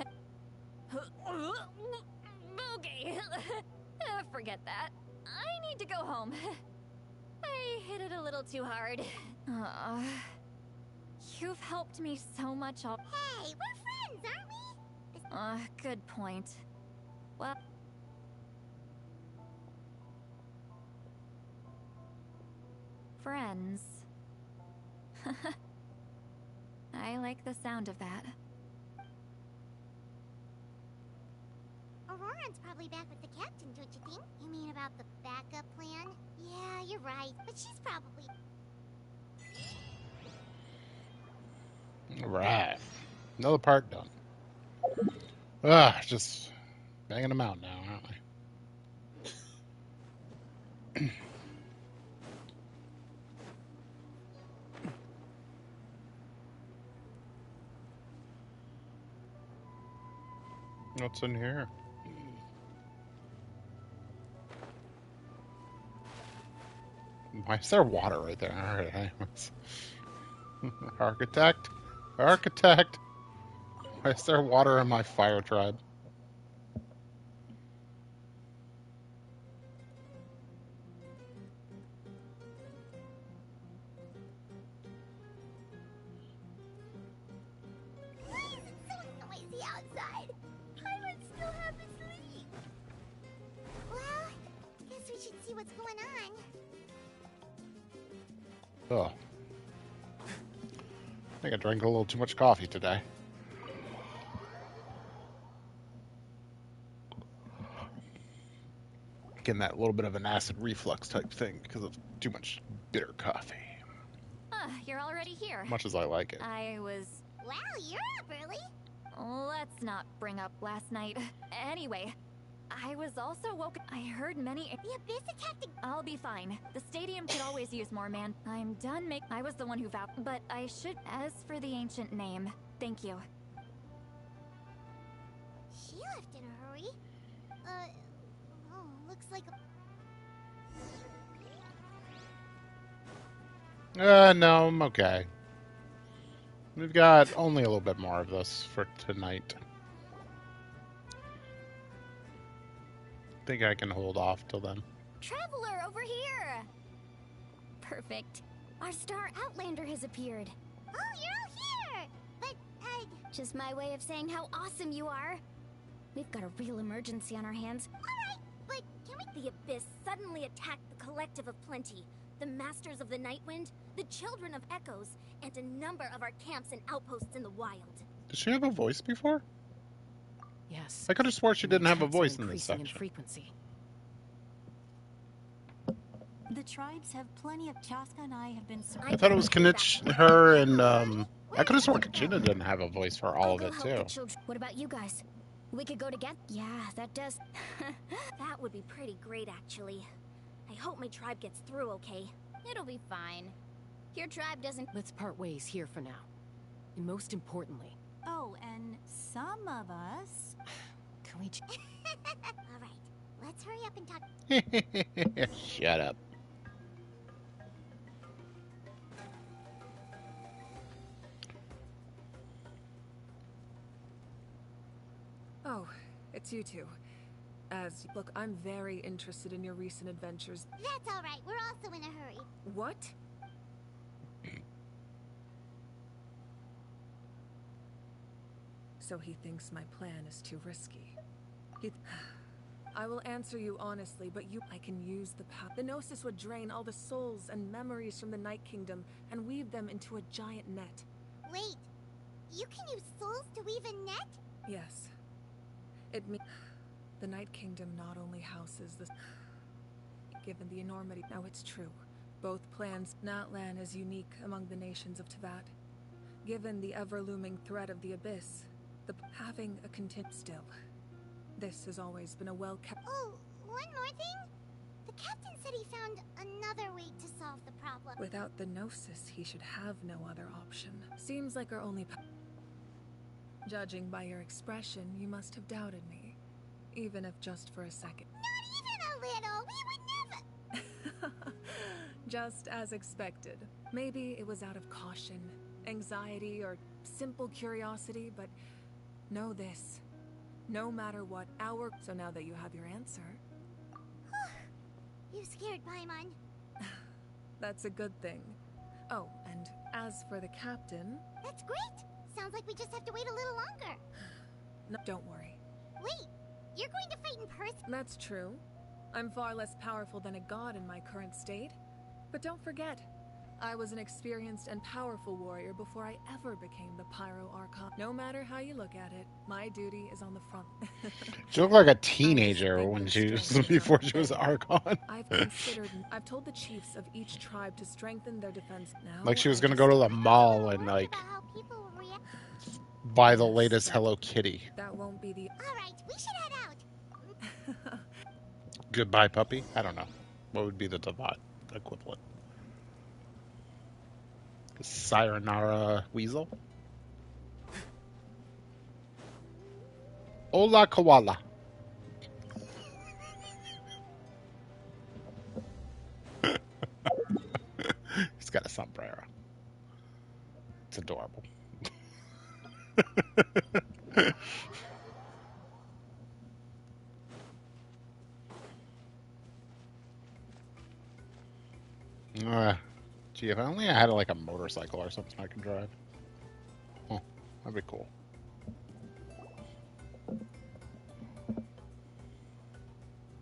Okay, forget that. I need to go home. I hit it a little too hard. You've helped me so much all— Hey, we're friends, aren't we? good point. Well— Friends. I like the sound of that. Auroran's probably back with the captain, don't you think? You mean about the backup plan? Yeah, you're right, but she's probably... Right. Another part done. Just banging them out now, aren't we? What's in here? Why is there water right there? All right, anyways. Architect? Architect! Why is there water in my fire tribe? Why is it so noisy outside? Pirates still have his leave. Well, guess we should see what's going on. Oh. I think I drank a little too much coffee today. Getting that little bit of an acid reflux type thing because of too much bitter coffee. You're already here. Much as I like it. I was... Wow, you're up early. Let's not bring up last night. Anyway, I was also woken. I heard many... The Abyss attacked the... I'll be fine. The stadium could always use more man. I'm done I was the one who vowed... But I should... As for the ancient name, thank you. She left in a hurry. Oh, looks like a... No, I'm okay. We've got only a little bit more of this for tonight. Think I can hold off till then. Traveler, over here! Perfect. Our star Outlander has appeared. Oh, you're all here! But, just my way of saying how awesome you are. We've got a real emergency on our hands. Alright, but can we... The Abyss suddenly attacked the Collective of Plenty, the Masters of the Nightwind, the Children of Echoes, and a number of our camps and outposts in the wild. Did she have a voice before? Yes. I could have sworn she didn't have a voice in this increasing section. in frequency. The tribes have plenty of... Chaska and I have been... I thought it was her and, I could have sworn Kachina didn't have a voice for all of it, too. What about you guys? We could go together? Yeah, that does... That would be pretty great, actually. I hope my tribe gets through okay. It'll be fine. Your tribe doesn't... Let's part ways here for now. And most importantly... Oh, and some of us... Can we... Alright, let's hurry up and talk... Shut up. Oh, it's you two. Look, I'm very interested in your recent adventures. That's alright, we're also in a hurry. What? So he thinks my plan is too risky. I will answer you honestly, but I can use the power. The Gnosis would drain all the souls and memories from the Night Kingdom and weave them into a giant net. Wait, you can use souls to weave a net? Yes. It means the Night Kingdom not only houses the... Given the enormity... Now it's true. Both plans... Natlan is unique among the nations of Teyvat. Given the ever-looming threat of the Abyss, having a still. This has always been a well-kept... Oh, one more thing? The captain said he found another way to solve the problem. Without the Gnosis, he should have no other option. Seems like our only... Judging by your expression, you must have doubted me. Even if just for a second. Not even a little! We would never... Just as expected. Maybe it was out of caution, anxiety, or simple curiosity, but know this. No matter what, So now that you have your answer, You scared Paimon. that's a good thing. Oh, and as for the captain... That's great! Sounds like we just have to wait a little longer. No, don't worry. Wait, you're going to fight in person? That's true. I'm far less powerful than a god in my current state. But don't forget, I was an experienced and powerful warrior before I ever became the Pyro Archon. No matter how you look at it, my duty is on the front. She looked like a teenager when she was before she was Archon. I've told the chiefs of each tribe to strengthen their defense now. Like she was gonna go to the mall and like buy the latest Hello Kitty. That won't be the... Alright, we should head out. Goodbye, puppy? I don't know. What would be the Devat equivalent? Sayonara Weasel? Hola, koala. He's got a sombrero. It's adorable. Gee, if only I had like a motorcycle or something I could drive. Oh, that'd be cool.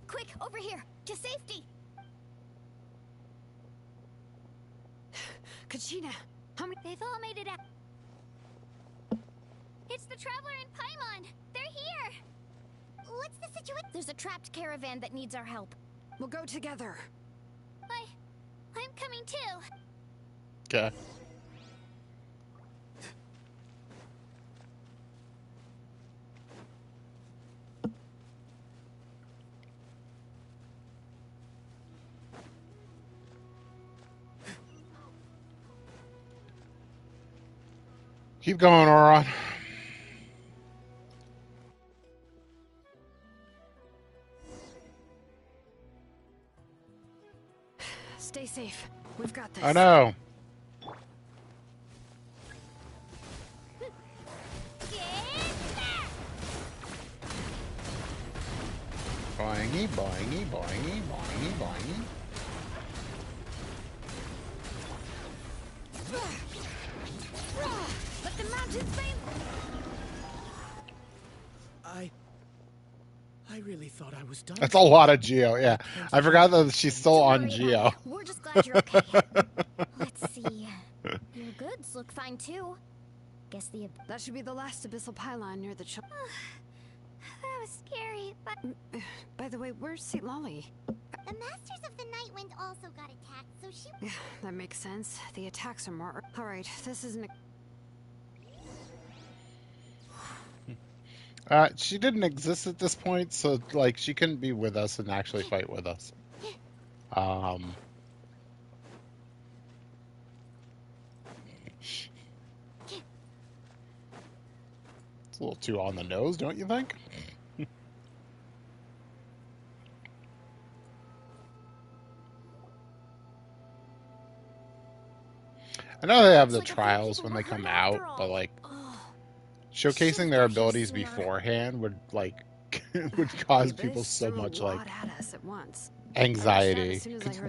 Quick, over here, to safety. Kachina, how many? They've all made it out. It's the Traveler and Paimon. They're here. What's the situation? There's a trapped caravan that needs our help. We'll go together. I'm coming too. Okay. Keep going, Auron. Stay safe. We've got this. I know. Boingy, boingy, boingy, boingy, boingy. Let the mountains be. I really thought I was done. That's a lot of Geo, yeah. I forgot that she's still on Geo. We're just glad you're okay. Let's see. Your goods look fine too. Guess that should be the last abyssal pylon near the That was scary, but... By the way, where's St. Lolly? The Masters of the Night Wind also got attacked, so she... That makes sense. The attacks are more... Alright, this isn't... She didn't exist at this point, so, like, she couldn't be with us and actually fight with us. It's a little too on the nose, don't you think? I know they have the trials when they come out, but, like, showcasing their abilities beforehand would like would cause people so much like anxiety.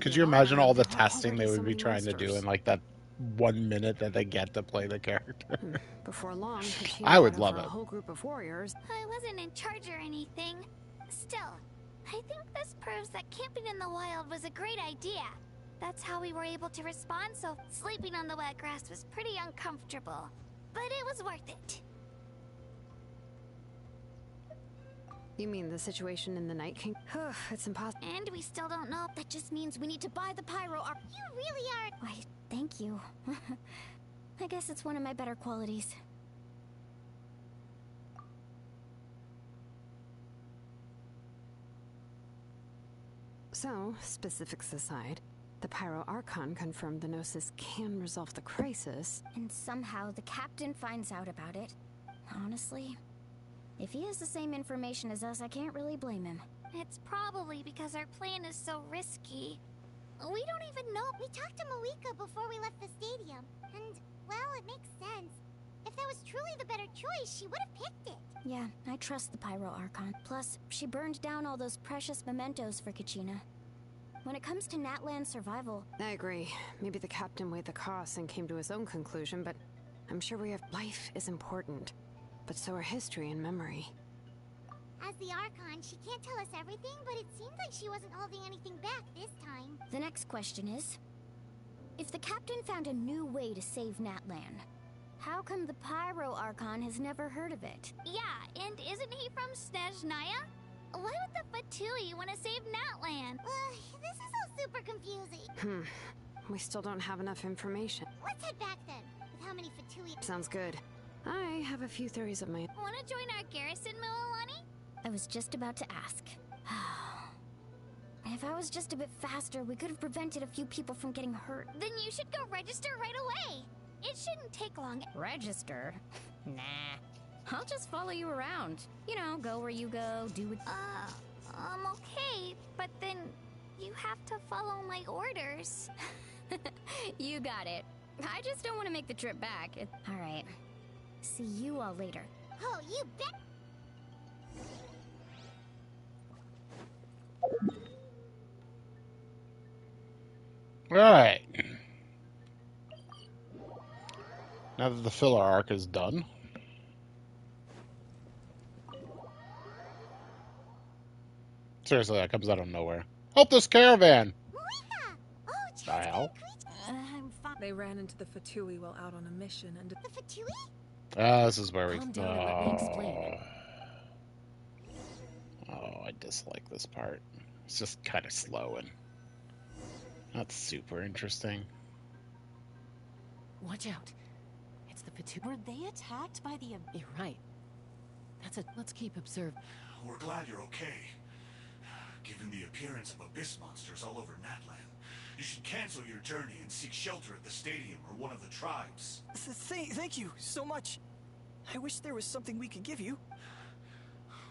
Could you imagine all the testing they would be trying to do in like that 1 minute that they get to play the character? Before long, I would love it. A whole group of warriors. I wasn't in charge or anything. Still, I think this proves that camping in the wild was a great idea. That's how we were able to respond, so sleeping on the wet grass was pretty uncomfortable. But it was worth it. You mean the situation in the Night King? It's impossible. And we still don't know. That just means we need to buy the pyro arc. You really are... Why, thank you. I guess it's one of my better qualities. So, specifics aside, the Pyro Archon confirmed the Gnosis can resolve the crisis. And somehow the captain finds out about it. Honestly, if he has the same information as us, I can't really blame him. It's probably because our plan is so risky. We don't even know. We talked to Malika before we left the stadium. And, well, it makes sense. If that was truly the better choice, she would have picked it. Yeah, I trust the Pyro Archon. Plus, she burned down all those precious mementos for Kachina. When it comes to Natlan's survival... I agree. Maybe the captain weighed the costs and came to his own conclusion, but I'm sure we have... Life is important, but so are history and memory. As the Archon, she can't tell us everything, but it seems like she wasn't holding anything back this time. The next question is... if the captain found a new way to save Natlan, how come the Pyro Archon has never heard of it? Yeah, and isn't he from Snezhnaya? Why would the Fatui want to save Natlan? This is all super confusing. We still don't have enough information. Let's head back then, with how many Fatui... Sounds good. I have a few theories of my own. Wanna join our garrison, Mililani? I was just about to ask. If I was just a bit faster, we could have prevented a few people from getting hurt. Then you should go register right away. It shouldn't take long. Register? Nah. I'll just follow you around. You know, go where you go, do it. Okay, but then you have to follow my orders. You got it. I just don't want to make the trip back. Alright. See you all later. Oh, you bet. Alright. Now that the filler arc is done. Seriously, that comes out of nowhere. Help this caravan! The hell? They ran into the Fatui while out on a mission and... The Fatui? This is where we... Calm down and let me explain. Oh, I dislike this part. It's just kind of slow and not super interesting. Watch out. It's the Fatui. Were they attacked by the... You're right. Let's keep observing. We're glad you're okay. Given the appearance of abyss monsters all over Natlan, you should cancel your journey and seek shelter at the stadium or one of the tribes. Thank you so much. I wish there was something we could give you.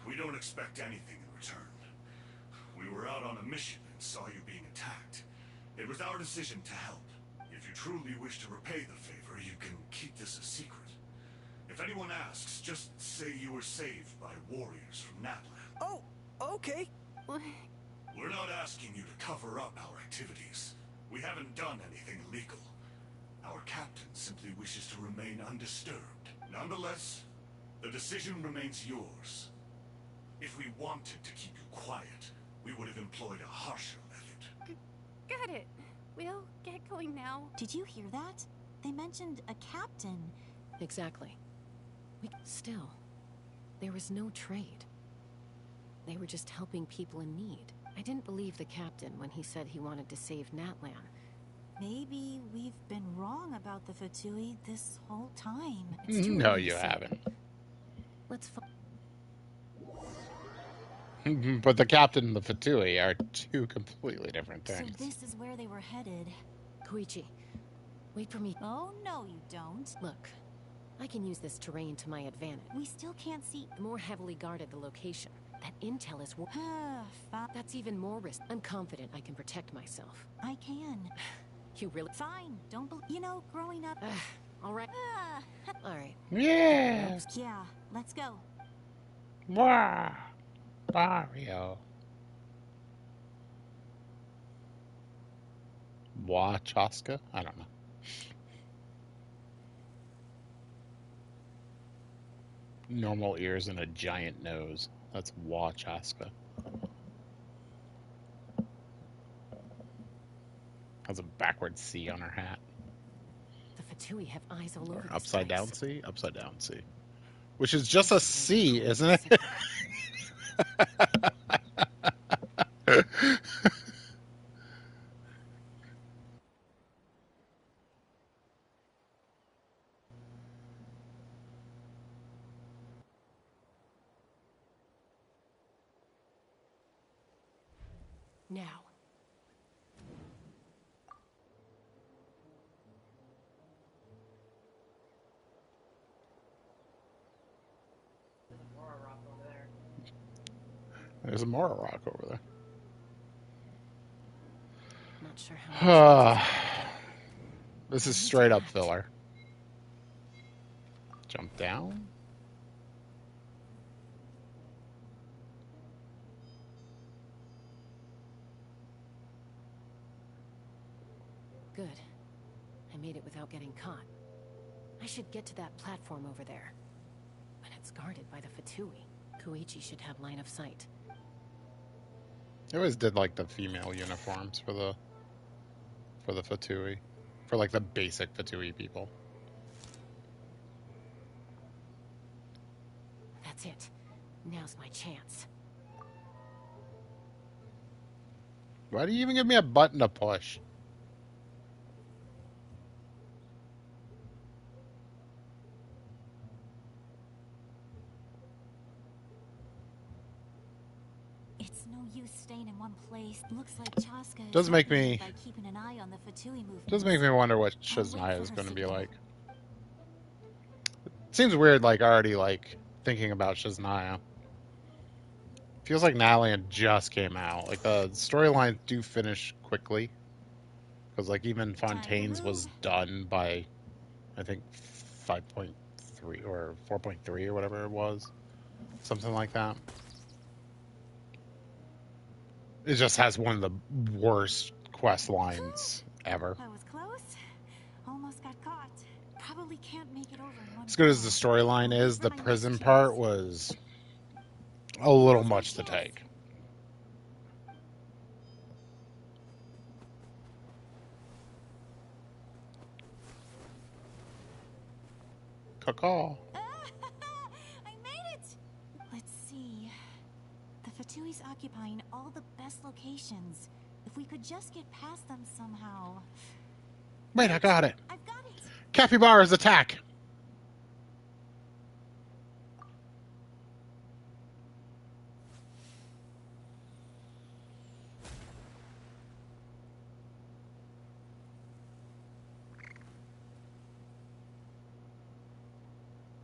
We don't expect anything in return. We were out on a mission and saw you being attacked. It was our decision to help. If you truly wish to repay the favor, you can keep this a secret. If anyone asks, just say you were saved by warriors from Natlan. Oh, okay. We're not asking you to cover up our activities. We haven't done anything illegal. Our captain simply wishes to remain undisturbed. Nonetheless, the decision remains yours. If we wanted to keep you quiet, we would have employed a harsher method. Got it. We'll get going now. Did you hear that? They mentioned a captain. Exactly. Still, there was no trade. They were just helping people in need. I didn't believe the captain when he said he wanted to save Natlan. Maybe we've been wrong about the Fatui this whole time. No, you haven't. Let's But the captain and the Fatui are two completely different things. So this is where they were headed. Koichi, wait for me. Oh, no, you don't. Look, I can use this terrain to my advantage. We still can't see... The more heavily guarded the location, that intel is... That's even more risk. I'm confident I can protect myself. I can. You really... Fine, don't believe... You know, growing up... All right. All right. Yeah. Yeah, let's go. Wow. Mario. Wachaska? I don't know. Normal ears and a giant nose. That's Wachaska. Has a backward C on her hat. The Fatui have eyes all over this Upside place. down C? Upside down C. Which is just a C, isn't it? Now. There's a Mora rock over there. Not sure how This is straight up filler. Jump down? Good. I made it without getting caught. I should get to that platform over there. But it's guarded by the Fatui. Koichi should have line of sight. I always did like the female uniforms for the Fatui. For like the basic Fatui people. That's it. Now's my chance. Why do you even give me a button to push? It's no use staying in one place. Looks like Chaska is Does make helping me by keeping an eye on the Fatui movement. Does make me wonder what Shaznia is going to be like. It seems weird, like already like thinking about Shaznia. Feels like Natalie just came out. Like the storylines do finish quickly, because like even Fontaine's was done by, I think 5.3 or 4.3 or whatever it was, something like that. It just has one of the worst quest lines ever. That was close. Almost got caught. Probably can't make it over in one As good as the storyline is, the prison part was a little much to take. Caw. I made it! Let's see. The Fatui's occupying all the best locations. If we could just get past them somehow. Wait, I got it. I've got it. Capybara's attack.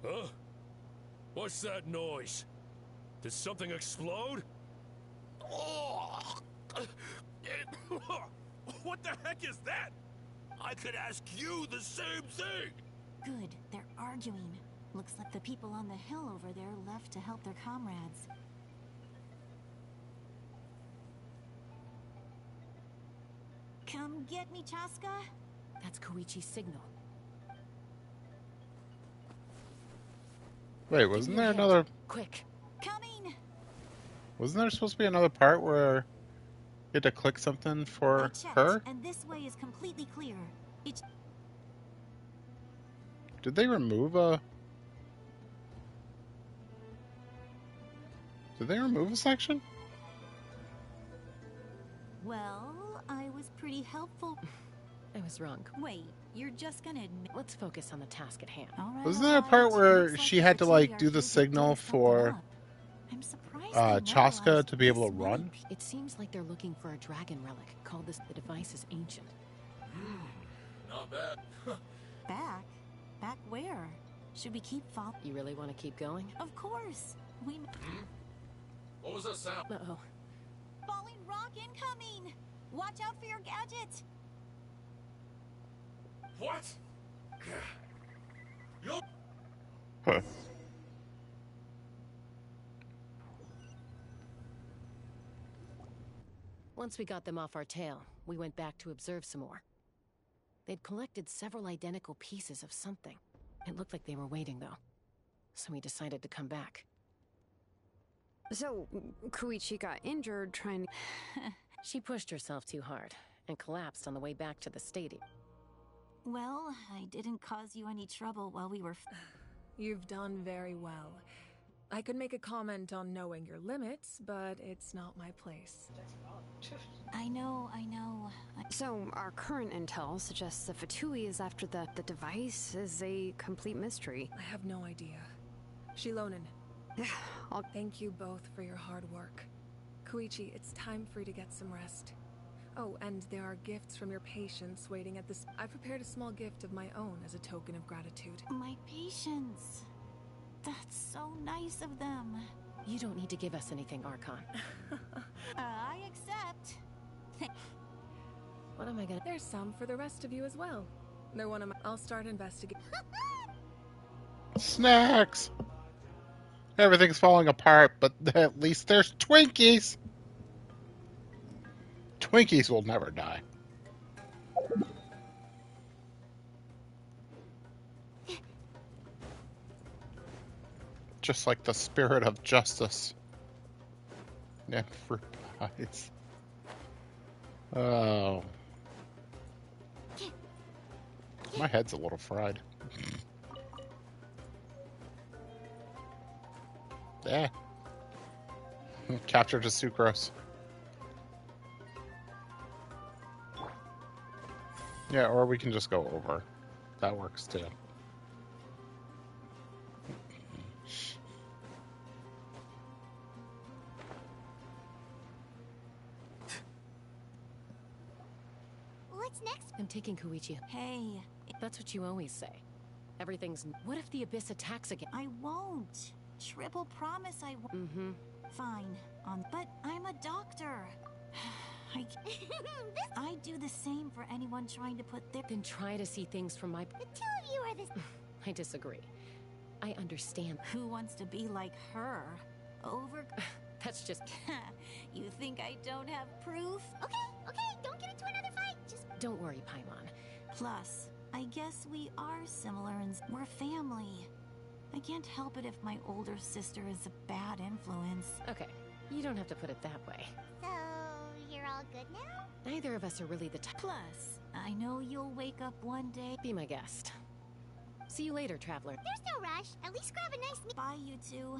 Huh? What's that noise? Did something explode? What the heck is that? I could ask you the same thing! Good, they're arguing. Looks like the people on the hill over there left to help their comrades. Come get me, Chaska. That's Koichi's signal. Wait, wasn't there another... Quick. Coming. Wasn't there supposed to be another part where you had to click something for her? And this way is completely clear. Did they remove a... Did they remove a section? Well, I was pretty helpful. I was wrong. Wait, you're just gonna admit... Let's focus on the task at hand. Wasn't there a part where she had to like do the signal for Chaska to be able to run? It seems like they're looking for a dragon relic. Called this. The device is ancient. Not bad. Back? Back where? Should we keep following? You really want to keep going? Of course. We... What was that sound? Uh-oh. Falling rock incoming! Watch out for your gadget! What? Huh. Once we got them off our tail, we went back to observe some more. They'd collected several identical pieces of something. It looked like they were waiting, though. So we decided to come back. So, Koichi got injured trying to... She pushed herself too hard and collapsed on the way back to the stadium. Well, I didn't cause you any trouble while we were... You've done very well. I could make a comment on knowing your limits, but it's not my place. I know. So, our current intel suggests the Fatui is after the device is a complete mystery. I have no idea. Shilonen, I'll thank you both for your hard work. Koichi, it's time for you to get some rest. Oh, and there are gifts from your patients waiting at this. I prepared a small gift of my own as a token of gratitude. My patients. That's so nice of them. You don't need to give us anything, Archon. I accept. What am I gonna... There's some for the rest of you as well. They're one of my... I'll start investigating. Snacks! Everything's falling apart, but at least there's Twinkies! Twinkies will never die. Just like the spirit of justice. And fruit pies. Oh. My head's a little fried. Yeah. Capture to sucrose. Yeah, or we can just go over. That works too. What's next? I'm taking Koichi. Hey, That's what you always say. Everything's... What if the Abyss attacks again? I won't. Triple promise I won't. Mm-hmm. Fine. But I'm a doctor. I do the same for anyone trying to put their... Then try to see things from my... The two of you are the... I disagree. I understand. Who wants to be like her? Over... That's just... You think I don't have proof? Okay, don't get into another fight. Just... Don't worry, Paimon. Plus, I guess we are similar and we're family. I can't help it if my older sister is a bad influence. Okay, you don't have to put it that way. So, you're all good now? Neither of us are really the type. Plus, I know you'll wake up one day. Be my guest. See you later, traveler. There's no rush. At least grab a nice meal. Bye, you two.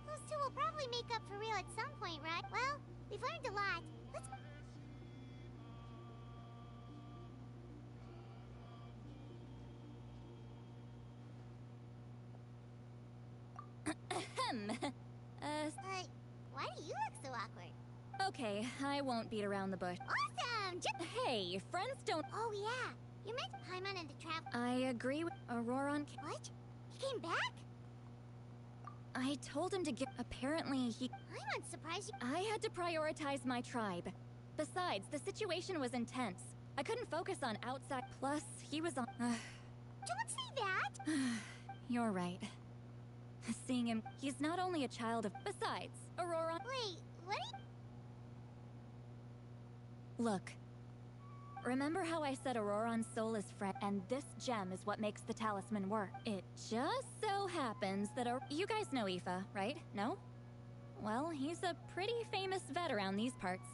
Those two will probably make up for real at some point, right? Well, we've learned a lot. Let's... why do you look so awkward? Okay, I won't beat around the bush. Awesome! Hey, friends don't... Oh, yeah. You met Paimon and the travel... I agree with Auroron. What? He came back? I told him to get... Apparently, he... I'm unsurprised you... I had to prioritize my tribe. Besides, the situation was intense. I couldn't focus on outside... Plus, he was on... Don't say that! You're right. Seeing him... He's not only a child of... Besides, Auroron... Wait, what are you... Look. Remember how I said Auroron's soul is fresh, and this gem is what makes the talisman work? It just so happens that you guys know Aoife, right? No? Well, he's a pretty famous vet around these parts.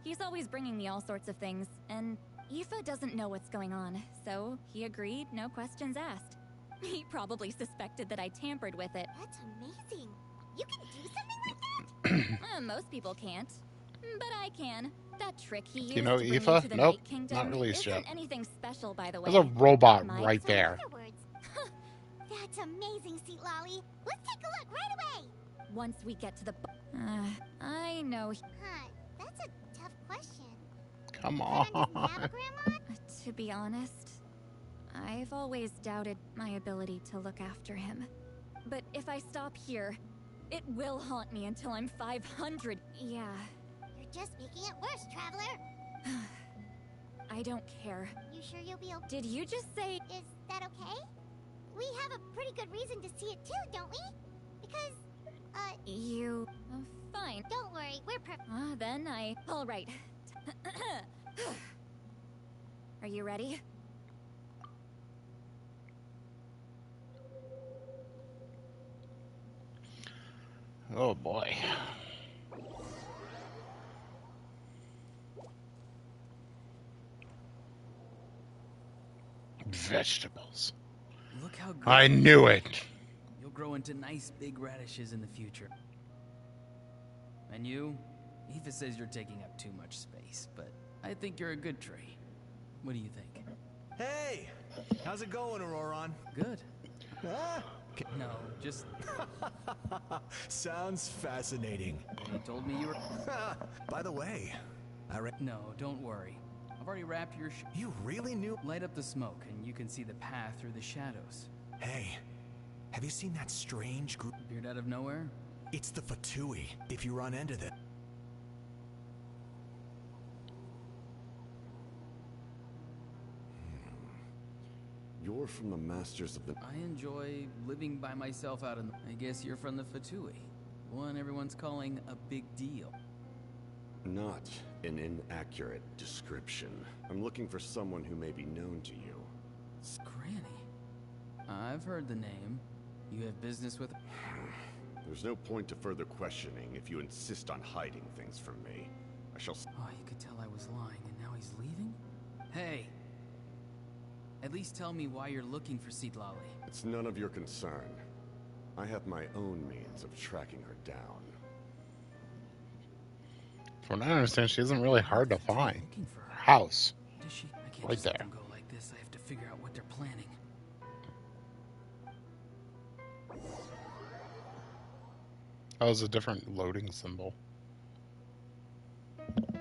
He's always bringing me all sorts of things, and Aoife doesn't know what's going on, so he agreed, no questions asked. He probably suspected that I tampered with it. That's amazing. You can do something like that? Most people can't. But I can. That trick he used Do you know to bring me Aoife? to the Nope, Night Kingdom not released isn't yet. anything special, by the way. There's a robot My- right there. That's amazing, Seat Lolly. Let's take a look right away. Once we get to the... I know... Huh, that's a tough question. Come Paimon on. doesn't have a grandma? To be honest, I've always doubted my ability to look after him. But if I stop here, it will haunt me until I'm 500. Yeah. You're just making it worse, Traveler. I don't care. You sure you'll be okay? Did you just say... Is that okay? We have a pretty good reason to see it too, don't we? Because, You... fine. Don't worry, we're perfect. Then I... Alright. Are you ready? Oh boy. Look Vegetables. how good... I knew it. You'll grow into nice big radishes in the future. And you? Aoife says you're taking up too much space, but I think you're a good tree. What do you think? Hey! How's it going, Auroron? Good. Huh? No, just... Sounds fascinating. You told me you were... By the way, No, don't worry. I've already wrapped your... You really knew... Light up the smoke, and you can see the path through the shadows. Hey, have you seen that strange group? Appeared out of nowhere? It's the Fatui. If you run into them... you're from the Masters of the... I enjoy living by myself out in the... I guess you're from the Fatui. One everyone's calling a big deal. Not an inaccurate description. I'm looking for someone who may be known to you. Granny. I've heard the name. You have business with... There's no point to further questioning if you insist on hiding things from me. I shall... Oh, you could tell I was lying, and now he's leaving? Hey! At least tell me why you're looking for Citlali. It's none of your concern. I have my own means of tracking her down. From what I understand, she isn't really hard to find. Her house. Does she? I can't right just there. let them go like this. I have to figure out what they're planning. That was a different loading symbol.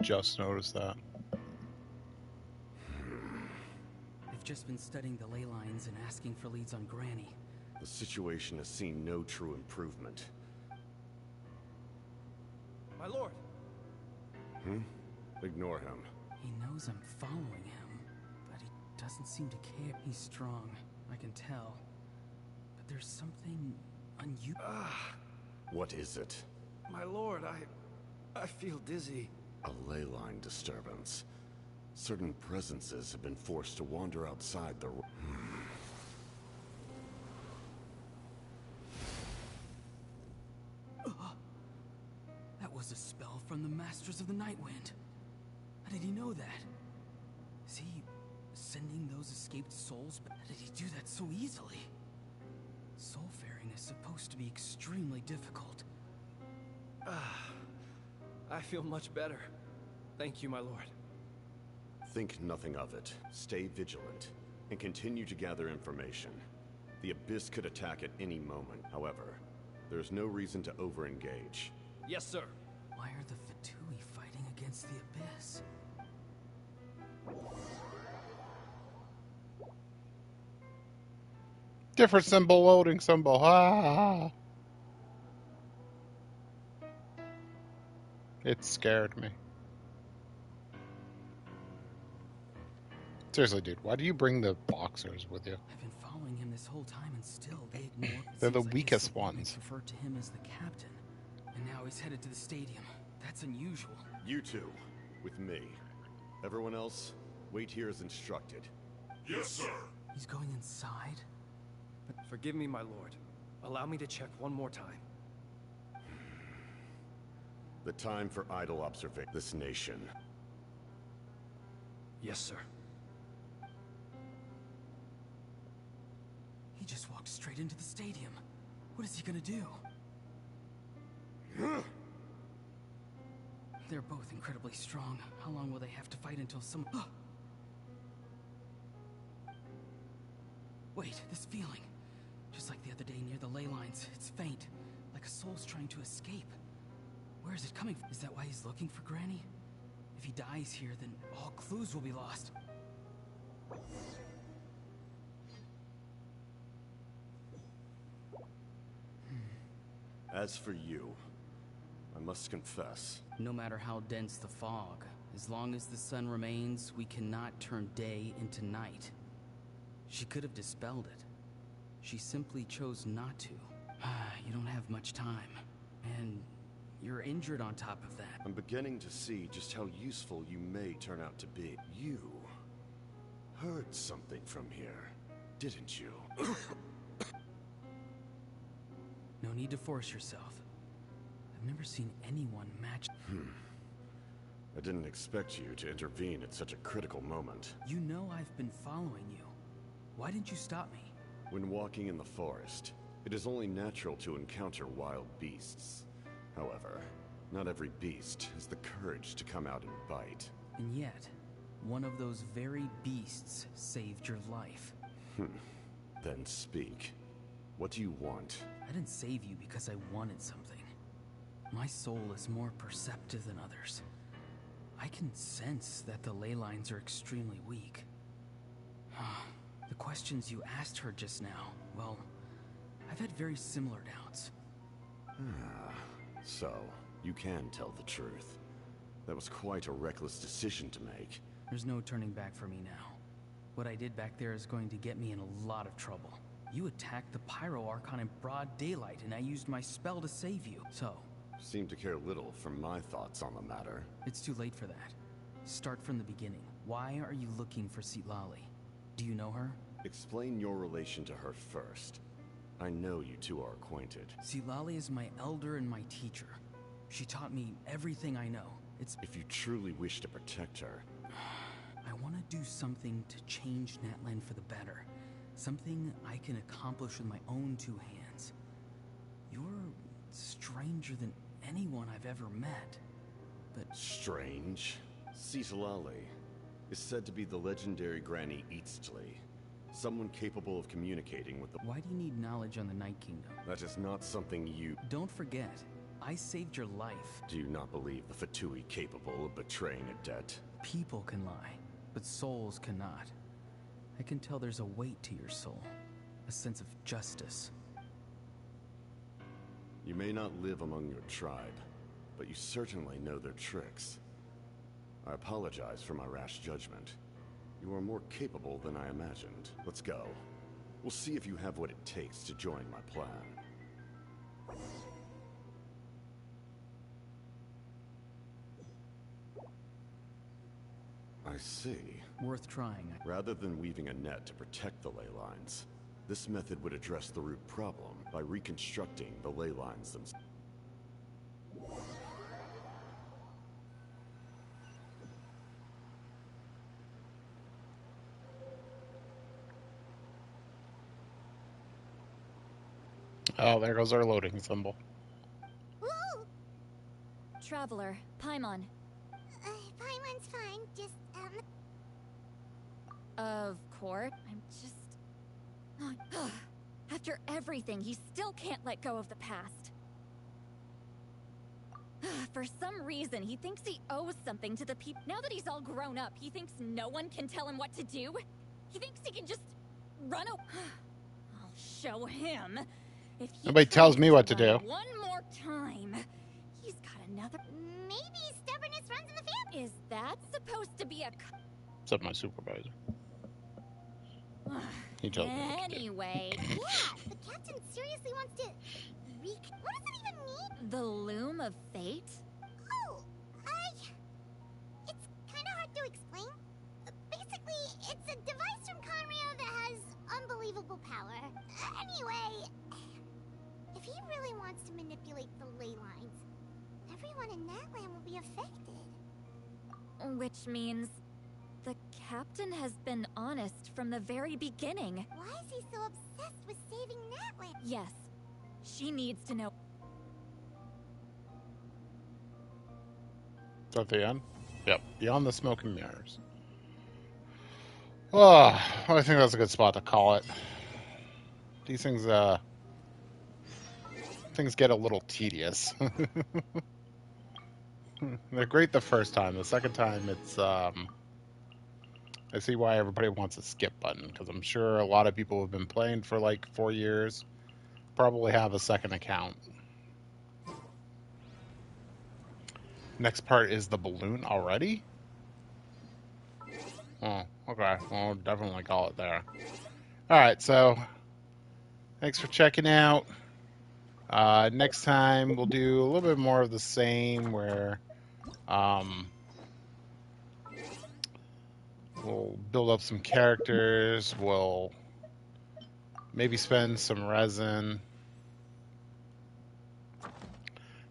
Just noticed that. I've just been studying the ley lines and asking for leads on Granny. The situation has seen no true improvement. My lord. Ignore him. He knows I'm following him, but he doesn't seem to care. He's strong, I can tell. But there's something unusual. What is it? My lord, I feel dizzy. A ley line disturbance. Certain presences have been forced to wander outside the... That was a spell from the Masters of the Night Wind. How did he know that? Is he sending those escaped souls? But how did he do that so easily? Soulfaring is supposed to be extremely difficult. I feel much better. Thank you, my lord. Think nothing of it. Stay vigilant, and continue to gather information. The Abyss could attack at any moment. However, there's no reason to over-engage. Yes, sir. Why are the Fatui fighting against the Abyss? Different symbol, loading symbol. Ah! It scared me. Seriously, dude, why do you bring the boxers with you? I've been following him this whole time and still they ignore. They're the Seems like weakest his subordinates ones. referred to him as the captain, and now he's headed to the stadium. That's unusual. You two, with me. Everyone else, wait here as instructed. Yes, sir. He's going inside? Forgive me, my lord. Allow me to check one more time. The time for idle observation. This nation. Yes, sir. He just walked straight into the stadium. What is he gonna do? They're both incredibly strong. How long will they have to fight until some... Wait, this feeling. Just like the other day near the ley lines, it's faint. Like a soul's trying to escape. Where is it coming from? Is that why he's looking for Granny? If he dies here, then all clues will be lost. As for you, I must confess. No matter how dense the fog, as long as the sun remains, we cannot turn day into night. She could have dispelled it. She simply chose not to. You don't have much time. And you're injured on top of that. I'm beginning to see just how useful you may turn out to be. You heard something from here, didn't you? No need to force yourself. I've never seen anyone match... I didn't expect you to intervene at such a critical moment. You know I've been following you. Why didn't you stop me? When walking in the forest, it is only natural to encounter wild beasts. However, not every beast has the courage to come out and bite. And yet, one of those very beasts saved your life. Then speak. What do you want? I didn't save you because I wanted something. My soul is more perceptive than others. I can sense that the ley lines are extremely weak. The questions you asked her just now, well, I've had very similar doubts. So, you can tell the truth. That was quite a reckless decision to make. There's no turning back for me now. What I did back there is going to get me in a lot of trouble. You attacked the Pyro Archon in broad daylight, and I used my spell to save you. So, Seem to care little for my thoughts on the matter. it's too late for that. Start from the beginning. Why are you looking for Citlali? Do you know her? Explain your relation to her first. I know you two are acquainted. Citlali is my elder and my teacher. She taught me everything I know. If you truly wish to protect her... I want to do something to change Natlan for the better. Something I can accomplish with my own two hands. You're stranger than anyone I've ever met. But... Strange? Citlali is said to be the legendary Granny Eastly. Someone capable of communicating with the... Why do you need knowledge on the Night Kingdom? That is not something you... Don't forget, I saved your life. Do you not believe the Fatui capable of betraying a debt? People can lie, but souls cannot. I can tell there's a weight to your soul, a sense of justice. You may not live among your tribe, but you certainly know their tricks. I apologize for my rash judgment. You are more capable than I imagined. Let's go. We'll see if you have what it takes to join my plan. I see. Worth trying. Rather than weaving a net to protect the ley lines, this method would address the root problem by reconstructing the ley lines themselves. Oh, there goes our loading symbol. Woo! Traveler, Paimon. Paimon's fine, just, Of course. I'm just... After everything, he still can't let go of the past. For some reason, he thinks he owes something to the people. Now that he's all grown up, he thinks no one can tell him what to do. He thinks he can just run away. I'll show him. If he Nobody tells me what to do. one more time, he's got another... maybe stubbornness runs in the family. Is that supposed to be a... Except my supervisor. He told me. Anyway. Yeah, the captain seriously wants to... What does that even mean? The Loom of Fate? Oh, it's kind of hard to explain. Basically, it's a device from Conrio that has unbelievable power. Anyway, if he really wants to manipulate the ley lines, everyone in Natlan will be affected. Which means the captain has been honest from the very beginning. Why is he so obsessed with saving Natlan? Yes, she needs to know. Is that the end? Yep. Beyond the Smoke and Mirrors. Oh, I think that's a good spot to call it. These things get a little tedious. They're great the first time. The second time, it's I see why everybody wants a skip button, because I'm sure a lot of people have been playing for like 4 years, probably have a second account. Next part is the balloon already? Oh, okay. Well, definitely call it there. Alright, so thanks for checking out. Next time we'll do a little bit more of the same, where we'll build up some characters, we'll maybe spend some resin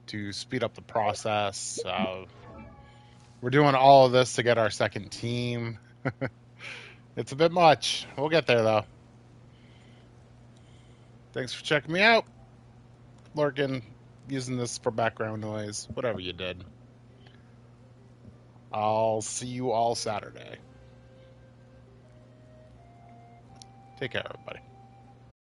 to speed up the process. We're doing all of this to get our second team. It's a bit much. We'll get there, though. Thanks for checking me out. Lurking, using this for background noise, whatever you did. I'll see you all Saturday. Take care, everybody.